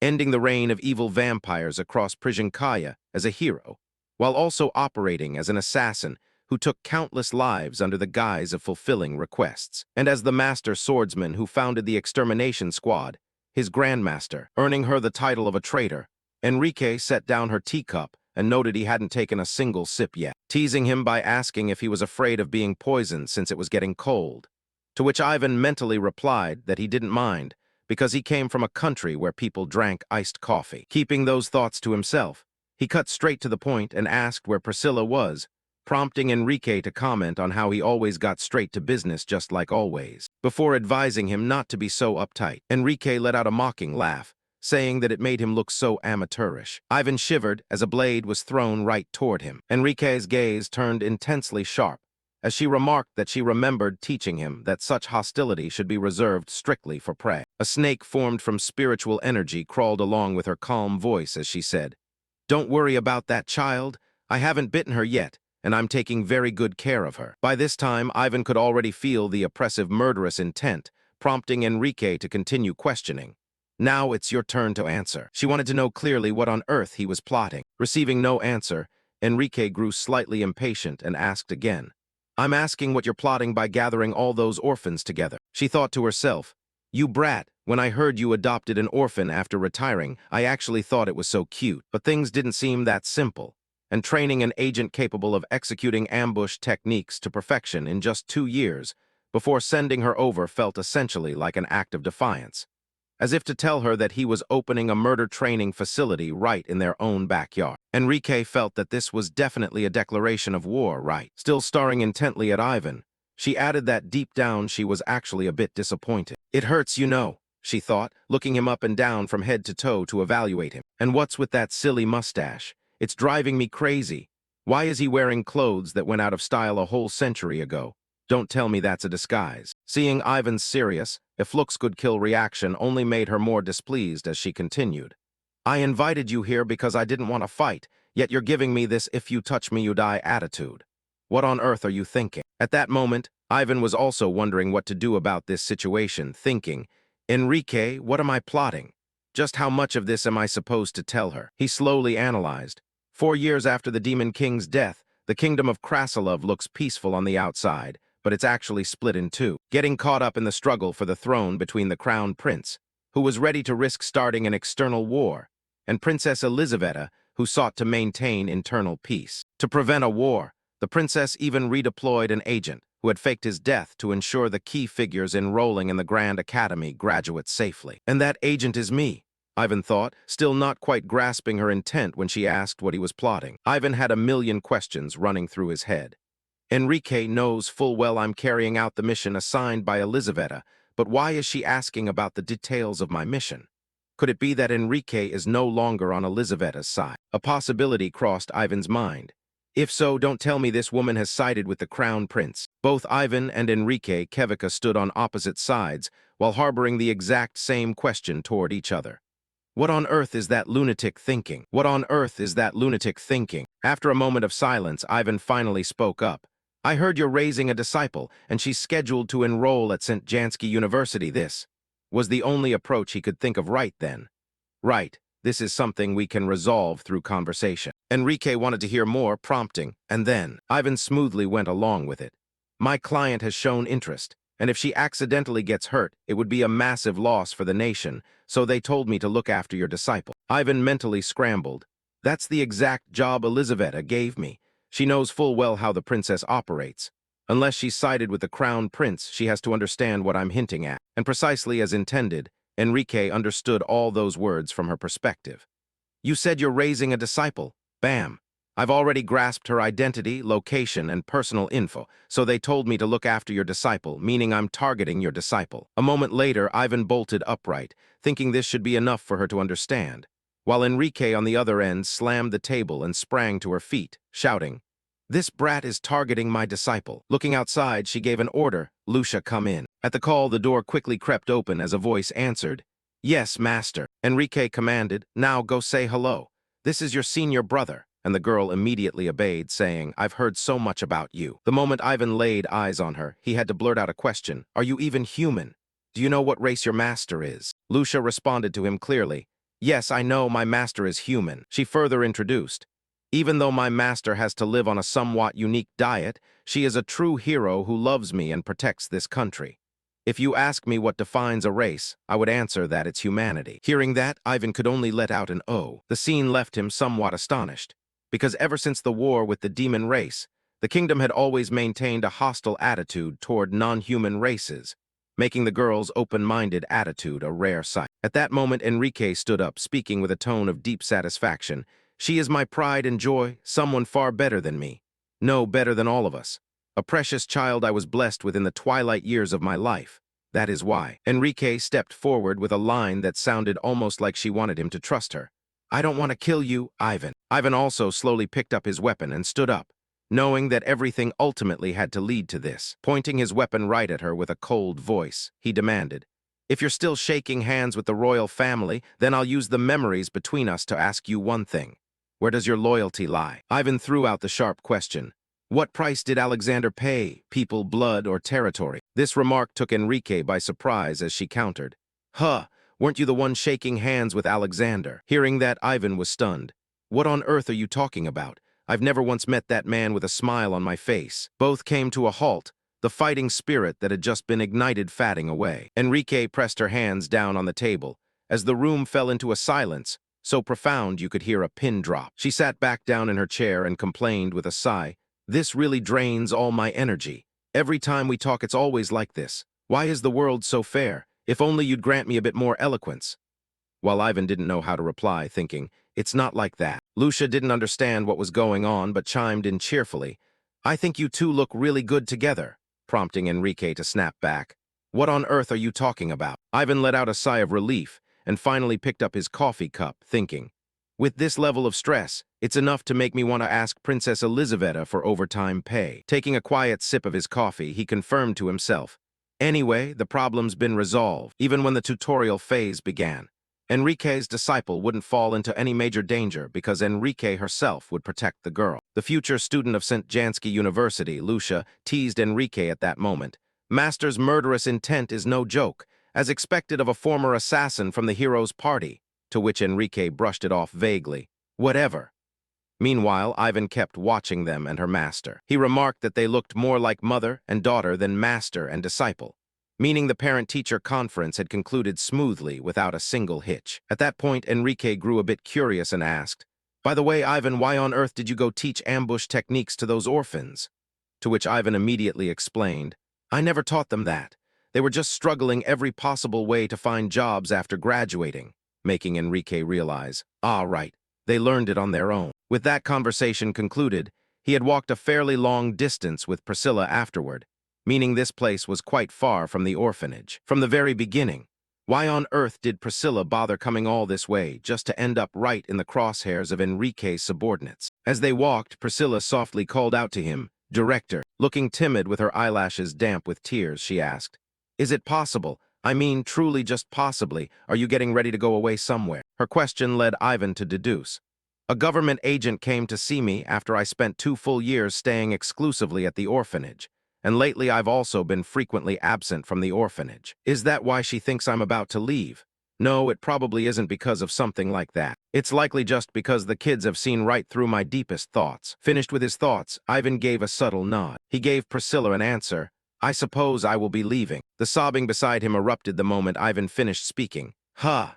ending the reign of evil vampires across Prizhenkaya as a hero, while also operating as an assassin who took countless lives under the guise of fulfilling requests. And as the master swordsman who founded the extermination squad, his grandmaster, earning her the title of a traitor, Enrique set down her teacup and noted he hadn't taken a single sip yet, teasing him by asking if he was afraid of being poisoned since it was getting cold. To which Ivan mentally replied that he didn't mind, because he came from a country where people drank iced coffee. Keeping those thoughts to himself, he cut straight to the point and asked where Priscilla was, prompting Enrique to comment on how he always got straight to business just like always. Before advising him not to be so uptight, Enrique let out a mocking laugh, saying that it made him look so amateurish. Ivan shivered as a blade was thrown right toward him. Enrique's gaze turned intensely sharp, as she remarked that she remembered teaching him that such hostility should be reserved strictly for prey. A snake formed from spiritual energy crawled along with her calm voice as she said, "Don't worry about that child. I haven't bitten her yet, and I'm taking very good care of her." By this time, Ivan could already feel the oppressive murderous intent, prompting Enrique to continue questioning. "Now it's your turn to answer." She wanted to know clearly what on earth he was plotting. Receiving no answer, Enrique grew slightly impatient and asked again, "I'm asking what you're plotting by gathering all those orphans together." She thought to herself, "You brat, when I heard you adopted an orphan after retiring, I actually thought it was so cute." But things didn't seem that simple, and training an agent capable of executing ambush techniques to perfection in just 2 years before sending her over felt essentially like an act of defiance, as if to tell her that he was opening a murder training facility right in their own backyard. Enrique felt that this was definitely a declaration of war, right? Still staring intently at Ivan, she added that deep down she was actually a bit disappointed. "It hurts, you know," she thought, looking him up and down from head to toe to evaluate him. "And what's with that silly mustache? It's driving me crazy. Why is he wearing clothes that went out of style a whole century ago? Don't tell me that's a disguise." Seeing Ivan's serious, if looks could kill reaction only made her more displeased as she continued. "I invited you here because I didn't want to fight, yet you're giving me this if you touch me you die attitude. What on earth are you thinking?" At that moment, Ivan was also wondering what to do about this situation, thinking, "Enrique, what am I plotting? Just how much of this am I supposed to tell her?" He slowly analyzed. 4 years after the Demon King's death, the kingdom of Krasilov looks peaceful on the outside, but it's actually split in two, getting caught up in the struggle for the throne between the crown prince, who was ready to risk starting an external war, and Princess Elizaveta, who sought to maintain internal peace. To prevent a war, the princess even redeployed an agent who had faked his death to ensure the key figures enrolling in the Grand Academy graduate safely. "And that agent is me," Ivan thought, still not quite grasping her intent when she asked what he was plotting. Ivan had a million questions running through his head. Enrique knows full well I'm carrying out the mission assigned by Elizaveta, but why is she asking about the details of my mission? Could it be that Enrique is no longer on Elizaveta's side? A possibility crossed Ivan's mind. If so, don't tell me this woman has sided with the crown prince. Both Ivan and Enrique Kevika stood on opposite sides while harboring the exact same question toward each other. What on earth is that lunatic thinking? What on earth is that lunatic thinking? After a moment of silence, Ivan finally spoke up. "I heard you're raising a disciple, and she's scheduled to enroll at St. Jansky University." This was the only approach he could think of right then. "Right, this is something we can resolve through conversation." Enrique wanted to hear more, prompting, and then Ivan smoothly went along with it. "My client has shown interest, and if she accidentally gets hurt, it would be a massive loss for the nation, so they told me to look after your disciple." Ivan mentally scrambled. That's the exact job Elizaveta gave me. She knows full well how the princess operates. Unless she's sided with the crown prince, she has to understand what I'm hinting at. And precisely as intended, Enrique understood all those words from her perspective. "You said you're raising a disciple." Bam. "I've already grasped her identity, location, and personal info, so they told me to look after your disciple, meaning I'm targeting your disciple." A moment later, Ivan bolted upright, thinking this should be enough for her to understand, while Enrique on the other end slammed the table and sprang to her feet, shouting, "This brat is targeting my disciple." Looking outside, she gave an order, "Lucia, come in." At the call, the door quickly crept open as a voice answered, "Yes, master." Enrique commanded, "Now go say hello. This is your senior brother." And the girl immediately obeyed, saying, "I've heard so much about you." The moment Ivan laid eyes on her, he had to blurt out a question. "Are you even human? Do you know what race your master is?" Lucia responded to him clearly, "Yes, I know my master is human." She further introduced, Even though my master has to live on a somewhat unique diet, she is a true hero who loves me and protects this country. If you ask me what defines a race, I would answer that it's humanity. Hearing that, Ivan could only let out an "oh." The scene left him somewhat astonished, because ever since the war with the demon race, the kingdom had always maintained a hostile attitude toward non-human races, making the girl's open-minded attitude a rare sight. At that moment, Enrique stood up, speaking with a tone of deep satisfaction. "She is my pride and joy, someone far better than me. No, better than all of us. A precious child I was blessed with in the twilight years of my life. That is why." Enrique stepped forward with a line that sounded almost like she wanted him to trust her. "I don't want to kill you, Ivan." Ivan also slowly picked up his weapon and stood up, knowing that everything ultimately had to lead to this. Pointing his weapon right at her with a cold voice, he demanded, "If you're still shaking hands with the royal family, then I'll use the memories between us to ask you one thing. Where does your loyalty lie?" Ivan threw out the sharp question. What price did Alexander pay, people, blood, or territory? This remark took Enrique by surprise as she countered. "Huh, weren't you the one shaking hands with Alexander?" Hearing that, Ivan was stunned. "What on earth are you talking about? I've never once met that man with a smile on my face." Both came to a halt, the fighting spirit that had just been ignited fading away. Enrique pressed her hands down on the table, as the room fell into a silence, so profound you could hear a pin drop. She sat back down in her chair and complained with a sigh, "This really drains all my energy. Every time we talk it's always like this. Why is the world so fair? If only you'd grant me a bit more eloquence." While Ivan didn't know how to reply, thinking, "It's not like that." Lucia didn't understand what was going on but chimed in cheerfully, "I think you two look really good together," prompting Enrique to snap back. "What on earth are you talking about?" Ivan let out a sigh of relief and finally picked up his coffee cup, thinking, "With this level of stress, it's enough to make me want to ask Princess Elizaveta for overtime pay." Taking a quiet sip of his coffee, he confirmed to himself, "Anyway, the problem's been resolved." Even when the tutorial phase began, Enrique's disciple wouldn't fall into any major danger because Enrique herself would protect the girl. The future student of St. Jansky University, Lucia, teased Enrique at that moment. "Master's murderous intent is no joke, as expected of a former assassin from the hero's party," to which Enrique brushed it off vaguely. "Whatever." Meanwhile, Ivan kept watching them and her master. He remarked that they looked more like mother and daughter than master and disciple, meaning the parent-teacher conference had concluded smoothly without a single hitch. At that point, Enrique grew a bit curious and asked, "By the way, Ivan, why on earth did you go teach ambush techniques to those orphans?" To which Ivan immediately explained, "I never taught them that. They were just struggling every possible way to find jobs after graduating," making Enrique realize, right, they learned it on their own. With that conversation concluded, he had walked a fairly long distance with Priscilla afterward, meaning this place was quite far from the orphanage. From the very beginning, why on earth did Priscilla bother coming all this way just to end up right in the crosshairs of Enrique's subordinates? As they walked, Priscilla softly called out to him, "Director." Looking timid with her eyelashes damp with tears, she asked, "Is it possible? I mean, truly just possibly, are you getting ready to go away somewhere?" Her question led Ivan to deduce, "A government agent came to see me after I spent 2 full years staying exclusively at the orphanage. And lately I've also been frequently absent from the orphanage. Is that why she thinks I'm about to leave? No, it probably isn't because of something like that. It's likely just because the kids have seen right through my deepest thoughts." Finished with his thoughts, Ivan gave a subtle nod. He gave Priscilla an answer, "I suppose I will be leaving." The sobbing beside him erupted the moment Ivan finished speaking. "Huh."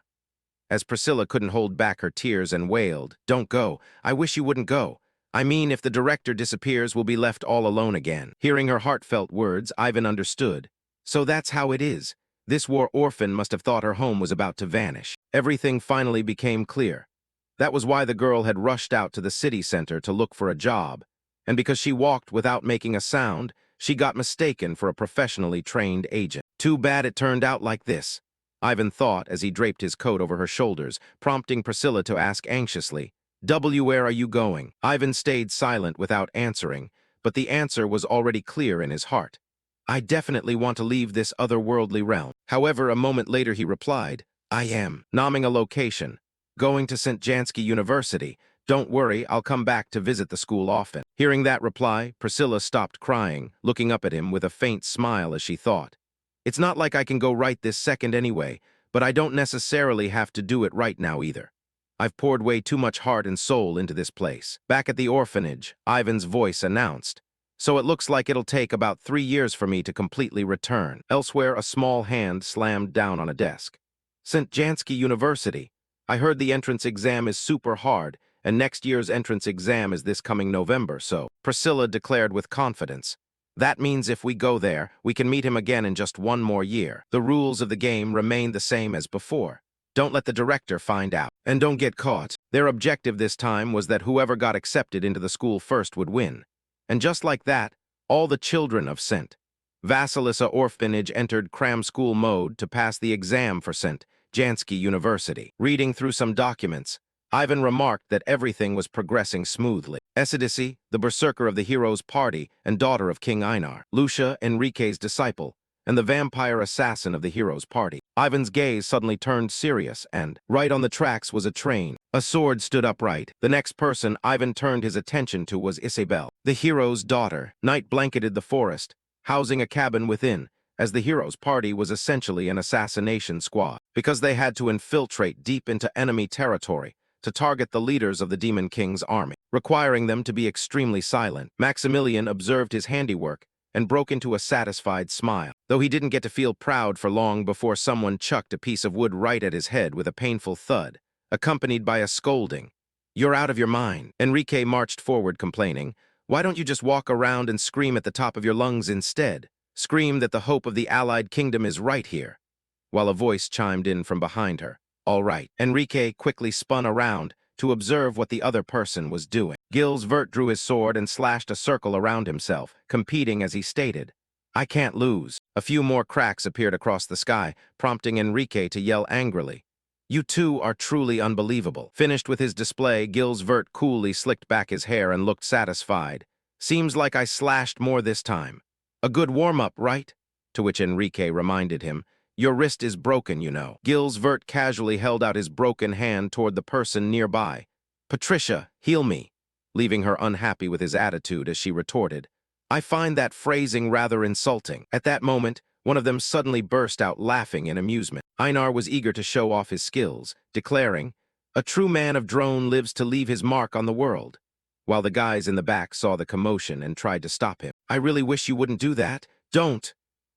As Priscilla couldn't hold back her tears and wailed, "Don't go. I wish you wouldn't go. I mean, if the director disappears, we'll be left all alone again." Hearing her heartfelt words, Ivan understood. So that's how it is. This war orphan must have thought her home was about to vanish. Everything finally became clear. That was why the girl had rushed out to the city center to look for a job. And because she walked without making a sound, she got mistaken for a professionally trained agent. Too bad it turned out like this, Ivan thought as he draped his coat over her shoulders, prompting Priscilla to ask anxiously, "Where are you going?" Ivan stayed silent without answering, but the answer was already clear in his heart. "I definitely want to leave this otherworldly realm." However, a moment later he replied, "I am naming a location. Going to St. Jansky University. Don't worry, I'll come back to visit the school often." Hearing that reply, Priscilla stopped crying, looking up at him with a faint smile as she thought, "It's not like I can go right this second anyway, but I don't necessarily have to do it right now either." I've poured way too much heart and soul into this place. Back at the orphanage, Ivan's voice announced. So it looks like it'll take about 3 years for me to completely return. Elsewhere, a small hand slammed down on a desk. St. Jansky University. I heard the entrance exam is super hard, and next year's entrance exam is this coming November, so Priscilla declared with confidence. That means if we go there, we can meet him again in just 1 more year. The rules of the game remain the same as before. Don't let the director find out, and don't get caught. Their objective this time was that whoever got accepted into the school first would win. And just like that, all the children of St. Vasilisa Orphanage entered cram school mode to pass the exam for St. Jansky University. Reading through some documents, Ivan remarked that everything was progressing smoothly. Esidice, the berserker of the hero's party and daughter of King Einar, Lucia, Enrique's disciple, and the vampire assassin of the hero's party. Ivan's gaze suddenly turned serious, and right on the tracks was a train. A sword stood upright. The next person Ivan turned his attention to was Isabel, the hero's daughter. Night blanketed the forest, housing a cabin within, as the hero's party was essentially an assassination squad, because they had to infiltrate deep into enemy territory to target the leaders of the Demon King's army, requiring them to be extremely silent. Maximilian observed his handiwork and broke into a satisfied smile, though he didn't get to feel proud for long before someone chucked a piece of wood right at his head with a painful thud, accompanied by a scolding. "You're out of your mind." Enrique marched forward complaining. "Why don't you just walk around and scream at the top of your lungs instead? Scream that the hope of the Allied Kingdom is right here." While a voice chimed in from behind her. "All right." Enrique quickly spun around to observe what the other person was doing. Gilles Vert drew his sword and slashed a circle around himself, competing as he stated, "I can't lose." A few more cracks appeared across the sky, prompting Enrique to yell angrily. "You two are truly unbelievable." Finished with his display, Gilles Vert coolly slicked back his hair and looked satisfied. "Seems like I slashed more this time. A good warm-up, right?" To which Enrique reminded him, "Your wrist is broken, you know." Gilles Vert casually held out his broken hand toward the person nearby. "Patricia, heal me," leaving her unhappy with his attitude as she retorted, "I find that phrasing rather insulting." At that moment, one of them suddenly burst out laughing in amusement. Einar was eager to show off his skills, declaring, "A true man of drone lives to leave his mark on the world," while the guys in the back saw the commotion and tried to stop him. "I really wish you wouldn't do that." "Don't!"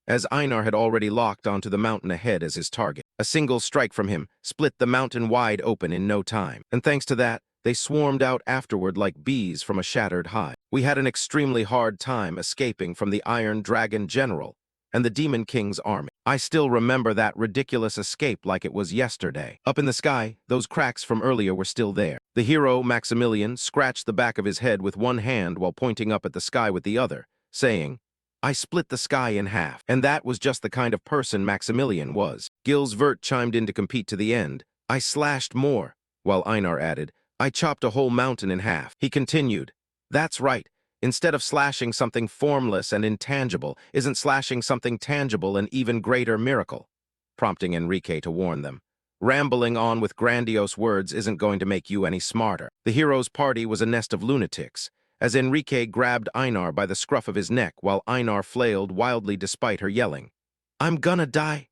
As Einar had already locked onto the mountain ahead as his target. A single strike from him split the mountain wide open in no time, and thanks to that, they swarmed out afterward like bees from a shattered hive. We had an extremely hard time escaping from the Iron Dragon General and the Demon King's army. I still remember that ridiculous escape like it was yesterday. Up in the sky, those cracks from earlier were still there. The hero, Maximilian, scratched the back of his head with one hand while pointing up at the sky with the other, saying, "I split the sky in half." And that was just the kind of person Maximilian was. Gilles Vert chimed in to compete to the end. "I slashed more," while Einar added, "I chopped a whole mountain in half." He continued, "That's right. Instead of slashing something formless and intangible, isn't slashing something tangible an even greater miracle?" Prompting Enrique to warn them. Rambling on with grandiose words isn't going to make you any smarter. The hero's party was a nest of lunatics, as Enrique grabbed Einar by the scruff of his neck while Einar flailed wildly despite her yelling, "I'm gonna die,"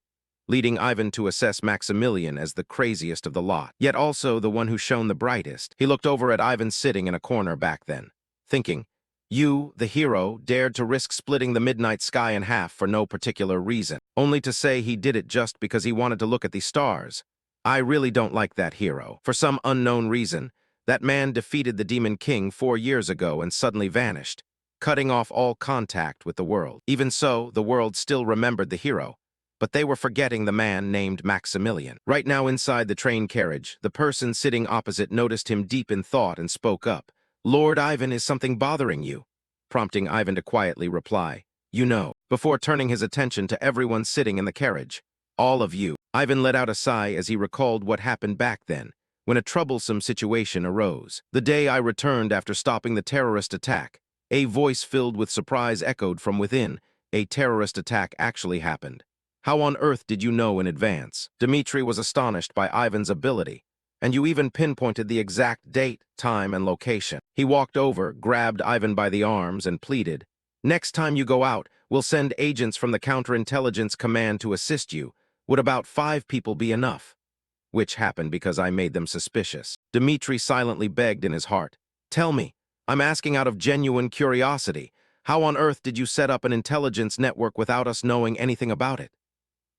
leading Ivan to assess Maximilian as the craziest of the lot, yet also the one who shone the brightest. He looked over at Ivan sitting in a corner back then, thinking, "You, the hero, dared to risk splitting the midnight sky in half for no particular reason, only to say he did it just because he wanted to look at the stars. I really don't like that hero. For some unknown reason, that man defeated the Demon King 4 years ago and suddenly vanished, cutting off all contact with the world. Even so, the world still remembered the hero, but they were forgetting the man named Maximilian." Right now inside the train carriage, the person sitting opposite noticed him deep in thought and spoke up. "Lord Ivan, is something bothering you?" Prompting Ivan to quietly reply, "You know," before turning his attention to everyone sitting in the carriage. "All of you." Ivan let out a sigh as he recalled what happened back then, when a troublesome situation arose. "The day I returned after stopping the terrorist attack," a voice filled with surprise echoed from within. "A terrorist attack actually happened. How on earth did you know in advance?" Dmitri was astonished by Ivan's ability, and you even pinpointed the exact date, time, and location. He walked over, grabbed Ivan by the arms, and pleaded, "Next time you go out, we'll send agents from the Counterintelligence Command to assist you. Would about 5 people be enough?" which happened because I made them suspicious. Dmitri silently begged in his heart, "Tell me, I'm asking out of genuine curiosity, how on earth did you set up an intelligence network without us knowing anything about it?"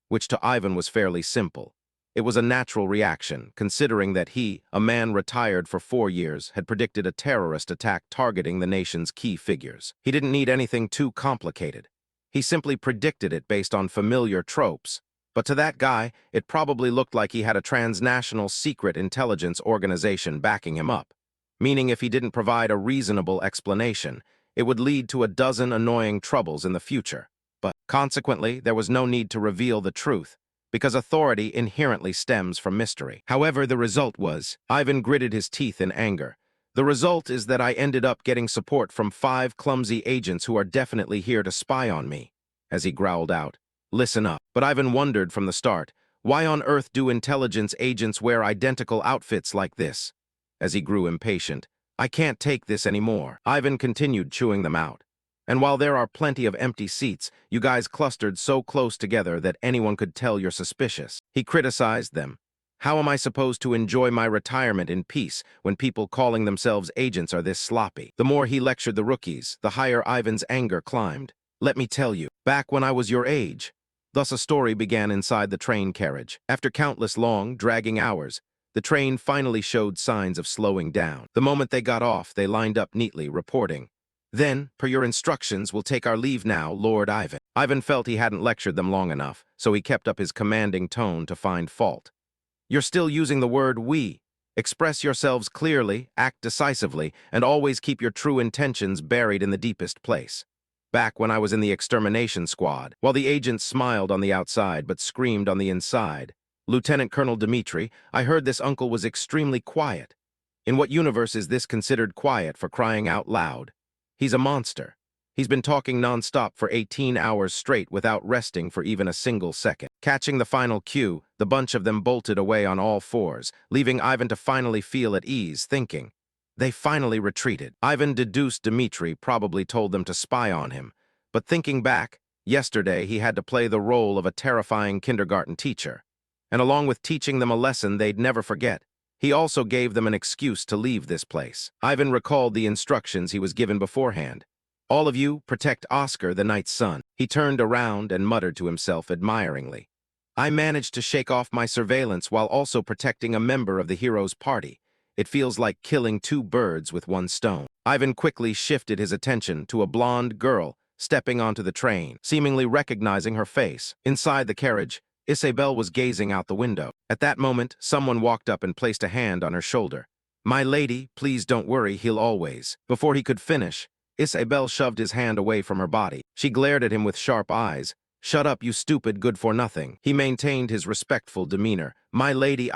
Which to Ivan was fairly simple. It was a natural reaction, considering that he, a man retired for 4 years, had predicted a terrorist attack targeting the nation's key figures. He didn't need anything too complicated. He simply predicted it based on familiar tropes. But to that guy, it probably looked like he had a transnational secret intelligence organization backing him up. Meaning if he didn't provide a reasonable explanation, it would lead to a dozen annoying troubles in the future. But consequently, there was no need to reveal the truth, because authority inherently stems from mystery. However, the result was, Ivan gritted his teeth in anger. The result is that I ended up getting support from 5 clumsy agents who are definitely here to spy on me. As he growled out, "Listen up." But Ivan wondered from the start, why on earth do intelligence agents wear identical outfits like this? As he grew impatient, "I can't take this anymore." Ivan continued chewing them out. "And while there are plenty of empty seats, you guys clustered so close together that anyone could tell you're suspicious." He criticized them. "How am I supposed to enjoy my retirement in peace when people calling themselves agents are this sloppy?" The more he lectured the rookies, the higher Ivan's anger climbed. "Let me tell you, back when I was your age." Thus a story began inside the train carriage. After countless long, dragging hours, the train finally showed signs of slowing down. The moment they got off, they lined up neatly, reporting, "Then, per your instructions, we'll take our leave now, Lord Ivan." Ivan felt he hadn't lectured them long enough, so he kept up his commanding tone to find fault. "You're still using the word we. Express yourselves clearly, act decisively, and always keep your true intentions buried in the deepest place." Back when I was in the extermination squad, while the agents smiled on the outside but screamed on the inside, Lieutenant Colonel Dmitri, I heard this uncle was extremely quiet. In what universe is this considered quiet, for crying out loud? He's a monster. He's been talking non-stop for 18 hours straight without resting for even a single second. Catching the final cue, the bunch of them bolted away on all fours, leaving Ivan to finally feel at ease, thinking. They finally retreated. Ivan deduced Dmitri probably told them to spy on him, but thinking back, yesterday he had to play the role of a terrifying kindergarten teacher. And along with teaching them a lesson they'd never forget, he also gave them an excuse to leave this place. Ivan recalled the instructions he was given beforehand. "All of you, protect Oscar, the night's son." He turned around and muttered to himself admiringly. "I managed to shake off my surveillance while also protecting a member of the hero's party. It feels like killing 2 birds with 1 stone." Ivan quickly shifted his attention to a blonde girl stepping onto the train, seemingly recognizing her face. Inside the carriage, Isabel was gazing out the window. At that moment, someone walked up and placed a hand on her shoulder. "My lady, please don't worry, he'll always." Before he could finish, Isabel shoved his hand away from her body. She glared at him with sharp eyes. "Shut up, you stupid good-for-nothing." He maintained his respectful demeanor. "My lady,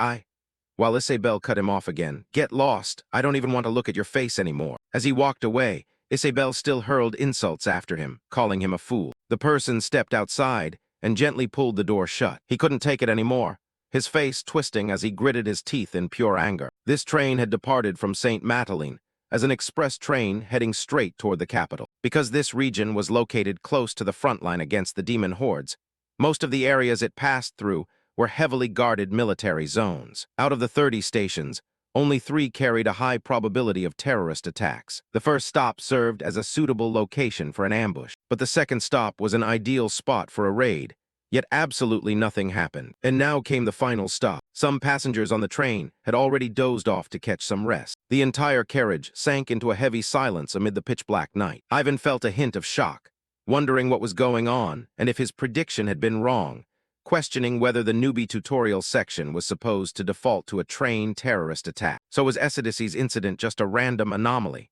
While Isabel cut him off again. "Get lost. I don't even want to look at your face anymore." As he walked away, Isabel still hurled insults after him, calling him a fool. The person stepped outside and gently pulled the door shut. He couldn't take it anymore, his face twisting as he gritted his teeth in pure anger. This train had departed from St. Madeleine as an express train heading straight toward the capital. Because this region was located close to the front line against the demon hordes, most of the areas it passed through were heavily guarded military zones. Out of the 30 stations, only 3 carried a high probability of terrorist attacks. The first stop served as a suitable location for an ambush, but the second stop was an ideal spot for a raid. Yet absolutely nothing happened. And now came the final stop. Some passengers on the train had already dozed off to catch some rest. The entire carriage sank into a heavy silence amid the pitch-black night. Ivan felt a hint of shock, wondering what was going on and if his prediction had been wrong, questioning whether the newbie tutorial section was supposed to default to a train terrorist attack. So was Esidisi's incident just a random anomaly?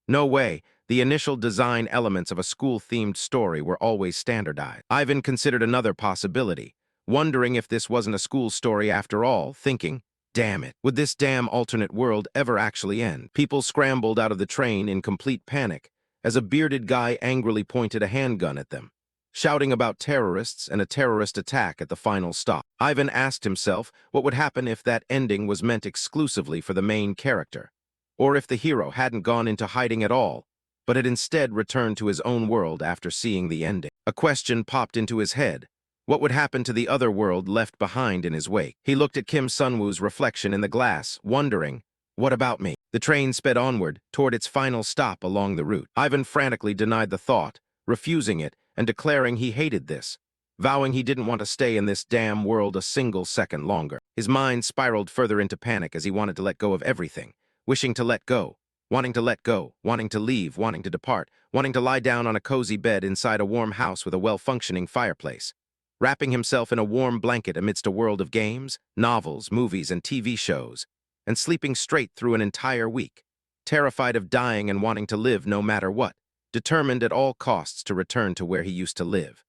No way. The initial design elements of a school-themed story were always standardized. Ivan considered another possibility, wondering if this wasn't a school story after all, thinking, damn it, would this damn alternate world ever actually end? People scrambled out of the train in complete panic as a bearded guy angrily pointed a handgun at them, shouting about terrorists and a terrorist attack at the final stop. Ivan asked himself what would happen if that ending was meant exclusively for the main character, or if the hero hadn't gone into hiding at all, but had instead returned to his own world after seeing the ending. A question popped into his head. What would happen to the other world left behind in his wake? He looked at Kim Sunwoo's reflection in the glass, wondering, what about me? The train sped onward, toward its final stop along the route. Ivan frantically denied the thought, refusing it and declaring he hated this, vowing he didn't want to stay in this damn world a single second longer. His mind spiraled further into panic as he wanted to let go of everything, wishing to let go, wanting to let go, wanting to leave, wanting to depart, wanting to lie down on a cozy bed inside a warm house with a well-functioning fireplace, wrapping himself in a warm blanket amidst a world of games, novels, movies, and TV shows, and sleeping straight through an entire week, terrified of dying and wanting to live no matter what, determined at all costs to return to where he used to live,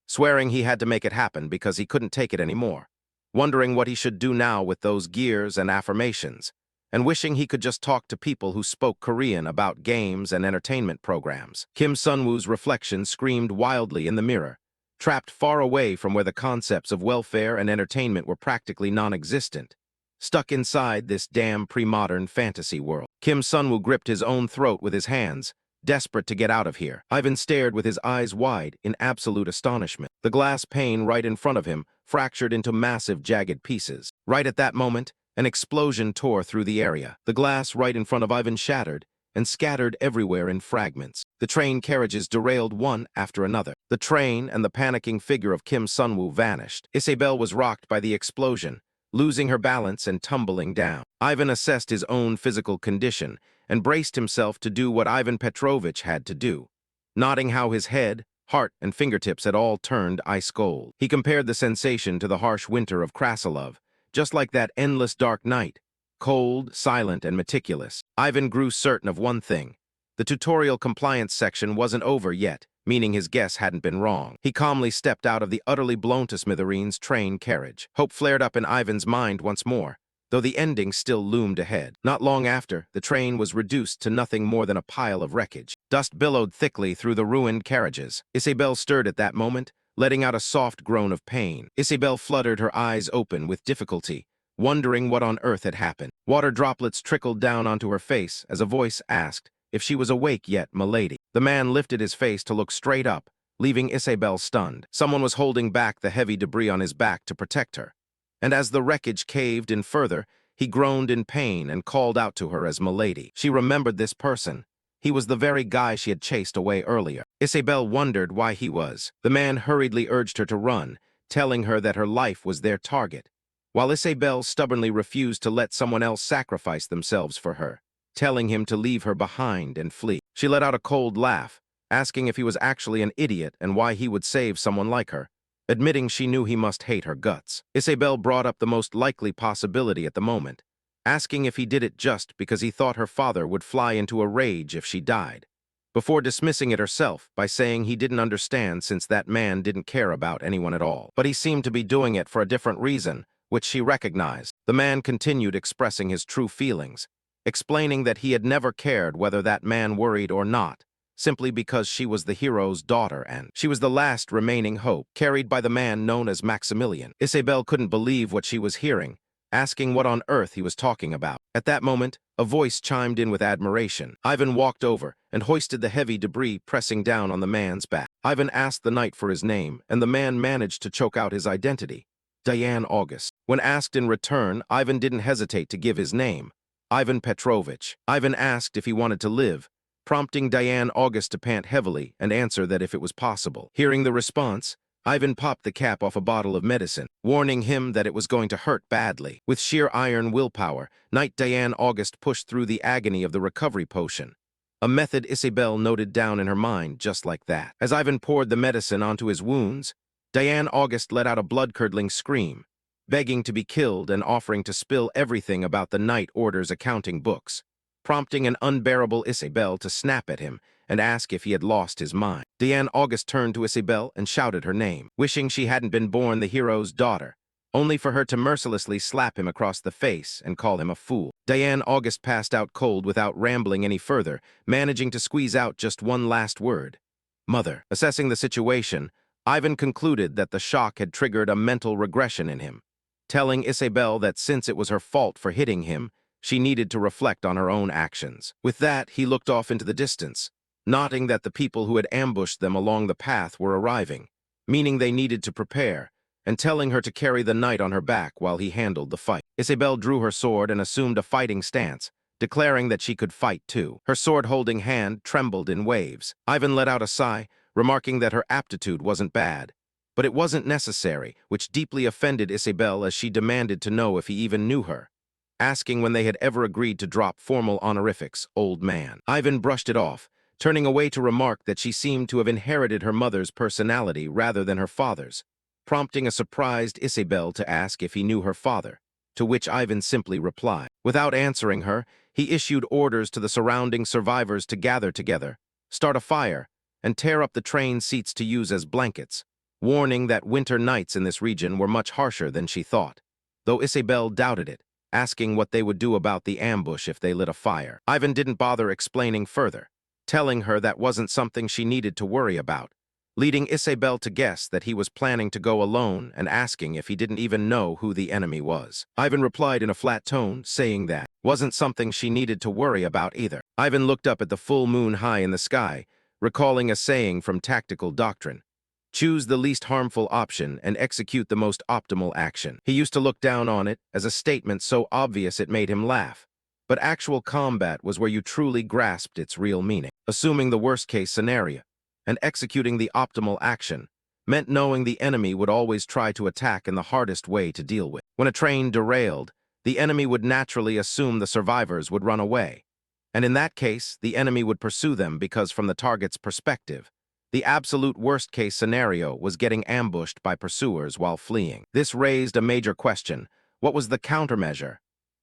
swearing he had to make it happen because he couldn't take it anymore, wondering what he should do now with those gears and affirmations, and wishing he could just talk to people who spoke Korean about games and entertainment programs. Kim Sunwoo's reflection screamed wildly in the mirror, trapped far away from where the concepts of welfare and entertainment were practically non-existent, stuck inside this damn pre-modern fantasy world. Kim Sunwoo gripped his own throat with his hands, desperate to get out of here. Ivan stared with his eyes wide in absolute astonishment. The glass pane right in front of him fractured into massive, jagged pieces. Right at that moment, an explosion tore through the area. The glass right in front of Ivan shattered and scattered everywhere in fragments. The train carriages derailed one after another. The train and the panicking figure of Kim Sunwoo vanished. Isabel was rocked by the explosion, losing her balance and tumbling down. Ivan assessed his own physical condition and braced himself to do what Ivan Petrovich had to do, noting how his head, heart, and fingertips had all turned ice cold. He compared the sensation to the harsh winter of Krasilov, just like that endless dark night, cold, silent, and meticulous. Ivan grew certain of one thing. The tutorial compliance section wasn't over yet, meaning his guess hadn't been wrong. He calmly stepped out of the utterly blown to smithereens train carriage. Hope flared up in Ivan's mind once more, though the ending still loomed ahead. Not long after, the train was reduced to nothing more than a pile of wreckage. Dust billowed thickly through the ruined carriages. Isabel stirred at that moment, letting out a soft groan of pain. Isabel fluttered her eyes open with difficulty, wondering what on earth had happened. Water droplets trickled down onto her face as a voice asked if she was awake yet, milady. The man lifted his face to look straight up, leaving Isabel stunned. Someone was holding back the heavy debris on his back to protect her, and as the wreckage caved in further, he groaned in pain and called out to her as milady. She remembered this person. He was the very guy she had chased away earlier. Isabel wondered why he was. The man hurriedly urged her to run, telling her that her life was their target, while Isabel stubbornly refused to let someone else sacrifice themselves for her, telling him to leave her behind and flee. She let out a cold laugh, asking if he was actually an idiot and why he would save someone like her, admitting she knew he must hate her guts. Isabel brought up the most likely possibility at the moment, asking if he did it just because he thought her father would fly into a rage if she died, before dismissing it herself by saying he didn't understand since that man didn't care about anyone at all. But he seemed to be doing it for a different reason, which she recognized. The man continued expressing his true feelings, explaining that he had never cared whether that man worried or not, simply because she was the hero's daughter and she was the last remaining hope, carried by the man known as Maximilian. Isabel couldn't believe what she was hearing, asking what on earth he was talking about. At that moment, a voice chimed in with admiration. Ivan walked over and hoisted the heavy debris pressing down on the man's back. Ivan asked the knight for his name, and the man managed to choke out his identity, Diane August. When asked in return, Ivan didn't hesitate to give his name, Ivan Petrovich. Ivan asked if he wanted to live, prompting Diane August to pant heavily and answer that if it was possible. Hearing the response, Ivan popped the cap off a bottle of medicine, warning him that it was going to hurt badly. With sheer iron willpower, Knight Diane August pushed through the agony of the recovery potion, a method Isabel noted down in her mind just like that. As Ivan poured the medicine onto his wounds, Diane August let out a blood-curdling scream, begging to be killed and offering to spill everything about the Knight Order's accounting books, prompting an unbearable Isabel to snap at him and ask if he had lost his mind. Diane August turned to Isabel and shouted her name, wishing she hadn't been born the hero's daughter, only for her to mercilessly slap him across the face and call him a fool. Diane August passed out cold without rambling any further, managing to squeeze out just one last word: mother. Assessing the situation, Ivan concluded that the shock had triggered a mental regression in him, telling Isabel that since it was her fault for hitting him, she needed to reflect on her own actions. With that, he looked off into the distance, noting that the people who had ambushed them along the path were arriving, meaning they needed to prepare, and telling her to carry the knight on her back while he handled the fight. Isabel drew her sword and assumed a fighting stance, declaring that she could fight too. Her sword-holding hand trembled in waves. Ivan let out a sigh, remarking that her aptitude wasn't bad. But it wasn't necessary, which deeply offended Isabel as she demanded to know if he even knew her, asking when they had ever agreed to drop formal honorifics, old man. Ivan brushed it off, turning away to remark that she seemed to have inherited her mother's personality rather than her father's, prompting a surprised Isabel to ask if he knew her father, to which Ivan simply replied. Without answering her, he issued orders to the surrounding survivors to gather together, start a fire, and tear up the train seats to use as blankets, warning that winter nights in this region were much harsher than she thought, though Isabel doubted it, asking what they would do about the ambush if they lit a fire. Ivan didn't bother explaining further, telling her that wasn't something she needed to worry about, leading Isabel to guess that he was planning to go alone and asking if he didn't even know who the enemy was. Ivan replied in a flat tone, saying that wasn't something she needed to worry about either. Ivan looked up at the full moon high in the sky, recalling a saying from tactical doctrine: choose the least harmful option and execute the most optimal action. He used to look down on it as a statement so obvious it made him laugh. But actual combat was where you truly grasped its real meaning. Assuming the worst-case scenario and executing the optimal action meant knowing the enemy would always try to attack in the hardest way to deal with. When a train derailed, the enemy would naturally assume the survivors would run away. And in that case, the enemy would pursue them because from the target's perspective, the absolute worst-case scenario was getting ambushed by pursuers while fleeing. This raised a major question. What was the countermeasure?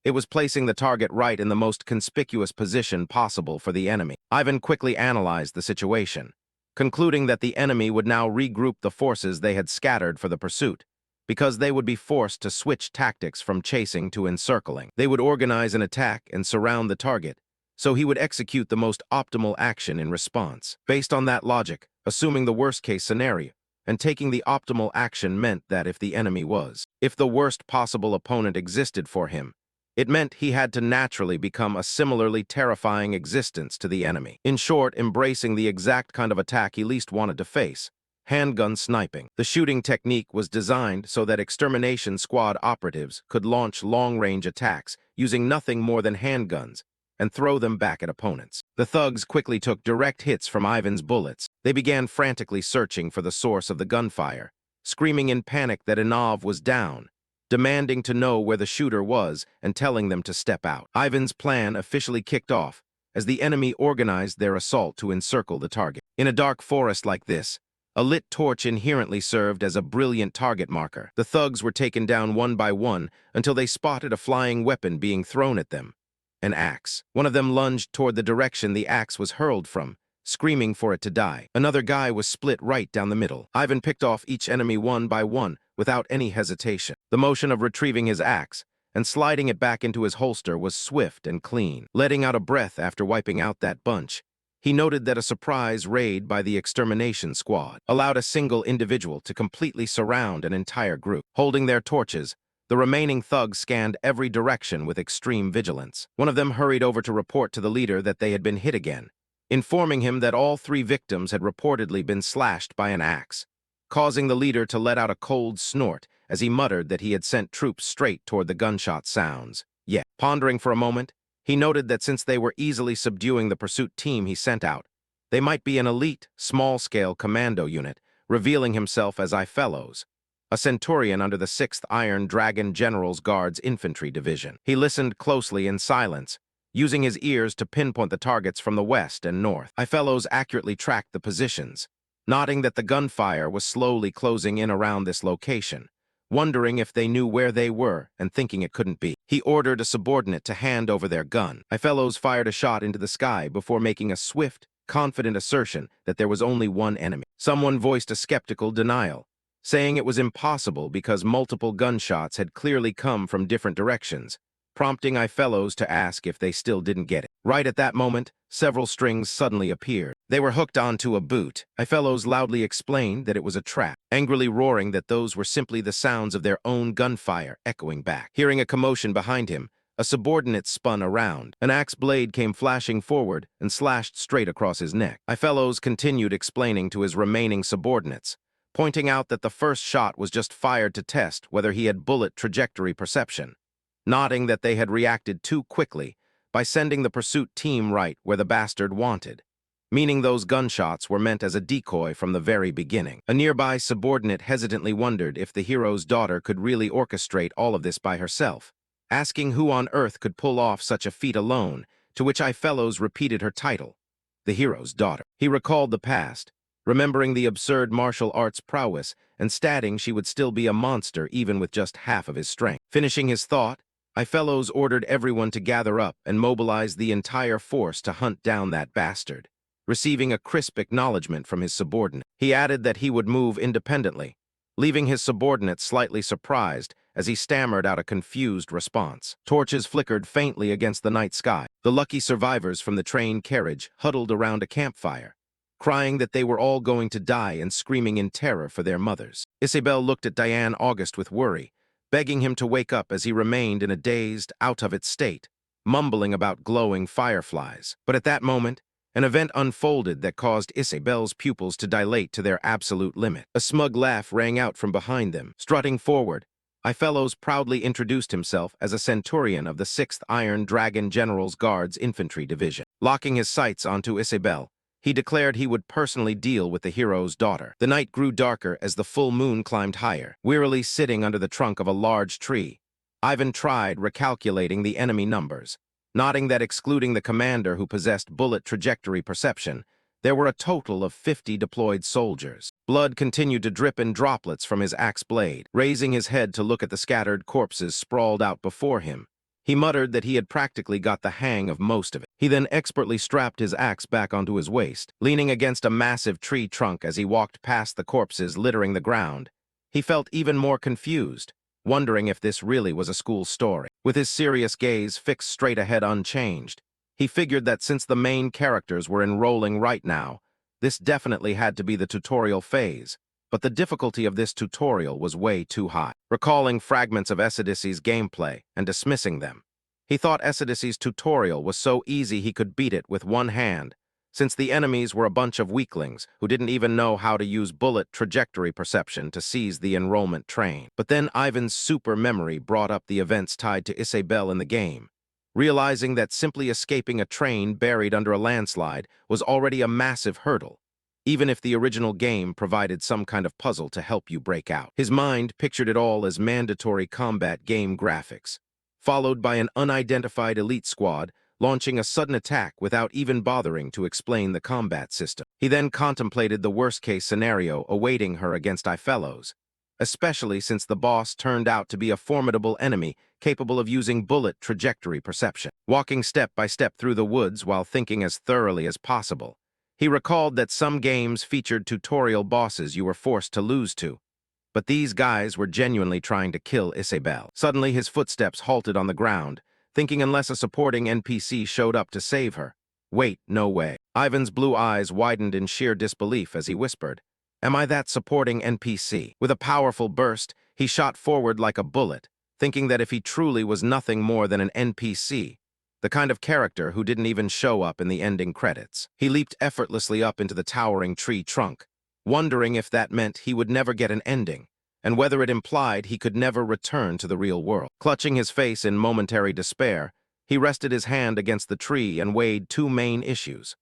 It was placing the target right in the most conspicuous position possible for the enemy. Ivan quickly analyzed the situation, concluding that the enemy would now regroup the forces they had scattered for the pursuit, because they would be forced to switch tactics from chasing to encircling. They would organize an attack and surround the target, so he would execute the most optimal action in response. Based on that logic, assuming the worst-case scenario, and taking the optimal action meant that if the worst possible opponent existed for him, it meant he had to naturally become a similarly terrifying existence to the enemy. In short, embracing the exact kind of attack he least wanted to face: handgun sniping. The shooting technique was designed so that extermination squad operatives could launch long-range attacks using nothing more than handguns and throw them back at opponents. The thugs quickly took direct hits from Ivan's bullets. They began frantically searching for the source of the gunfire, screaming in panic that Inav was down, demanding to know where the shooter was and telling them to step out. Ivan's plan officially kicked off as the enemy organized their assault to encircle the target. In a dark forest like this, a lit torch inherently served as a brilliant target marker. The thugs were taken down one by one until they spotted a flying weapon being thrown at them: an axe. One of them lunged toward the direction the axe was hurled from, screaming for it to die. Another guy was split right down the middle. Ivan picked off each enemy one by one without any hesitation. The motion of retrieving his axe and sliding it back into his holster was swift and clean. Letting out a breath after wiping out that bunch, he noted that a surprise raid by the extermination squad allowed a single individual to completely surround an entire group. Holding their torches, the remaining thugs scanned every direction with extreme vigilance. One of them hurried over to report to the leader that they had been hit again, informing him that all 3 victims had reportedly been slashed by an axe, causing the leader to let out a cold snort as he muttered that he had sent troops straight toward the gunshot sounds. Yet, pondering for a moment, he noted that since they were easily subduing the pursuit team he sent out, they might be an elite, small-scale commando unit, revealing himself as Ifellos, a centurion under the 6th Iron Dragon General's Guards Infantry Division. He listened closely in silence, using his ears to pinpoint the targets from the west and north. Ifellos accurately tracked the positions, noting that the gunfire was slowly closing in around this location, wondering if they knew where they were and thinking it couldn't be. He ordered a subordinate to hand over their gun. Ifellos fired a shot into the sky before making a swift, confident assertion that there was only one enemy. Someone voiced a skeptical denial, saying it was impossible because multiple gunshots had clearly come from different directions, prompting Ifellos to ask if they still didn't get it. Right at that moment, several strings suddenly appeared. They were hooked onto a boot. Ifellos loudly explained that it was a trap, angrily roaring that those were simply the sounds of their own gunfire echoing back. Hearing a commotion behind him, a subordinate spun around. An axe blade came flashing forward and slashed straight across his neck. Ifellos continued explaining to his remaining subordinates, pointing out that the first shot was just fired to test whether he had bullet trajectory perception, nodding that they had reacted too quickly by sending the pursuit team right where the bastard wanted, meaning those gunshots were meant as a decoy from the very beginning. A nearby subordinate hesitantly wondered if the hero's daughter could really orchestrate all of this by herself, asking who on earth could pull off such a feat alone, to which Fellows repeated her title, the hero's daughter. He recalled the past, remembering the absurd martial arts prowess and stating she would still be a monster even with just half of his strength. Finishing his thought, Fellows ordered everyone to gather up and mobilize the entire force to hunt down that bastard, receiving a crisp acknowledgement from his subordinate. He added that he would move independently, leaving his subordinate slightly surprised as he stammered out a confused response. Torches flickered faintly against the night sky. The lucky survivors from the train carriage huddled around a campfire, crying that they were all going to die and screaming in terror for their mothers. Isabel looked at Diane August with worry, begging him to wake up as he remained in a dazed, out-of-it state, mumbling about glowing fireflies. But at that moment, an event unfolded that caused Isabel's pupils to dilate to their absolute limit. A smug laugh rang out from behind them. Strutting forward, Fellows proudly introduced himself as a centurion of the 6th Iron Dragon General's Guards Infantry Division. Locking his sights onto Isabel, he declared he would personally deal with the hero's daughter. The night grew darker as the full moon climbed higher. Wearily sitting under the trunk of a large tree, Ivan tried recalculating the enemy numbers, noting that excluding the commander who possessed bullet trajectory perception, there were a total of 50 deployed soldiers. Blood continued to drip in droplets from his axe blade. Raising his head to look at the scattered corpses sprawled out before him, he muttered that he had practically got the hang of most of it. He then expertly strapped his axe back onto his waist. Leaning against a massive tree trunk as he walked past the corpses littering the ground, he felt even more confused, wondering if this really was a school story. With his serious gaze fixed straight ahead unchanged, he figured that since the main characters were enrolling right now, this definitely had to be the tutorial phase. But the difficulty of this tutorial was way too high. Recalling fragments of Esidici's gameplay and dismissing them, he thought Esidici's tutorial was so easy he could beat it with one hand, since the enemies were a bunch of weaklings who didn't even know how to use bullet trajectory perception to seize the enrollment train. But then Ivan's super memory brought up the events tied to Isabel in the game, realizing that simply escaping a train buried under a landslide was already a massive hurdle, even if the original game provided some kind of puzzle to help you break out. His mind pictured it all as mandatory combat game graphics, followed by an unidentified elite squad launching a sudden attack without even bothering to explain the combat system. He then contemplated the worst-case scenario awaiting her against Fellows, especially since the boss turned out to be a formidable enemy capable of using bullet trajectory perception. Walking step by step through the woods while thinking as thoroughly as possible, he recalled that some games featured tutorial bosses you were forced to lose to, but these guys were genuinely trying to kill Isabel. Suddenly, his footsteps halted on the ground, thinking unless a supporting NPC showed up to save her. Wait, no way. Ivan's blue eyes widened in sheer disbelief as he whispered, "Am I that supporting NPC?" With a powerful burst, he shot forward like a bullet, thinking that if he truly was nothing more than an NPC, the kind of character who didn't even show up in the ending credits. He leaped effortlessly up into the towering tree trunk, wondering if that meant he would never get an ending, and whether it implied he could never return to the real world. Clutching his face in momentary despair, he rested his hand against the tree and weighed two main issues.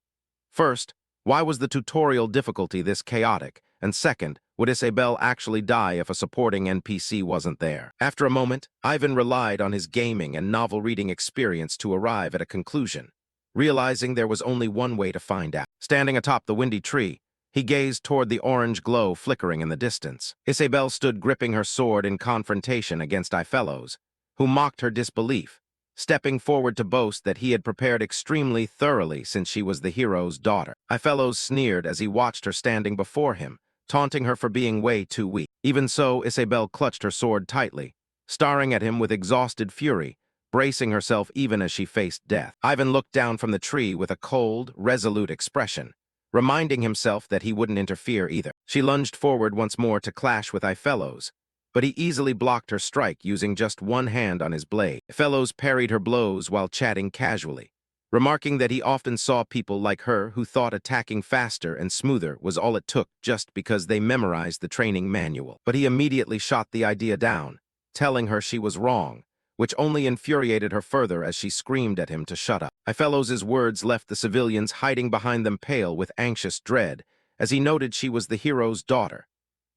First, why was the tutorial difficulty this chaotic? And second, would Isabel actually die if a supporting NPC wasn't there? After a moment, Ivan relied on his gaming and novel-reading experience to arrive at a conclusion, realizing there was only one way to find out. Standing atop the windy tree, he gazed toward the orange glow flickering in the distance. Isabel stood gripping her sword in confrontation against Fellows, who mocked her disbelief, stepping forward to boast that he had prepared extremely thoroughly since she was the hero's daughter. Fellows sneered as he watched her standing before him, taunting her for being way too weak. Even so, Isabel clutched her sword tightly, staring at him with exhausted fury, bracing herself even as she faced death. Ivan looked down from the tree with a cold, resolute expression, reminding himself that he wouldn't interfere either. She lunged forward once more to clash with Fellows, but he easily blocked her strike using just one hand on his blade. Fellows parried her blows while chatting casually, remarking that he often saw people like her who thought attacking faster and smoother was all it took just because they memorized the training manual. But he immediately shot the idea down, telling her she was wrong, which only infuriated her further as she screamed at him to shut up. Ifelos' words left the civilians hiding behind them pale with anxious dread, as he noted she was the hero's daughter,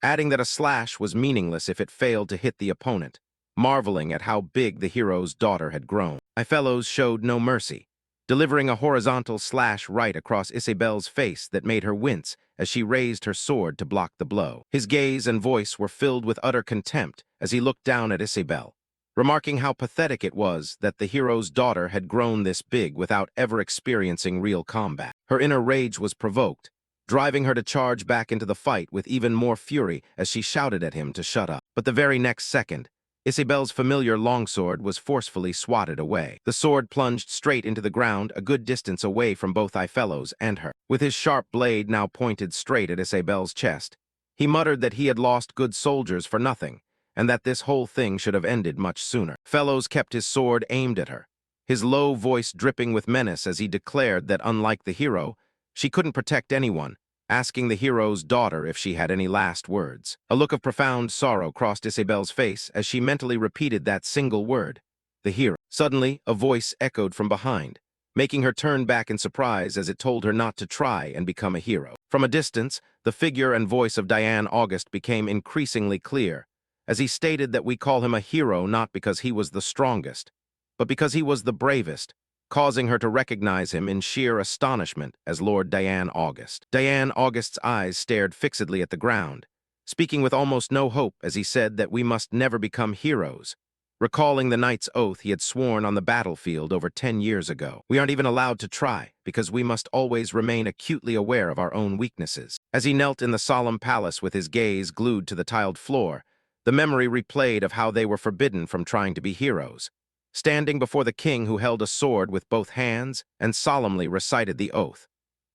adding that a slash was meaningless if it failed to hit the opponent, marveling at how big the hero's daughter had grown. Ifelos showed no mercy, delivering a horizontal slash right across Isabel's face that made her wince as she raised her sword to block the blow. His gaze and voice were filled with utter contempt as he looked down at Isabel, remarking how pathetic it was that the hero's daughter had grown this big without ever experiencing real combat. Her inner rage was provoked, driving her to charge back into the fight with even more fury as she shouted at him to shut up. But the very next second, Isabel's familiar longsword was forcefully swatted away. The sword plunged straight into the ground a good distance away from both Ifelos and her. With his sharp blade now pointed straight at Isabel's chest, he muttered that he had lost good soldiers for nothing, and that this whole thing should have ended much sooner. Fellows kept his sword aimed at her, his low voice dripping with menace as he declared that unlike the hero, she couldn't protect anyone, asking the hero's daughter if she had any last words. A look of profound sorrow crossed Isabel's face as she mentally repeated that single word, the hero. Suddenly, a voice echoed from behind, making her turn back in surprise as it told her not to try and become a hero. From a distance, the figure and voice of Diane August became increasingly clear, as he stated that we call him a hero not because he was the strongest, but because he was the bravest, causing her to recognize him in sheer astonishment as Lord Diane August. Diane August's eyes stared fixedly at the ground, speaking with almost no hope as he said that we must never become heroes, recalling the knight's oath he had sworn on the battlefield over 10 years ago. We aren't even allowed to try, because we must always remain acutely aware of our own weaknesses. As he knelt in the solemn palace with his gaze glued to the tiled floor, the memory replayed of how they were forbidden from trying to be heroes, standing before the king who held a sword with both hands and solemnly recited the oath,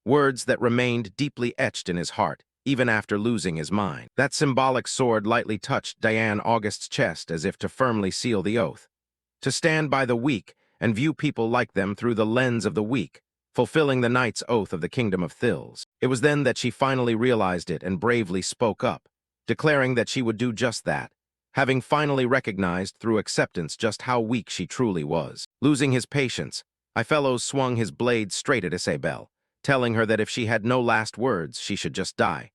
words that remained deeply etched in his heart, even after losing his mind. That symbolic sword lightly touched Diane August's chest as if to firmly seal the oath, to stand by the weak and view people like them through the lens of the weak, fulfilling the knight's oath of the kingdom of Thils. It was then that she finally realized it and bravely spoke up, declaring that she would do just that, having finally recognized through acceptance just how weak she truly was. Losing his patience, Ifelos swung his blade straight at Isabel, telling her that if she had no last words, she should just die.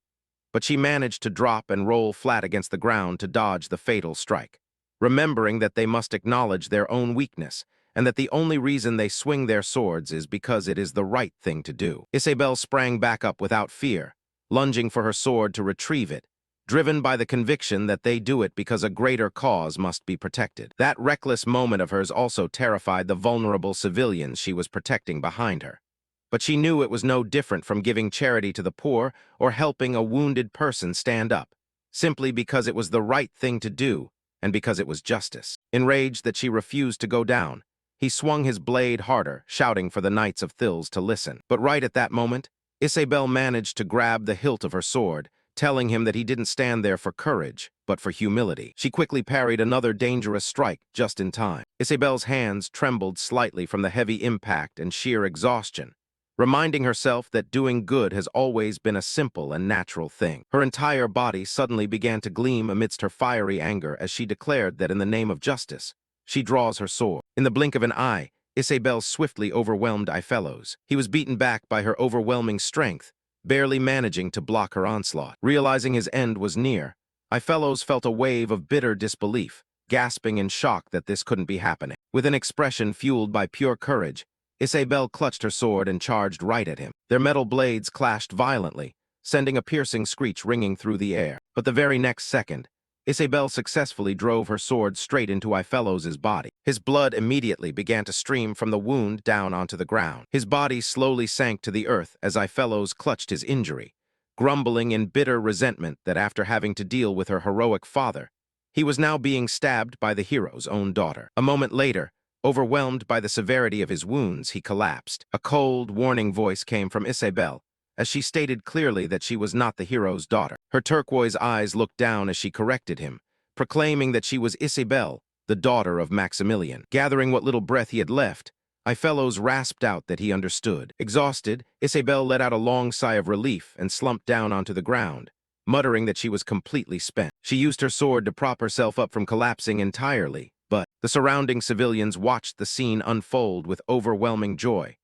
But she managed to drop and roll flat against the ground to dodge the fatal strike, remembering that they must acknowledge their own weakness, and that the only reason they swing their swords is because it is the right thing to do. Isabel sprang back up without fear, lunging for her sword to retrieve it, driven by the conviction that they do it because a greater cause must be protected. That reckless moment of hers also terrified the vulnerable civilians she was protecting behind her. But she knew it was no different from giving charity to the poor or helping a wounded person stand up, simply because it was the right thing to do and because it was justice. Enraged that she refused to go down, he swung his blade harder, shouting for the knights of Thils to listen. But right at that moment, Isabel managed to grab the hilt of her sword, telling him that he didn't stand there for courage, but for humility. She quickly parried another dangerous strike just in time. Isabel's hands trembled slightly from the heavy impact and sheer exhaustion, reminding herself that doing good has always been a simple and natural thing. Her entire body suddenly began to gleam amidst her fiery anger as she declared that in the name of justice, she draws her sword. In the blink of an eye, Isabel swiftly overwhelmed Ifelos. He was beaten back by her overwhelming strength, barely managing to block her onslaught. Realizing his end was near, Ifelos felt a wave of bitter disbelief, gasping in shock that this couldn't be happening. With an expression fueled by pure courage, Isabel clutched her sword and charged right at him. Their metal blades clashed violently, sending a piercing screech ringing through the air. But the very next second, Isabel successfully drove her sword straight into Ifelos' body. His blood immediately began to stream from the wound down onto the ground. His body slowly sank to the earth as Ifelos clutched his injury, grumbling in bitter resentment that after having to deal with her heroic father, he was now being stabbed by the hero's own daughter. A moment later, overwhelmed by the severity of his wounds, he collapsed. A cold, warning voice came from Isabel, as she stated clearly that she was not the hero's daughter. Her turquoise eyes looked down as she corrected him, proclaiming that she was Isabel, the daughter of Maximilian. Gathering what little breath he had left, Fellows rasped out that he understood. Exhausted, Isabel let out a long sigh of relief and slumped down onto the ground, muttering that she was completely spent. She used her sword to prop herself up from collapsing entirely, but the surrounding civilians watched the scene unfold with overwhelming joy,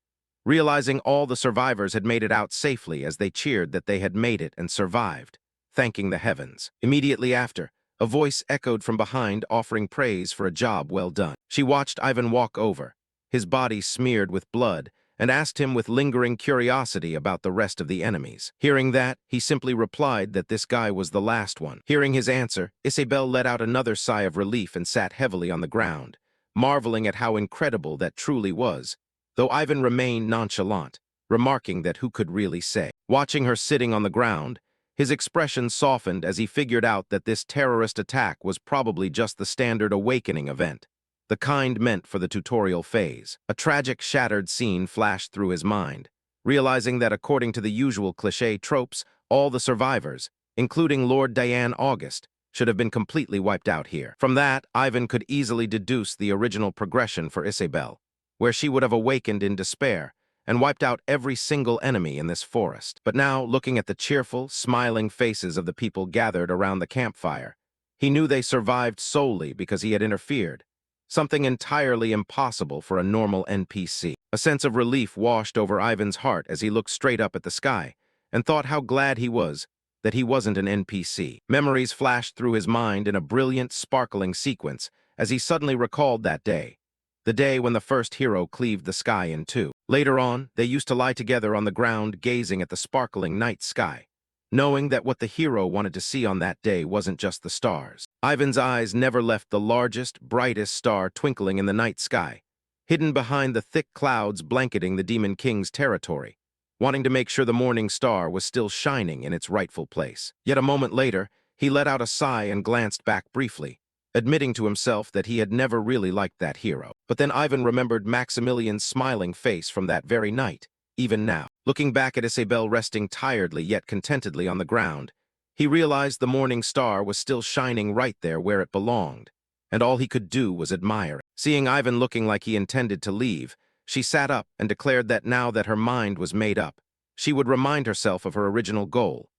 realizing all the survivors had made it out safely as they cheered that they had made it and survived, thanking the heavens. Immediately after, a voice echoed from behind offering praise for a job well done. She watched Ivan walk over, his body smeared with blood, and asked him with lingering curiosity about the rest of the enemies. Hearing that, he simply replied that this guy was the last one. Hearing his answer, Isabel let out another sigh of relief and sat heavily on the ground, marveling at how incredible that truly was, though Ivan remained nonchalant, remarking that who could really say. Watching her sitting on the ground, his expression softened as he figured out that this terrorist attack was probably just the standard awakening event, the kind meant for the tutorial phase. A tragic, shattered scene flashed through his mind, realizing that according to the usual cliché tropes, all the survivors, including Lord Diane August, should have been completely wiped out here. From that, Ivan could easily deduce the original progression for Isabel, where she would have awakened in despair and wiped out every single enemy in this forest. But now, looking at the cheerful, smiling faces of the people gathered around the campfire, he knew they survived solely because he had interfered, something entirely impossible for a normal NPC. A sense of relief washed over Ivan's heart as he looked straight up at the sky and thought how glad he was that he wasn't an NPC. Memories flashed through his mind in a brilliant, sparkling sequence as he suddenly recalled that day, the day when the first hero cleaved the sky in two. Later on, they used to lie together on the ground gazing at the sparkling night sky, knowing that what the hero wanted to see on that day wasn't just the stars. Ivan's eyes never left the largest, brightest star twinkling in the night sky, hidden behind the thick clouds blanketing the Demon King's territory, wanting to make sure the morning star was still shining in its rightful place. Yet a moment later, he let out a sigh and glanced back briefly, admitting to himself that he had never really liked that hero. But then Ivan remembered Maximilian's smiling face from that very night, even now. Looking back at Isabel resting tiredly yet contentedly on the ground, he realized the morning star was still shining right there where it belonged, and all he could do was admire it. Seeing Ivan looking like he intended to leave, she sat up and declared that now that her mind was made up, she would remind herself of her original goal,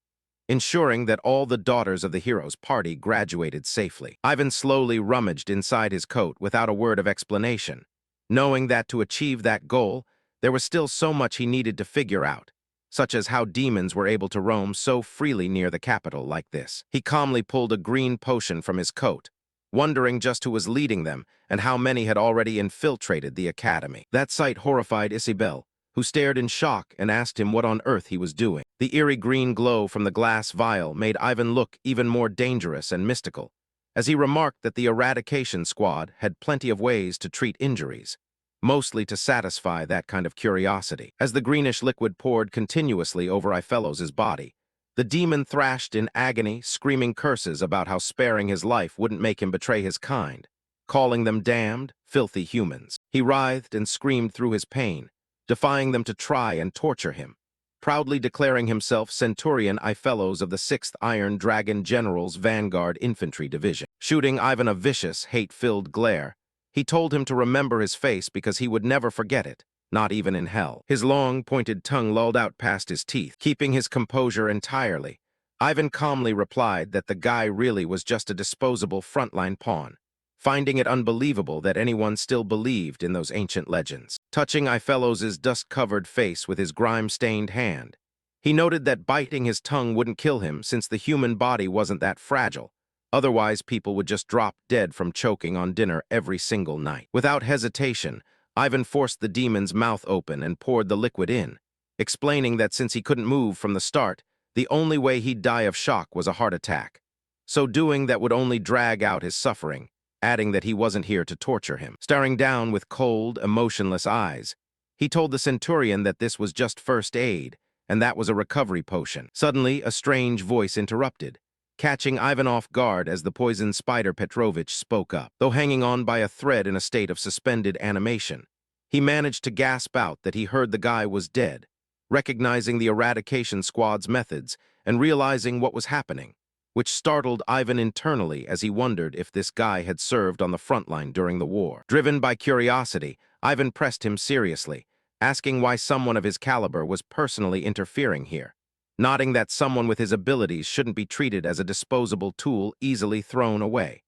ensuring that all the daughters of the hero's party graduated safely. Ivan slowly rummaged inside his coat without a word of explanation, knowing that to achieve that goal, there was still so much he needed to figure out, such as how demons were able to roam so freely near the capital like this. He calmly pulled a green potion from his coat, wondering just who was leading them and how many had already infiltrated the academy. That sight horrified Isabel, who stared in shock and asked him what on earth he was doing. The eerie green glow from the glass vial made Ivan look even more dangerous and mystical, as he remarked that the eradication squad had plenty of ways to treat injuries, mostly to satisfy that kind of curiosity. As the greenish liquid poured continuously over Ifelos' body, the demon thrashed in agony, screaming curses about how sparing his life wouldn't make him betray his kind, calling them damned, filthy humans. He writhed and screamed through his pain, defying them to try and torture him, proudly declaring himself Centurion Ifelos of the 6th Iron Dragon General's Vanguard Infantry Division. Shooting Ivan a vicious, hate-filled glare, he told him to remember his face because he would never forget it, not even in hell. His long, pointed tongue lolled out past his teeth. Keeping his composure entirely, Ivan calmly replied that the guy really was just a disposable frontline pawn, finding it unbelievable that anyone still believed in those ancient legends. Touching Ifelos' dust-covered face with his grime-stained hand, he noted that biting his tongue wouldn't kill him since the human body wasn't that fragile. Otherwise, people would just drop dead from choking on dinner every single night. Without hesitation, Ivan forced the demon's mouth open and poured the liquid in, explaining that since he couldn't move from the start, the only way he'd die of shock was a heart attack. So doing that would only drag out his suffering, adding that he wasn't here to torture him. Staring down with cold, emotionless eyes, he told the Centurion that this was just first aid, and that was a recovery potion. Suddenly, a strange voice interrupted, catching Ivan off guard as the poisoned spider Petrovich spoke up. Though hanging on by a thread in a state of suspended animation, he managed to gasp out that he heard the guy was dead, recognizing the eradication squad's methods and realizing what was happening, which startled Ivan internally as he wondered if this guy had served on the front line during the war. Driven by curiosity, Ivan pressed him seriously, asking why someone of his caliber was personally interfering here, nodding that someone with his abilities shouldn't be treated as a disposable tool easily thrown away.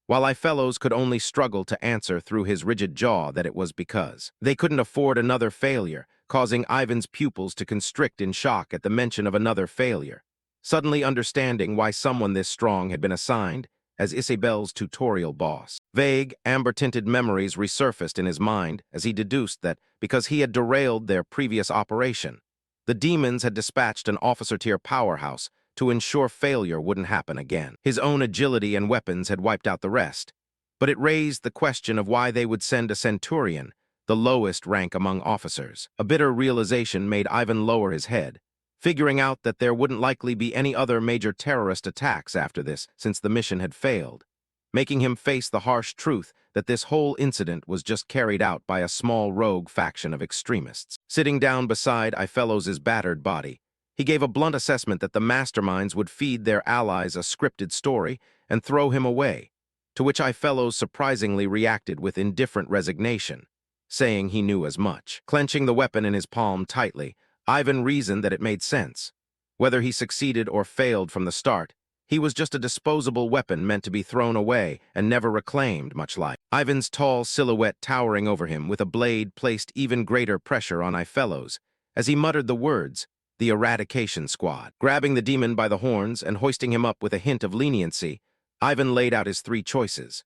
While Ifellos could only struggle to answer through his rigid jaw that it was because they couldn't afford another failure, causing Ivan's pupils to constrict in shock at the mention of another failure. Suddenly understanding why someone this strong had been assigned as Isabel's tutorial boss. Vague, amber-tinted memories resurfaced in his mind as he deduced that because he had derailed their previous operation, the demons had dispatched an officer-tier powerhouse to ensure failure wouldn't happen again. His own agility and weapons had wiped out the rest, but it raised the question of why they would send a centurion, the lowest rank among officers. A bitter realization made Ivan lower his head, figuring out that there wouldn't likely be any other major terrorist attacks after this since the mission had failed, making him face the harsh truth that this whole incident was just carried out by a small rogue faction of extremists. Sitting down beside Ifellos' battered body, he gave a blunt assessment that the masterminds would feed their allies a scripted story and throw him away, to which Ifellos surprisingly reacted with indifferent resignation, saying he knew as much. Clenching the weapon in his palm tightly, Ivan reasoned that it made sense. Whether he succeeded or failed from the start, he was just a disposable weapon meant to be thrown away and never reclaimed, much like. Ivan's tall silhouette towering over him with a blade placed even greater pressure on Ifellos as he muttered the words, "The Eradication Squad." Grabbing the demon by the horns and hoisting him up with a hint of leniency, Ivan laid out his three choices.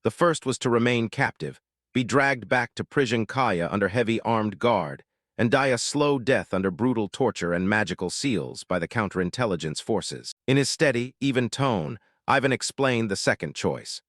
The first was to remain captive, be dragged back to prison Kaya under heavy armed guard, and die a slow death under brutal torture and magical seals by the counterintelligence forces. In his steady, even tone, Ivan explained the second choice.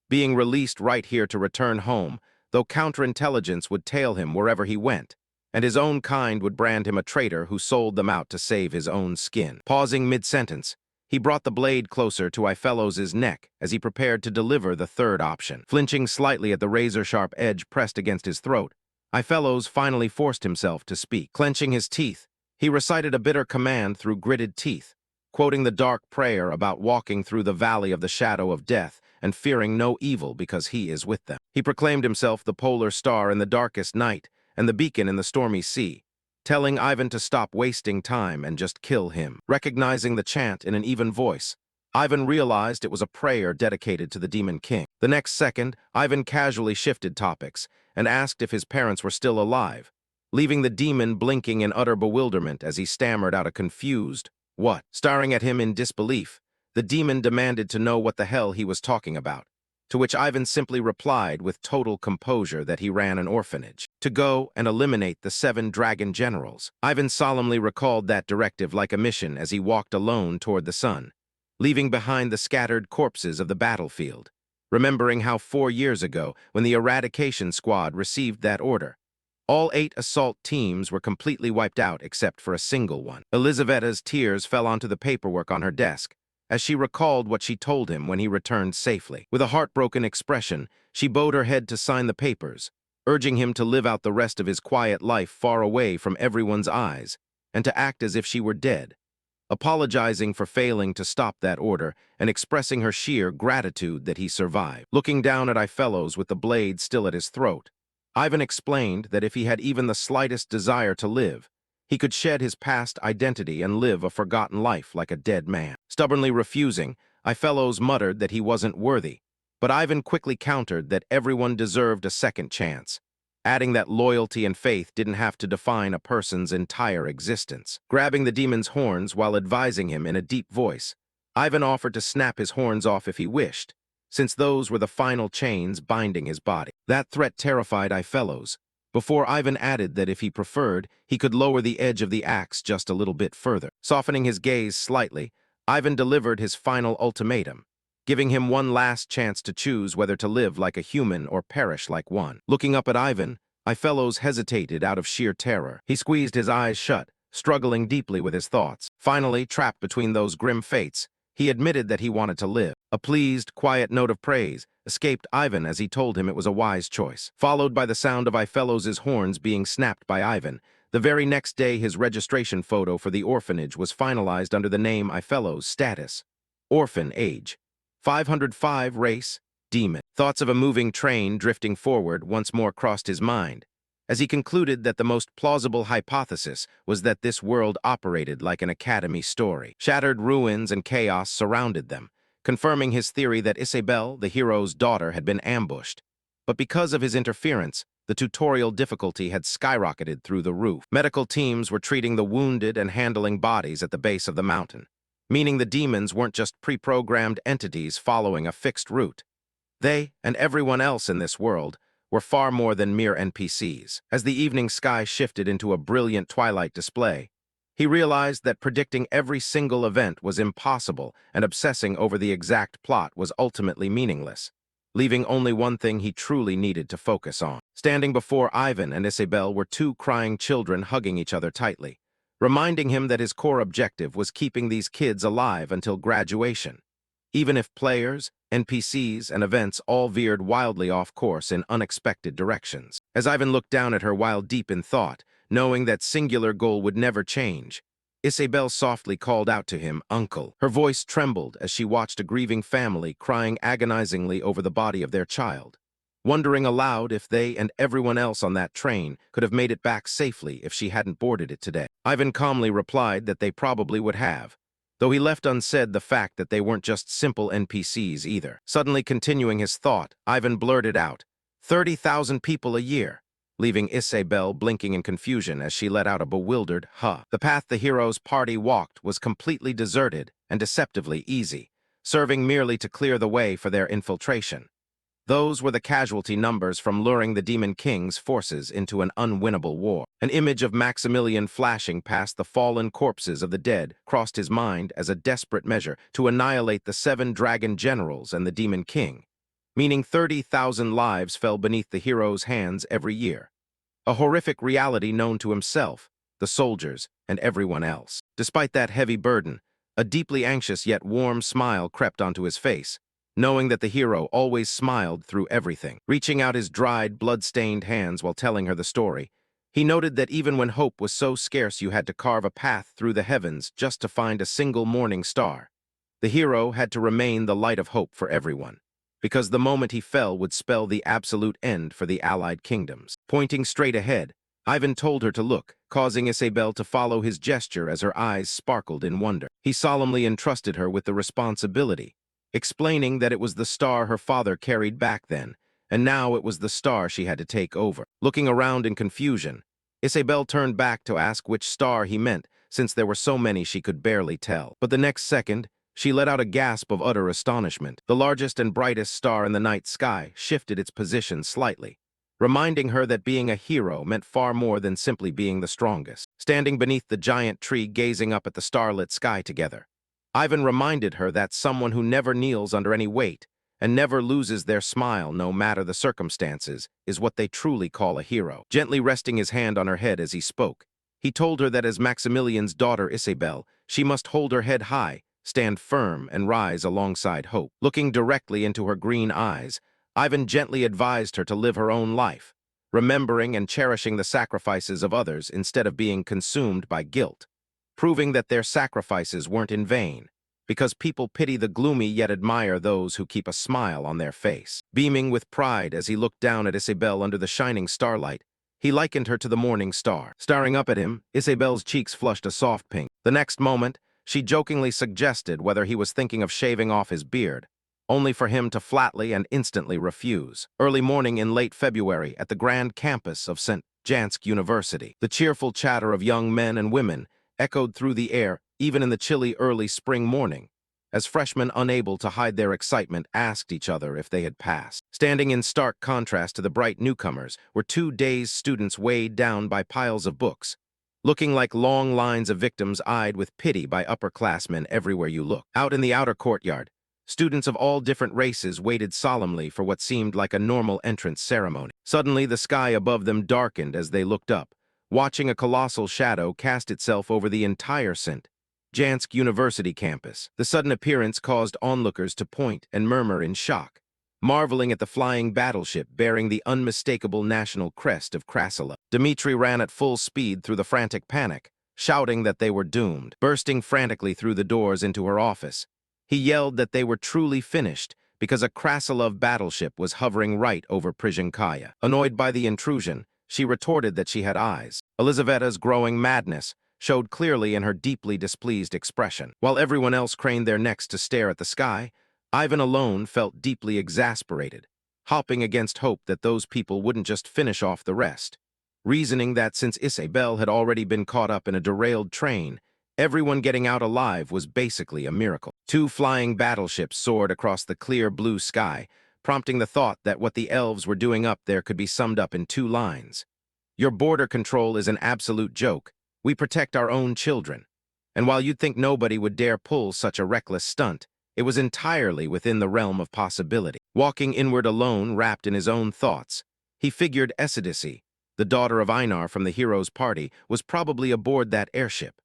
Being released right here to return home, though counterintelligence would tail him wherever he went, and his own kind would brand him a traitor who sold them out to save his own skin. Pausing mid-sentence, he brought the blade closer to Ifellos' neck as he prepared to deliver the third option. Flinching slightly at the razor-sharp edge pressed against his throat, Ifellos finally forced himself to speak. Clenching his teeth, he recited a bitter command through gritted teeth, quoting the dark prayer about walking through the valley of the shadow of death and fearing no evil because he is with them. He proclaimed himself the polar star in the darkest night and the beacon in the stormy sea, telling Ivan to stop wasting time and just kill him. Recognizing the chant in an even voice, Ivan realized it was a prayer dedicated to the Demon King. The next second, Ivan casually shifted topics and asked if his parents were still alive, leaving the demon blinking in utter bewilderment as he stammered out a confused, "What?" Staring at him in disbelief, the demon demanded to know what the hell he was talking about, to which Ivan simply replied with total composure that he ran an orphanage. To go and eliminate the 7 dragon generals. Ivan solemnly recalled that directive like a mission as he walked alone toward the sun, leaving behind the scattered corpses of the battlefield, remembering how 4 years ago, when the Eradication Squad received that order, all 8 assault teams were completely wiped out except for a single one. Elizavetta's tears fell onto the paperwork on her desk as she recalled what she told him when he returned safely. With a heartbroken expression, she bowed her head to sign the papers, urging him to live out the rest of his quiet life far away from everyone's eyes and to act as if she were dead, apologizing for failing to stop that order and expressing her sheer gratitude that he survived. Looking down at Ifellos with the blade still at his throat, Ivan explained that if he had even the slightest desire to live, he could shed his past identity and live a forgotten life like a dead man. Stubbornly refusing, Ifellos muttered that he wasn't worthy, but Ivan quickly countered that everyone deserved a second chance, adding that loyalty and faith didn't have to define a person's entire existence. Grabbing the demon's horns while advising him in a deep voice, Ivan offered to snap his horns off if he wished, since those were the final chains binding his body. That threat terrified Ifellos, before Ivan added that if he preferred, he could lower the edge of the axe just a little bit further. Softening his gaze slightly, Ivan delivered his final ultimatum, giving him one last chance to choose whether to live like a human or perish like one. Looking up at Ivan, Ifellos hesitated out of sheer terror. He squeezed his eyes shut, struggling deeply with his thoughts. Finally, trapped between those grim fates, he admitted that he wanted to live. A pleased, quiet note of praise escaped Ivan as he told him it was a wise choice. Followed by the sound of Ifellos' horns being snapped by Ivan, the very next day his registration photo for the orphanage was finalized under the name Ifellos. Status: Orphan. Age: 505. Race: demon. Thoughts of a moving train drifting forward once more crossed his mind, as he concluded that the most plausible hypothesis was that this world operated like an academy story. Shattered ruins and chaos surrounded them, confirming his theory that Isabel, the hero's daughter, had been ambushed. But because of his interference, the tutorial difficulty had skyrocketed through the roof. Medical teams were treating the wounded and handling bodies at the base of the mountain, meaning the demons weren't just pre-programmed entities following a fixed route. They, and everyone else in this world, were far more than mere NPCs. As the evening sky shifted into a brilliant twilight display, he realized that predicting every single event was impossible and obsessing over the exact plot was ultimately meaningless, leaving only one thing he truly needed to focus on. Standing before Ivan and Isabel were two crying children hugging each other tightly, reminding him that his core objective was keeping these kids alive until graduation, even if players, NPCs, and events all veered wildly off course in unexpected directions. As Ivan looked down at her while deep in thought, knowing that singular goal would never change, Isabel softly called out to him, "Uncle." Her voice trembled as she watched a grieving family crying agonizingly over the body of their child, wondering aloud if they and everyone else on that train could have made it back safely if she hadn't boarded it today. Ivan calmly replied that they probably would have, though he left unsaid the fact that they weren't just simple NPCs either. Suddenly continuing his thought, Ivan blurted out, 30,000 people a year, leaving Isabel blinking in confusion as she let out a bewildered huh. The path the hero's party walked was completely deserted and deceptively easy, serving merely to clear the way for their infiltration. Those were the casualty numbers from luring the Demon King's forces into an unwinnable war. An image of Maximilian flashing past the fallen corpses of the dead crossed his mind as a desperate measure to annihilate the 7 dragon generals and the Demon King, meaning 30,000 lives fell beneath the hero's hands every year. A horrific reality known to himself, the soldiers, and everyone else. Despite that heavy burden, a deeply anxious yet warm smile crept onto his face, knowing that the hero always smiled through everything. Reaching out his dried, blood-stained hands while telling her the story, he noted that even when hope was so scarce you had to carve a path through the heavens just to find a single morning star, the hero had to remain the light of hope for everyone, because the moment he fell would spell the absolute end for the allied kingdoms. Pointing straight ahead, Ivan told her to look, causing Isabel to follow his gesture as her eyes sparkled in wonder. He solemnly entrusted her with the responsibility, explaining that it was the star her father carried back then, and now it was the star she had to take over. Looking around in confusion, Isabel turned back to ask which star he meant, since there were so many she could barely tell. But the next second, she let out a gasp of utter astonishment. The largest and brightest star in the night sky shifted its position slightly, reminding her that being a hero meant far more than simply being the strongest. Standing beneath the giant tree gazing up at the starlit sky together, Ivan reminded her that someone who never kneels under any weight and never loses their smile no matter the circumstances is what they truly call a hero. Gently resting his hand on her head as he spoke, he told her that as Maximilian's daughter Isabel, she must hold her head high, stand firm, and rise alongside hope. Looking directly into her green eyes, Ivan gently advised her to live her own life, remembering and cherishing the sacrifices of others instead of being consumed by guilt, proving that their sacrifices weren't in vain, because people pity the gloomy yet admire those who keep a smile on their face. Beaming with pride as he looked down at Isabel under the shining starlight, he likened her to the morning star. Staring up at him, Isabel's cheeks flushed a soft pink. The next moment, she jokingly suggested whether he was thinking of shaving off his beard, only for him to flatly and instantly refuse. Early morning in late February at the grand campus of St. Jansk University, the cheerful chatter of young men and women echoed through the air even in the chilly early spring morning, as freshmen unable to hide their excitement asked each other if they had passed. Standing in stark contrast to the bright newcomers were 2 dazed students weighed down by piles of books, looking like long lines of victims eyed with pity by upperclassmen everywhere you look. Out in the outer courtyard, students of all different races waited solemnly for what seemed like a normal entrance ceremony. Suddenly, the sky above them darkened as they looked up, watching a colossal shadow cast itself over the entire St. Jansk University campus. The sudden appearance caused onlookers to point and murmur in shock, marveling at the flying battleship bearing the unmistakable national crest of Krasila. Dmitri ran at full speed through the frantic panic, shouting that they were doomed. Bursting frantically through the doors into her office, he yelled that they were truly finished, because a Krasilov battleship was hovering right over Prizhenkaya. Annoyed by the intrusion, she retorted that she had eyes. Elizaveta's growing madness showed clearly in her deeply displeased expression. While everyone else craned their necks to stare at the sky, Ivan alone felt deeply exasperated, hopping against hope that those people wouldn't just finish off the rest. Reasoning that since Isabel had already been caught up in a derailed train, everyone getting out alive was basically a miracle. Two flying battleships soared across the clear blue sky, prompting the thought that what the elves were doing up there could be summed up in two lines. Your border control is an absolute joke. We protect our own children. And while you'd think nobody would dare pull such a reckless stunt, it was entirely within the realm of possibility. Walking inward alone, wrapped in his own thoughts, he figured Esidice, the daughter of Einar from the hero's party, was probably aboard that airship,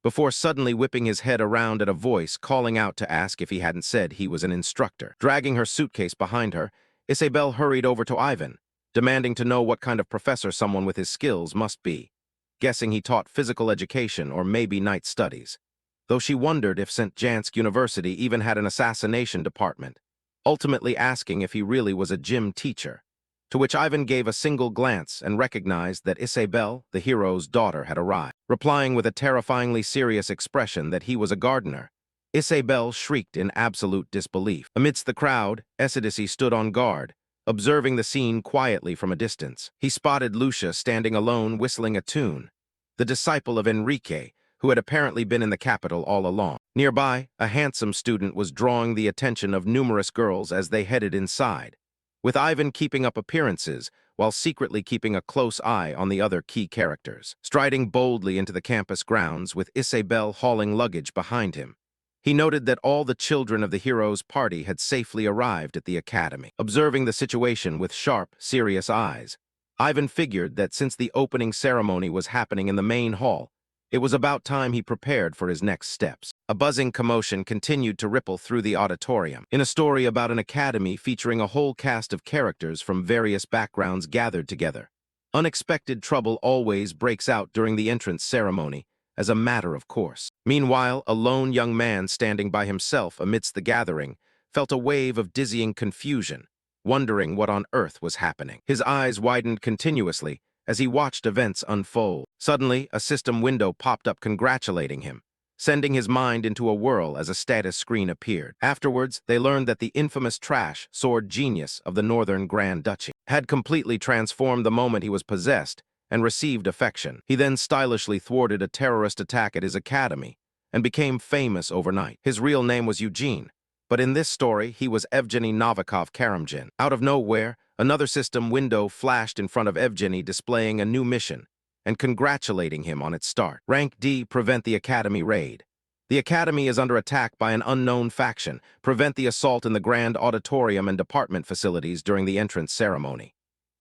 before suddenly whipping his head around at a voice calling out to ask if he hadn't said he was an instructor. Dragging her suitcase behind her, Isabel hurried over to Ivan, demanding to know what kind of professor someone with his skills must be, guessing he taught physical education or maybe night studies, though she wondered if St. Jansk University even had an assassination department, ultimately asking if he really was a gym teacher, to which Ivan gave a single glance and recognized that Isabel, the hero's daughter, had arrived. Replying with a terrifyingly serious expression that he was a gardener, Isabel shrieked in absolute disbelief. Amidst the crowd, Esidice stood on guard, observing the scene quietly from a distance. He spotted Lucia standing alone whistling a tune, the disciple of Enrique, who had apparently been in the capital all along. Nearby, a handsome student was drawing the attention of numerous girls as they headed inside, with Ivan keeping up appearances while secretly keeping a close eye on the other key characters. Striding boldly into the campus grounds with Isabel hauling luggage behind him, he noted that all the children of the hero's party had safely arrived at the academy. Observing the situation with sharp, serious eyes, Ivan figured that since the opening ceremony was happening in the main hall, it was about time he prepared for his next steps. A buzzing commotion continued to ripple through the auditorium. In a story about an academy featuring a whole cast of characters from various backgrounds gathered together, unexpected trouble always breaks out during the entrance ceremony, as a matter of course. Meanwhile, a lone young man standing by himself amidst the gathering felt a wave of dizzying confusion, wondering what on earth was happening. His eyes widened continuously as he watched events unfold. Suddenly, a system window popped up congratulating him, sending his mind into a whirl as a status screen appeared. Afterwards, they learned that the infamous trash sword genius of the Northern Grand Duchy had completely transformed the moment he was possessed and received affection. He then stylishly thwarted a terrorist attack at his academy and became famous overnight. His real name was Eugene, but in this story, he was Evgeny Novikov Karamjin. Out of nowhere, another system window flashed in front of Evgeny displaying a new mission and congratulating him on its start. Rank D, prevent the academy raid. The academy is under attack by an unknown faction. Prevent the assault in the grand auditorium and department facilities during the entrance ceremony.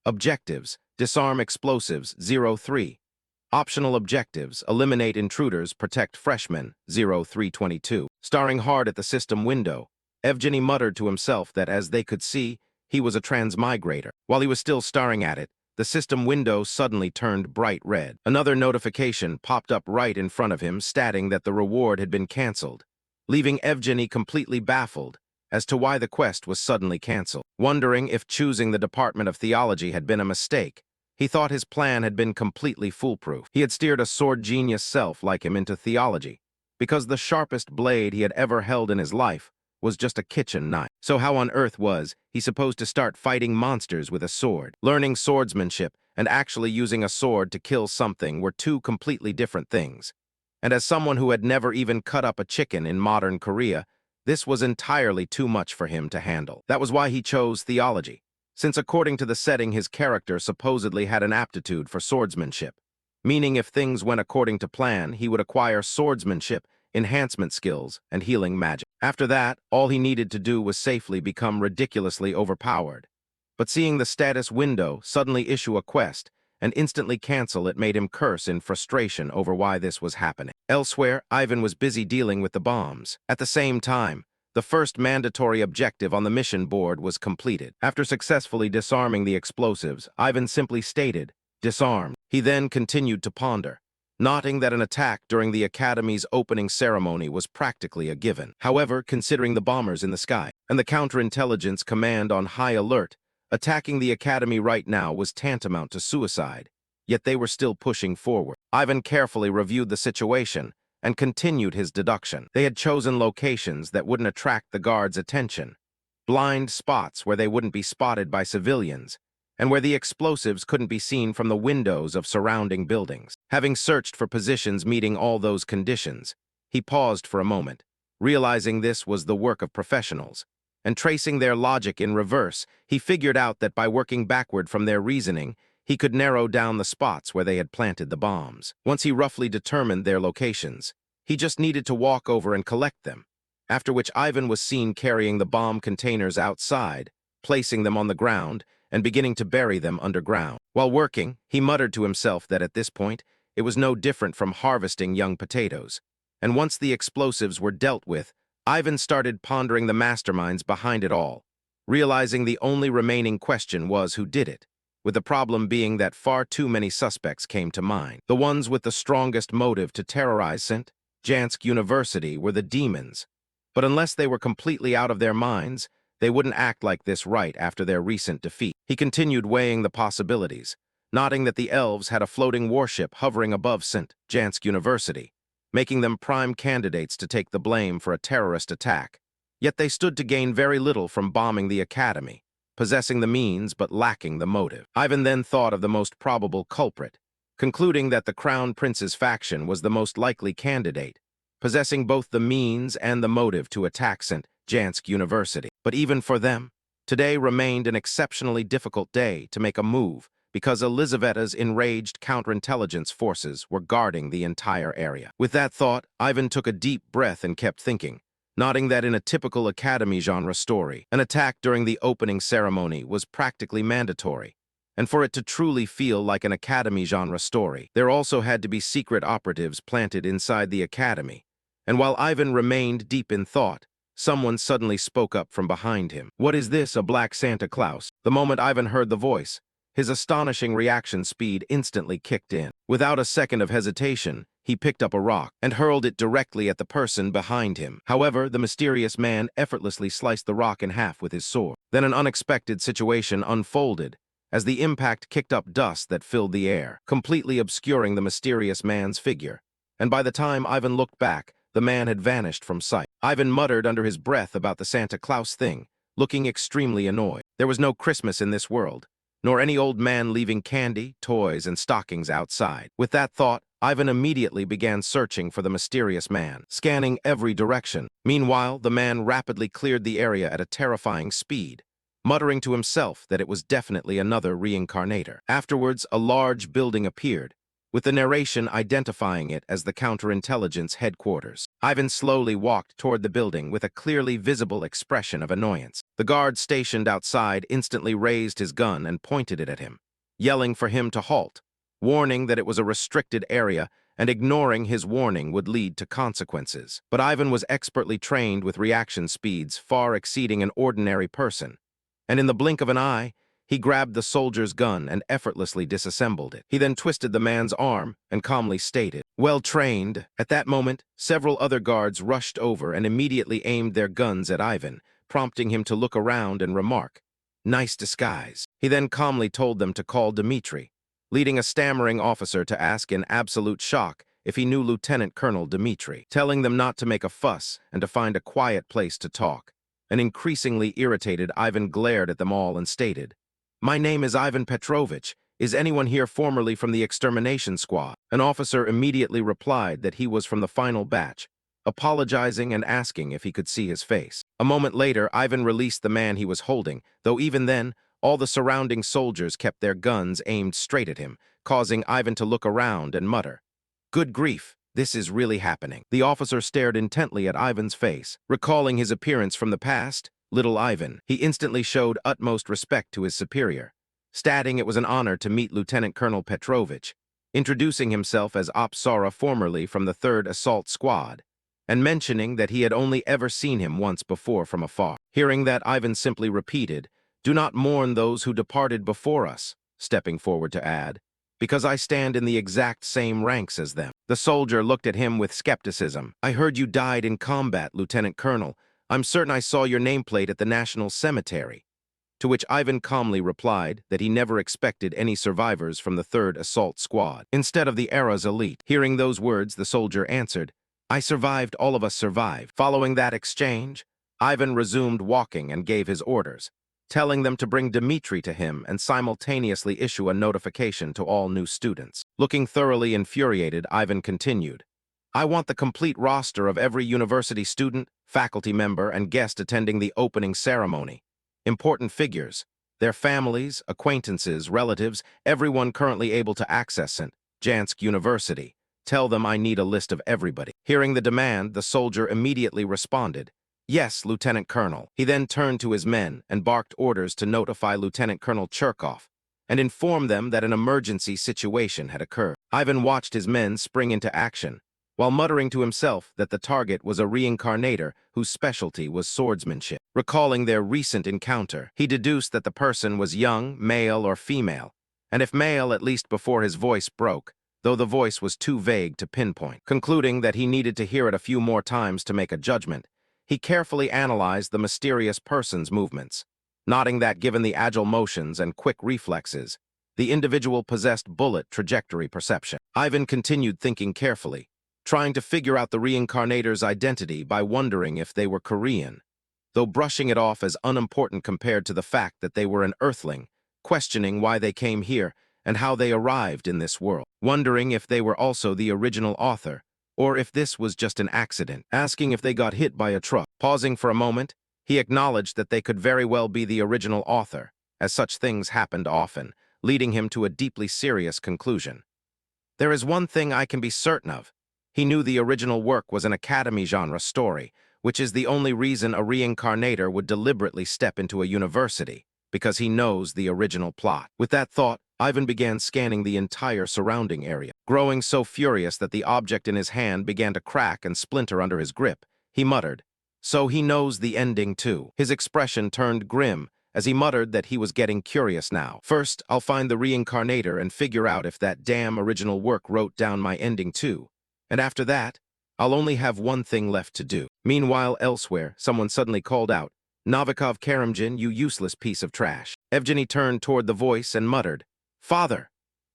Objectives: disarm explosives, 03. Optional objectives: eliminate intruders, protect freshmen, 0322. Staring hard at the system window, Evgeny muttered to himself that as they could see, he was a transmigrator. While he was still staring at it, the system window suddenly turned bright red. Another notification popped up right in front of him, stating that the reward had been canceled, leaving Evgeny completely baffled as to why the quest was suddenly canceled. Wondering if choosing the Department of Theology had been a mistake, he thought his plan had been completely foolproof. He had steered a sword genius self like him into theology, because the sharpest blade he had ever held in his life was just a kitchen knife. So how on earth was he supposed to start fighting monsters with a sword? Learning swordsmanship and actually using a sword to kill something were two completely different things. And as someone who had never even cut up a chicken in modern Korea, this was entirely too much for him to handle. That was why he chose theology, since according to the setting his character supposedly had an aptitude for swordsmanship, meaning if things went according to plan, he would acquire swordsmanship, enhancement skills, and healing magic. After that, all he needed to do was safely become ridiculously overpowered. But seeing the status window suddenly issue a quest and instantly cancel it made him curse in frustration over why this was happening. Elsewhere, Ivan was busy dealing with the bombs. At the same time, the first mandatory objective on the mission board was completed. After successfully disarming the explosives, Ivan simply stated, "Disarmed." He then continued to ponder, noting that an attack during the Academy's opening ceremony was practically a given. However, considering the bombers in the sky and the counterintelligence command on high alert, attacking the Academy right now was tantamount to suicide. Yet they were still pushing forward. Ivan carefully reviewed the situation and continued his deduction. They had chosen locations that wouldn't attract the guards' attention, blind spots where they wouldn't be spotted by civilians, and where the explosives couldn't be seen from the windows of surrounding buildings. Having searched for positions meeting all those conditions, he paused for a moment, realizing this was the work of professionals, and tracing their logic in reverse, he figured out that by working backward from their reasoning, he could narrow down the spots where they had planted the bombs. Once he roughly determined their locations, he just needed to walk over and collect them, after which Ivan was seen carrying the bomb containers outside, placing them on the ground, and beginning to bury them underground. While working, he muttered to himself that at this point, it was no different from harvesting young potatoes. And once the explosives were dealt with, Ivan started pondering the masterminds behind it all, realizing the only remaining question was who did it, with the problem being that far too many suspects came to mind. The ones with the strongest motive to terrorize St. Jansk University were the demons, but unless they were completely out of their minds, they wouldn't act like this right after their recent defeat. He continued weighing the possibilities, noting that the elves had a floating warship hovering above St. Jansk University, making them prime candidates to take the blame for a terrorist attack. Yet they stood to gain very little from bombing the academy, possessing the means but lacking the motive. Ivan then thought of the most probable culprit, concluding that the Crown Prince's faction was the most likely candidate, possessing both the means and the motive to attack St. Jansk University. But even for them, today remained an exceptionally difficult day to make a move because Elizavetta's enraged counterintelligence forces were guarding the entire area. With that thought, Ivan took a deep breath and kept thinking, noting that in a typical Academy genre story, an attack during the opening ceremony was practically mandatory. And for it to truly feel like an Academy genre story, there also had to be secret operatives planted inside the Academy. And while Ivan remained deep in thought, someone suddenly spoke up from behind him. "What is this, a black Santa Claus?" The moment Ivan heard the voice, his astonishing reaction speed instantly kicked in. Without a second of hesitation, he picked up a rock and hurled it directly at the person behind him. However, the mysterious man effortlessly sliced the rock in half with his sword. Then an unexpected situation unfolded, as the impact kicked up dust that filled the air, completely obscuring the mysterious man's figure. And by the time Ivan looked back, the man had vanished from sight. Ivan muttered under his breath about the Santa Claus thing, looking extremely annoyed. There was no Christmas in this world, nor any old man leaving candy, toys, and stockings outside. With that thought, Ivan immediately began searching for the mysterious man, scanning every direction. Meanwhile, the man rapidly cleared the area at a terrifying speed, muttering to himself that it was definitely another reincarnator. Afterwards, a large building appeared, with the narration identifying it as the counterintelligence headquarters. Ivan slowly walked toward the building with a clearly visible expression of annoyance. The guard stationed outside instantly raised his gun and pointed it at him, yelling for him to halt, warning that it was a restricted area and ignoring his warning would lead to consequences. But Ivan was expertly trained with reaction speeds far exceeding an ordinary person, and in the blink of an eye, he grabbed the soldier's gun and effortlessly disassembled it. He then twisted the man's arm and calmly stated, "Well trained." At that moment, several other guards rushed over and immediately aimed their guns at Ivan, prompting him to look around and remark, "Nice disguise." He then calmly told them to call Dmitri, leading a stammering officer to ask in absolute shock if he knew Lieutenant Colonel Dmitri, telling them not to make a fuss and to find a quiet place to talk. An increasingly irritated Ivan glared at them all and stated, "My name is Ivan Petrovich. Is anyone here formerly from the extermination squad?" An officer immediately replied that he was from the final batch, apologizing and asking if he could see his face. A moment later, Ivan released the man he was holding, though even then, all the surrounding soldiers kept their guns aimed straight at him, causing Ivan to look around and mutter, "Good grief, this is really happening." The officer stared intently at Ivan's face, recalling his appearance from the past. Little Ivan, he instantly showed utmost respect to his superior, stating it was an honor to meet Lieutenant Colonel Petrovich, introducing himself as Apsara formerly from the 3rd Assault Squad, and mentioning that he had only ever seen him once before from afar. Hearing that, Ivan simply repeated, "Do not mourn those who departed before us," stepping forward to add, Because I stand in the exact same ranks as them. The soldier looked at him with skepticism. I heard you died in combat, Lieutenant Colonel. I'm certain I saw your nameplate at the National Cemetery. To which Ivan calmly replied that he never expected any survivors from the 3rd Assault Squad, instead of the era's elite. Hearing those words, the soldier answered, I survived, all of us survived. Following that exchange, Ivan resumed walking and gave his orders, telling them to bring Dmitri to him and simultaneously issue a notification to all new students. Looking thoroughly infuriated, Ivan continued, I want the complete roster of every university student, faculty member, and guest attending the opening ceremony. Important figures, their families, acquaintances, relatives, everyone currently able to access St. Jansk University. Tell them I need a list of everybody. Hearing the demand, the soldier immediately responded, Yes, Lieutenant Colonel. He then turned to his men and barked orders to notify Lieutenant Colonel Cherkov and inform them that an emergency situation had occurred. Ivan watched his men spring into action, while muttering to himself that the target was a reincarnator whose specialty was swordsmanship. Recalling their recent encounter, he deduced that the person was young, male, or female, and if male, at least before his voice broke, though the voice was too vague to pinpoint. Concluding that he needed to hear it a few more times to make a judgment, he carefully analyzed the mysterious person's movements, noting that given the agile motions and quick reflexes, the individual possessed bullet trajectory perception. Ivan continued thinking carefully, trying to figure out the reincarnator's identity by wondering if they were Korean, though brushing it off as unimportant compared to the fact that they were an Earthling, questioning why they came here and how they arrived in this world, wondering if they were also the original author, or if this was just an accident, asking if they got hit by a truck. Pausing for a moment, he acknowledged that they could very well be the original author, as such things happened often, leading him to a deeply serious conclusion. There is one thing I can be certain of. He knew the original work was an academy genre story, which is the only reason a reincarnator would deliberately step into a university, because he knows the original plot. With that thought, Ivan began scanning the entire surrounding area. Growing so furious that the object in his hand began to crack and splinter under his grip, he muttered, So he knows the ending too. His expression turned grim as he muttered that he was getting curious now. First, I'll find the reincarnator and figure out if that damn original work wrote down my ending too. And after that, I'll only have one thing left to do. Meanwhile, elsewhere, someone suddenly called out, Novikov Karamjin, you useless piece of trash. Evgeny turned toward the voice and muttered, Father,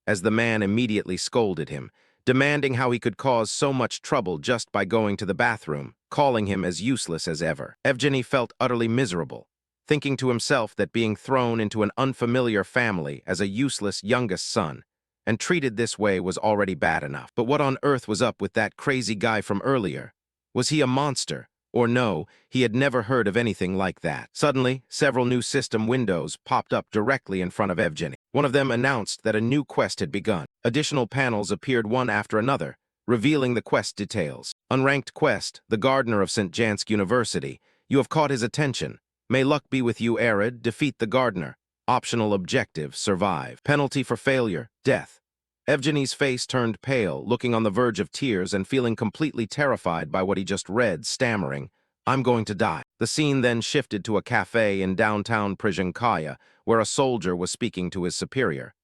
as the man immediately scolded him, demanding how he could cause so much trouble just by going to the bathroom, calling him as useless as ever. Evgeny felt utterly miserable, thinking to himself that being thrown into an unfamiliar family as a useless youngest son and treated this way was already bad enough. But what on earth was up with that crazy guy from earlier? Was he a monster? Or no, he had never heard of anything like that. Suddenly, several new system windows popped up directly in front of Evgeny. One of them announced that a new quest had begun. Additional panels appeared one after another, revealing the quest details. Unranked quest, the gardener of St. Jansk University. You have caught his attention. May luck be with you, Arid. Defeat the gardener. Optional objective, survive. Penalty for failure, death. Evgeny's face turned pale, looking on the verge of tears and feeling completely terrified by what he just read, stammering, I'm going to die. The scene then shifted to a cafe in downtown Prizhenkaya, where a soldier was speaking to his superior.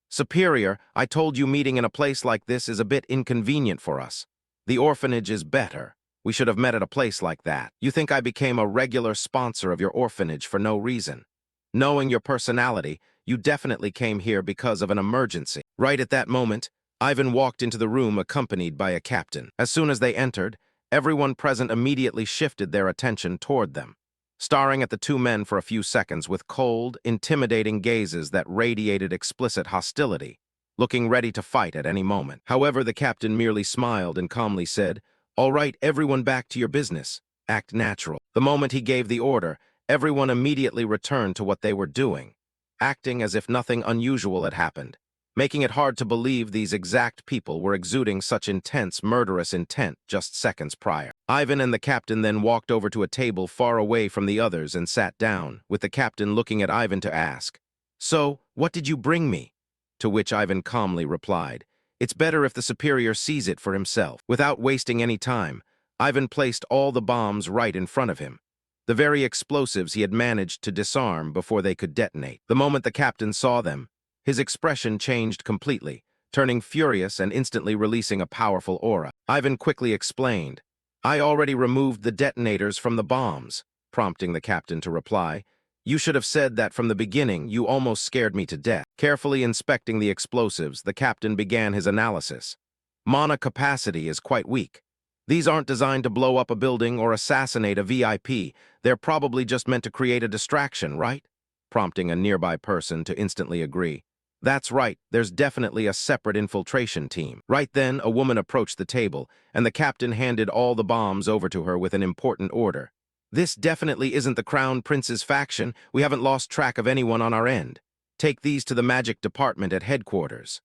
Superior, I told you meeting in a place like this is a bit inconvenient for us. The orphanage is better. We should have met at a place like that. You think I became a regular sponsor of your orphanage for no reason. Knowing your personality, you definitely came here because of an emergency. Right at that moment, Ivan walked into the room accompanied by a captain. As soon as they entered, everyone present immediately shifted their attention toward them, staring at the two men for a few seconds with cold, intimidating gazes that radiated explicit hostility, looking ready to fight at any moment. However, the captain merely smiled and calmly said, All right, everyone back to your business. Act natural. The moment he gave the order, everyone immediately returned to what they were doing, acting as if nothing unusual had happened, making it hard to believe these exact people were exuding such intense, murderous intent just seconds prior. Ivan and the captain then walked over to a table far away from the others and sat down, with the captain looking at Ivan to ask, So, what did you bring me? To which Ivan calmly replied, It's better if the superior sees it for himself. Without wasting any time, Ivan placed all the bombs right in front of him, the very explosives he had managed to disarm before they could detonate. The moment the captain saw them, his expression changed completely, turning furious and instantly releasing a powerful aura. Ivan quickly explained, "I already removed the detonators from the bombs," prompting the captain to reply, "You should have said that from the beginning. You almost scared me to death." Carefully inspecting the explosives, the captain began his analysis. Mana capacity is quite weak. These aren't designed to blow up a building or assassinate a VIP. They're probably just meant to create a distraction, right? Prompting a nearby person to instantly agree. That's right, there's definitely a separate infiltration team. Right then, a woman approached the table, and the captain handed all the bombs over to her with an important order. "This definitely isn't the Crown Prince's faction. We haven't lost track of anyone on our end. Take these to the magic department at headquarters."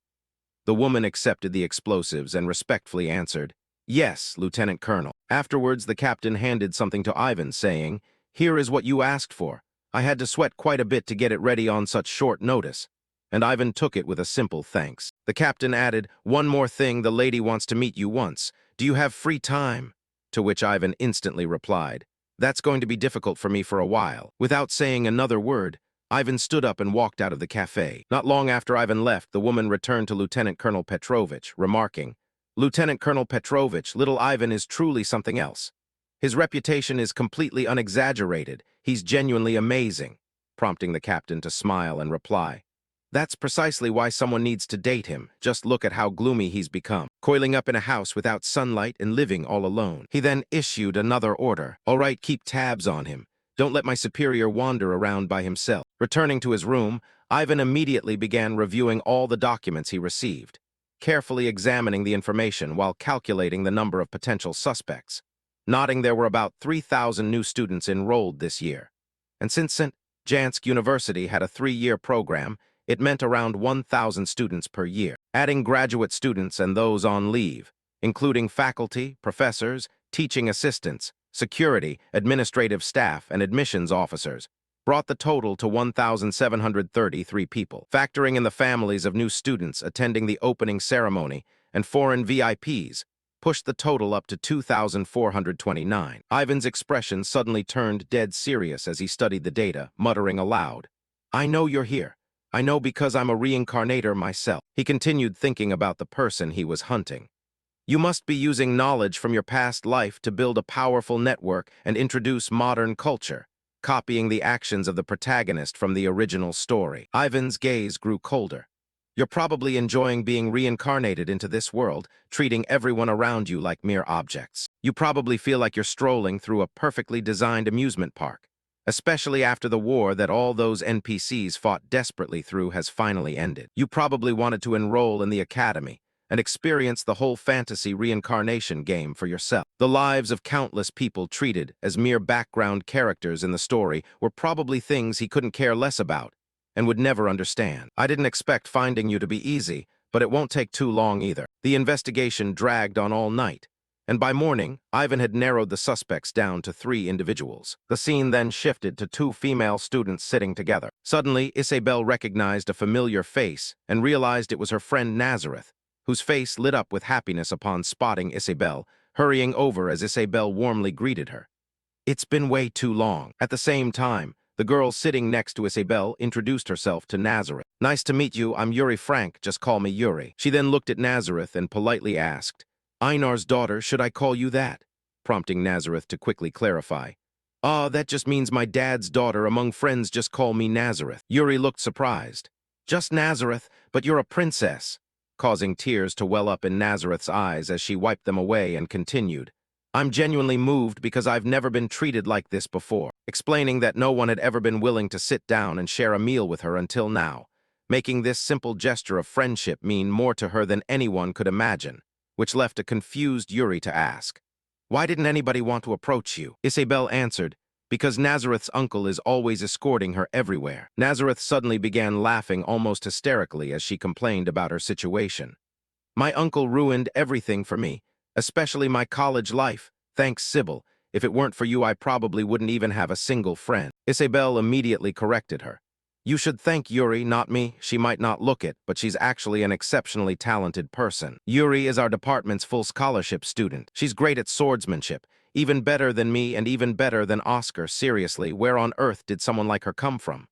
The woman accepted the explosives and respectfully answered, "Yes, Lieutenant Colonel." Afterwards, the captain handed something to Ivan, saying, "Here is what you asked for. I had to sweat quite a bit to get it ready on such short notice." And Ivan took it with a simple thanks. The captain added, "One more thing, the lady wants to meet you once. Do you have free time?" To which Ivan instantly replied, "That's going to be difficult for me for a while." Without saying another word, Ivan stood up and walked out of the cafe. Not long after Ivan left, the woman returned to Lieutenant Colonel Petrovich, remarking, "Lieutenant Colonel Petrovich, little Ivan is truly something else. His reputation is completely unexaggerated. He's genuinely amazing," prompting the captain to smile and reply, "That's precisely why someone needs to date him. Just look at how gloomy he's become, coiling up in a house without sunlight and living all alone." He then issued another order. "All right, keep tabs on him. Don't let my superior wander around by himself." Returning to his room, Ivan immediately began reviewing all the documents he received, carefully examining the information while calculating the number of potential suspects. Noting there were about 3,000 new students enrolled this year. And since St. Jansk University had a 3-year program, it meant around 1,000 students per year. Adding graduate students and those on leave, including faculty, professors, teaching assistants, security, administrative staff, and admissions officers, brought the total to 1,733 people. Factoring in the families of new students attending the opening ceremony and foreign VIPs, pushed the total up to 2,429. Ivan's expression suddenly turned dead serious as he studied the data, muttering aloud, "I know you're here. I know because I'm a reincarnator myself." He continued thinking about the person he was hunting. "You must be using knowledge from your past life to build a powerful network and introduce modern culture, copying the actions of the protagonist from the original story." Ivan's gaze grew colder. "You're probably enjoying being reincarnated into this world, treating everyone around you like mere objects. You probably feel like you're strolling through a perfectly designed amusement park, especially after the war that all those NPCs fought desperately through has finally ended. You probably wanted to enroll in the academy and experience the whole fantasy reincarnation game for yourself. The lives of countless people treated as mere background characters in the story were probably things he couldn't care less about and would never understand. I didn't expect finding you to be easy, but it won't take too long either." The investigation dragged on all night, and by morning, Ivan had narrowed the suspects down to 3 individuals. The scene then shifted to 2 female students sitting together. Suddenly, Isabel recognized a familiar face and realized it was her friend Nazareth, whose face lit up with happiness upon spotting Isabel, hurrying over as Isabel warmly greeted her. "It's been way too long." At the same time, the girl sitting next to Isabel introduced herself to Nazareth. "Nice to meet you. I'm Yuri Frank. Just call me Yuri." She then looked at Nazareth and politely asked, "Einar's daughter, should I call you that?" Prompting Nazareth to quickly clarify, "Ah, that just means my dad's daughter. Among friends, just call me Nazareth." Yuri looked surprised. "Just Nazareth, but you're a princess," causing tears to well up in Nazareth's eyes as she wiped them away and continued, "I'm genuinely moved because I've never been treated like this before," explaining that no one had ever been willing to sit down and share a meal with her until now, making this simple gesture of friendship mean more to her than anyone could imagine, which left a confused Yuri to ask, "Why didn't anybody want to approach you?" Isabel answered, "Because Nazareth's uncle is always escorting her everywhere." Nazareth suddenly began laughing almost hysterically as she complained about her situation. "My uncle ruined everything for me, especially my college life. Thanks, Sybil. If it weren't for you, I probably wouldn't even have a single friend." Isabel immediately corrected her. "You should thank Yuri, not me. She might not look it, but she's actually an exceptionally talented person. Yuri is our department's full scholarship student. She's great at swordsmanship, even better than me and even better than Oscar. Seriously, where on earth did someone like her come from?"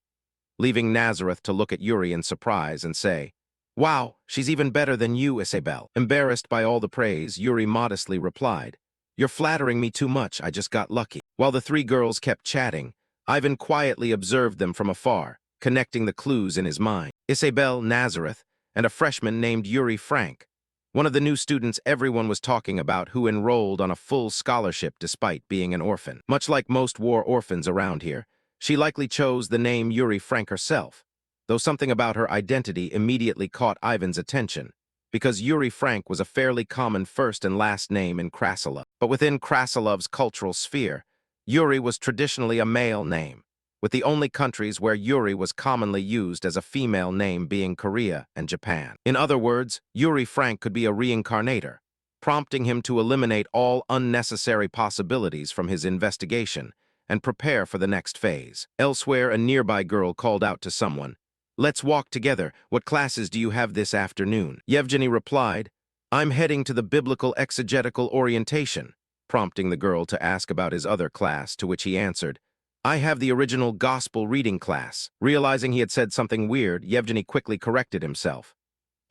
Leaving Nazareth to look at Yuri in surprise and say, Wow, she's even better than you, Isabel. Embarrassed by all the praise, Yuri modestly replied, You're flattering me too much, I just got lucky. While the three girls kept chatting, Ivan quietly observed them from afar, connecting the clues in his mind. Isabel Nazareth and a freshman named Yuri Frank, one of the new students everyone was talking about who enrolled on a full scholarship despite being an orphan. Much like most war orphans around here, she likely chose the name Yuri Frank herself, though something about her identity immediately caught Ivan's attention, because Yuri Frank was a fairly common first and last name in Krasilov. But within Krasilov's cultural sphere, Yuri was traditionally a male name, with the only countries where Yuri was commonly used as a female name being Korea and Japan. In other words, Yuri Frank could be a reincarnator, prompting him to eliminate all unnecessary possibilities from his investigation and prepare for the next phase. Elsewhere, a nearby girl called out to someone, Let's walk together. What classes do you have this afternoon? Yevgeny replied, I'm heading to the biblical exegetical orientation, prompting the girl to ask about his other class, to which he answered, I have the original gospel reading class. Realizing he had said something weird, Yevgeny quickly corrected himself.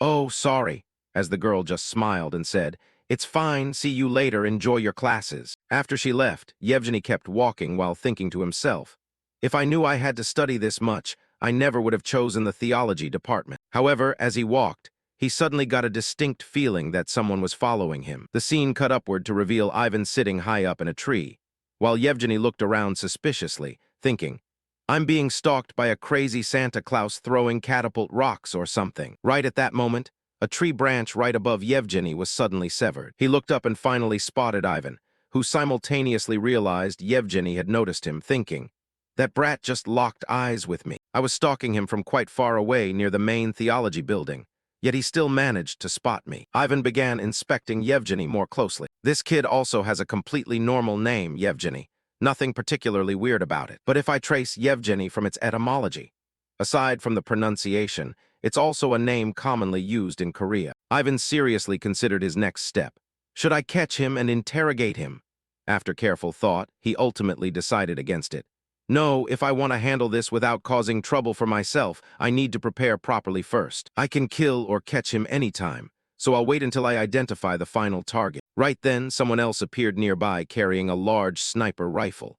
Oh, sorry, as the girl just smiled and said, It's fine, see you later, enjoy your classes. After she left, Yevgeny kept walking while thinking to himself, If I knew I had to study this much, I never would have chosen the theology department. However, as he walked, he suddenly got a distinct feeling that someone was following him. The scene cut upward to reveal Ivan sitting high up in a tree, while Yevgeny looked around suspiciously, thinking, I'm being stalked by a crazy Santa Claus throwing catapult rocks or something. Right at that moment, a tree branch right above Yevgeny was suddenly severed. He looked up and finally spotted Ivan, who simultaneously realized Yevgeny had noticed him, thinking, That brat just locked eyes with me. I was stalking him from quite far away near the main theology building, yet he still managed to spot me. Ivan began inspecting Yevgeny more closely. This kid also has a completely normal name, Yevgeny. Nothing particularly weird about it. But if I trace Yevgeny from its etymology, aside from the pronunciation, it's also a name commonly used in Korea. Ivan seriously considered his next step. Should I catch him and interrogate him? After careful thought, he ultimately decided against it. No, if I want to handle this without causing trouble for myself, I need to prepare properly first. I can kill or catch him anytime, so I'll wait until I identify the final target. Right then, someone else appeared nearby carrying a large sniper rifle.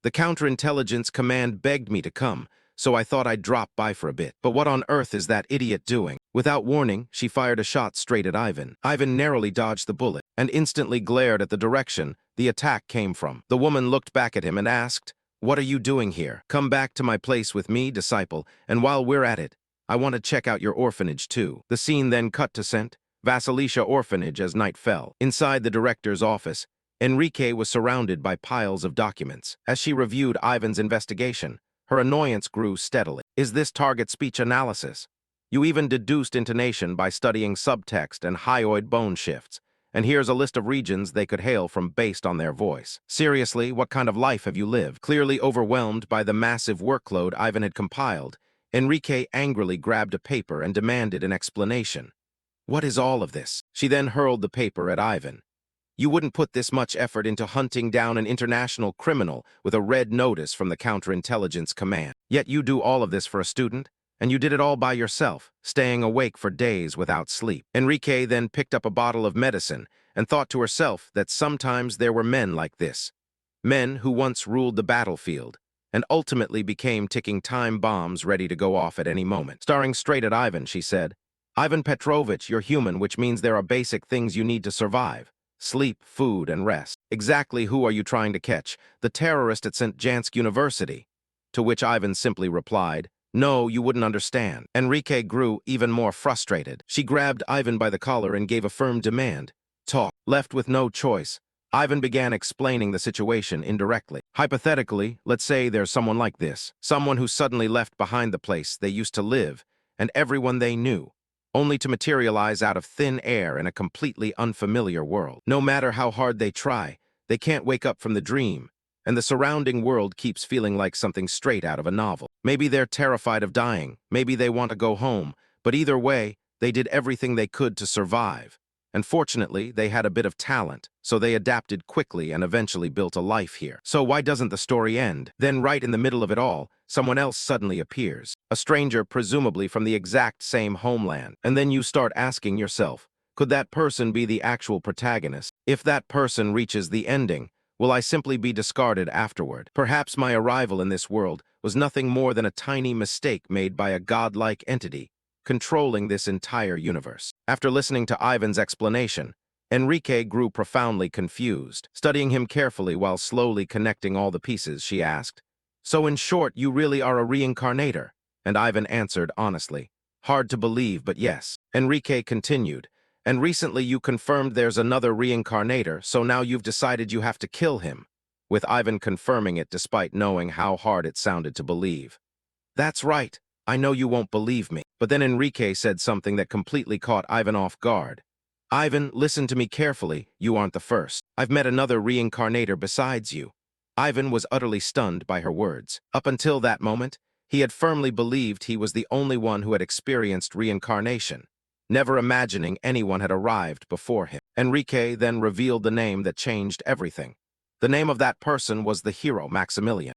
The counterintelligence command begged me to come, so I thought I'd drop by for a bit. But what on earth is that idiot doing? Without warning, she fired a shot straight at Ivan. Ivan narrowly dodged the bullet and instantly glared at the direction the attack came from. The woman looked back at him and asked, What are you doing here? Come back to my place with me, disciple, and while we're at it, I want to check out your orphanage too. The scene then cut to St. Vasilisha Orphanage as night fell. Inside the director's office, Enrique was surrounded by piles of documents. As she reviewed Ivan's investigation, her annoyance grew steadily. Is this target speech analysis? You even deduced intonation by studying subtext and hyoid bone shifts. And here's a list of regions they could hail from based on their voice. Seriously, what kind of life have you lived? Clearly overwhelmed by the massive workload Ivan had compiled, Enrique angrily grabbed a paper and demanded an explanation. What is all of this? She then hurled the paper at Ivan. You wouldn't put this much effort into hunting down an international criminal with a red notice from the counterintelligence command. Yet you do all of this for a student? And you did it all by yourself, staying awake for days without sleep. Enrique then picked up a bottle of medicine and thought to herself that sometimes there were men like this. Men who once ruled the battlefield and ultimately became ticking time bombs ready to go off at any moment. Staring straight at Ivan, she said, Ivan Petrovich, you're human, which means there are basic things you need to survive. Sleep, food, and rest. Exactly who are you trying to catch? The terrorist at St. Jansk University. To which Ivan simply replied, No, you wouldn't understand. Enrique grew even more frustrated. She grabbed Ivan by the collar and gave a firm demand. Talk. Left with no choice, Ivan began explaining the situation indirectly. Hypothetically, let's say there's someone like this. Someone who suddenly left behind the place they used to live and everyone they knew, only to materialize out of thin air in a completely unfamiliar world. No matter how hard they try, they can't wake up from the dream, and the surrounding world keeps feeling like something straight out of a novel. Maybe they're terrified of dying, maybe they want to go home, but either way, they did everything they could to survive. And fortunately, they had a bit of talent, so they adapted quickly and eventually built a life here. So why doesn't the story end? Then right in the middle of it all, someone else suddenly appears, a stranger presumably from the exact same homeland. And then you start asking yourself, could that person be the actual protagonist? If that person reaches the ending, will I simply be discarded afterward? Perhaps my arrival in this world was nothing more than a tiny mistake made by a godlike entity, controlling this entire universe. After listening to Ivan's explanation, Enrique grew profoundly confused. Studying him carefully while slowly connecting all the pieces, she asked, "So in short, you really are a reincarnator?" And Ivan answered honestly, "Hard to believe, but yes." Enrique continued, "And recently you confirmed there's another reincarnator, so now you've decided you have to kill him," with Ivan confirming it despite knowing how hard it sounded to believe. "That's right. I know you won't believe me." But then Enrique said something that completely caught Ivan off guard. "Ivan, listen to me carefully. You aren't the first. I've met another reincarnator besides you." Ivan was utterly stunned by her words. Up until that moment, he had firmly believed he was the only one who had experienced reincarnation, never imagining anyone had arrived before him. Enrique then revealed the name that changed everything. The name of that person was the hero Maximilian.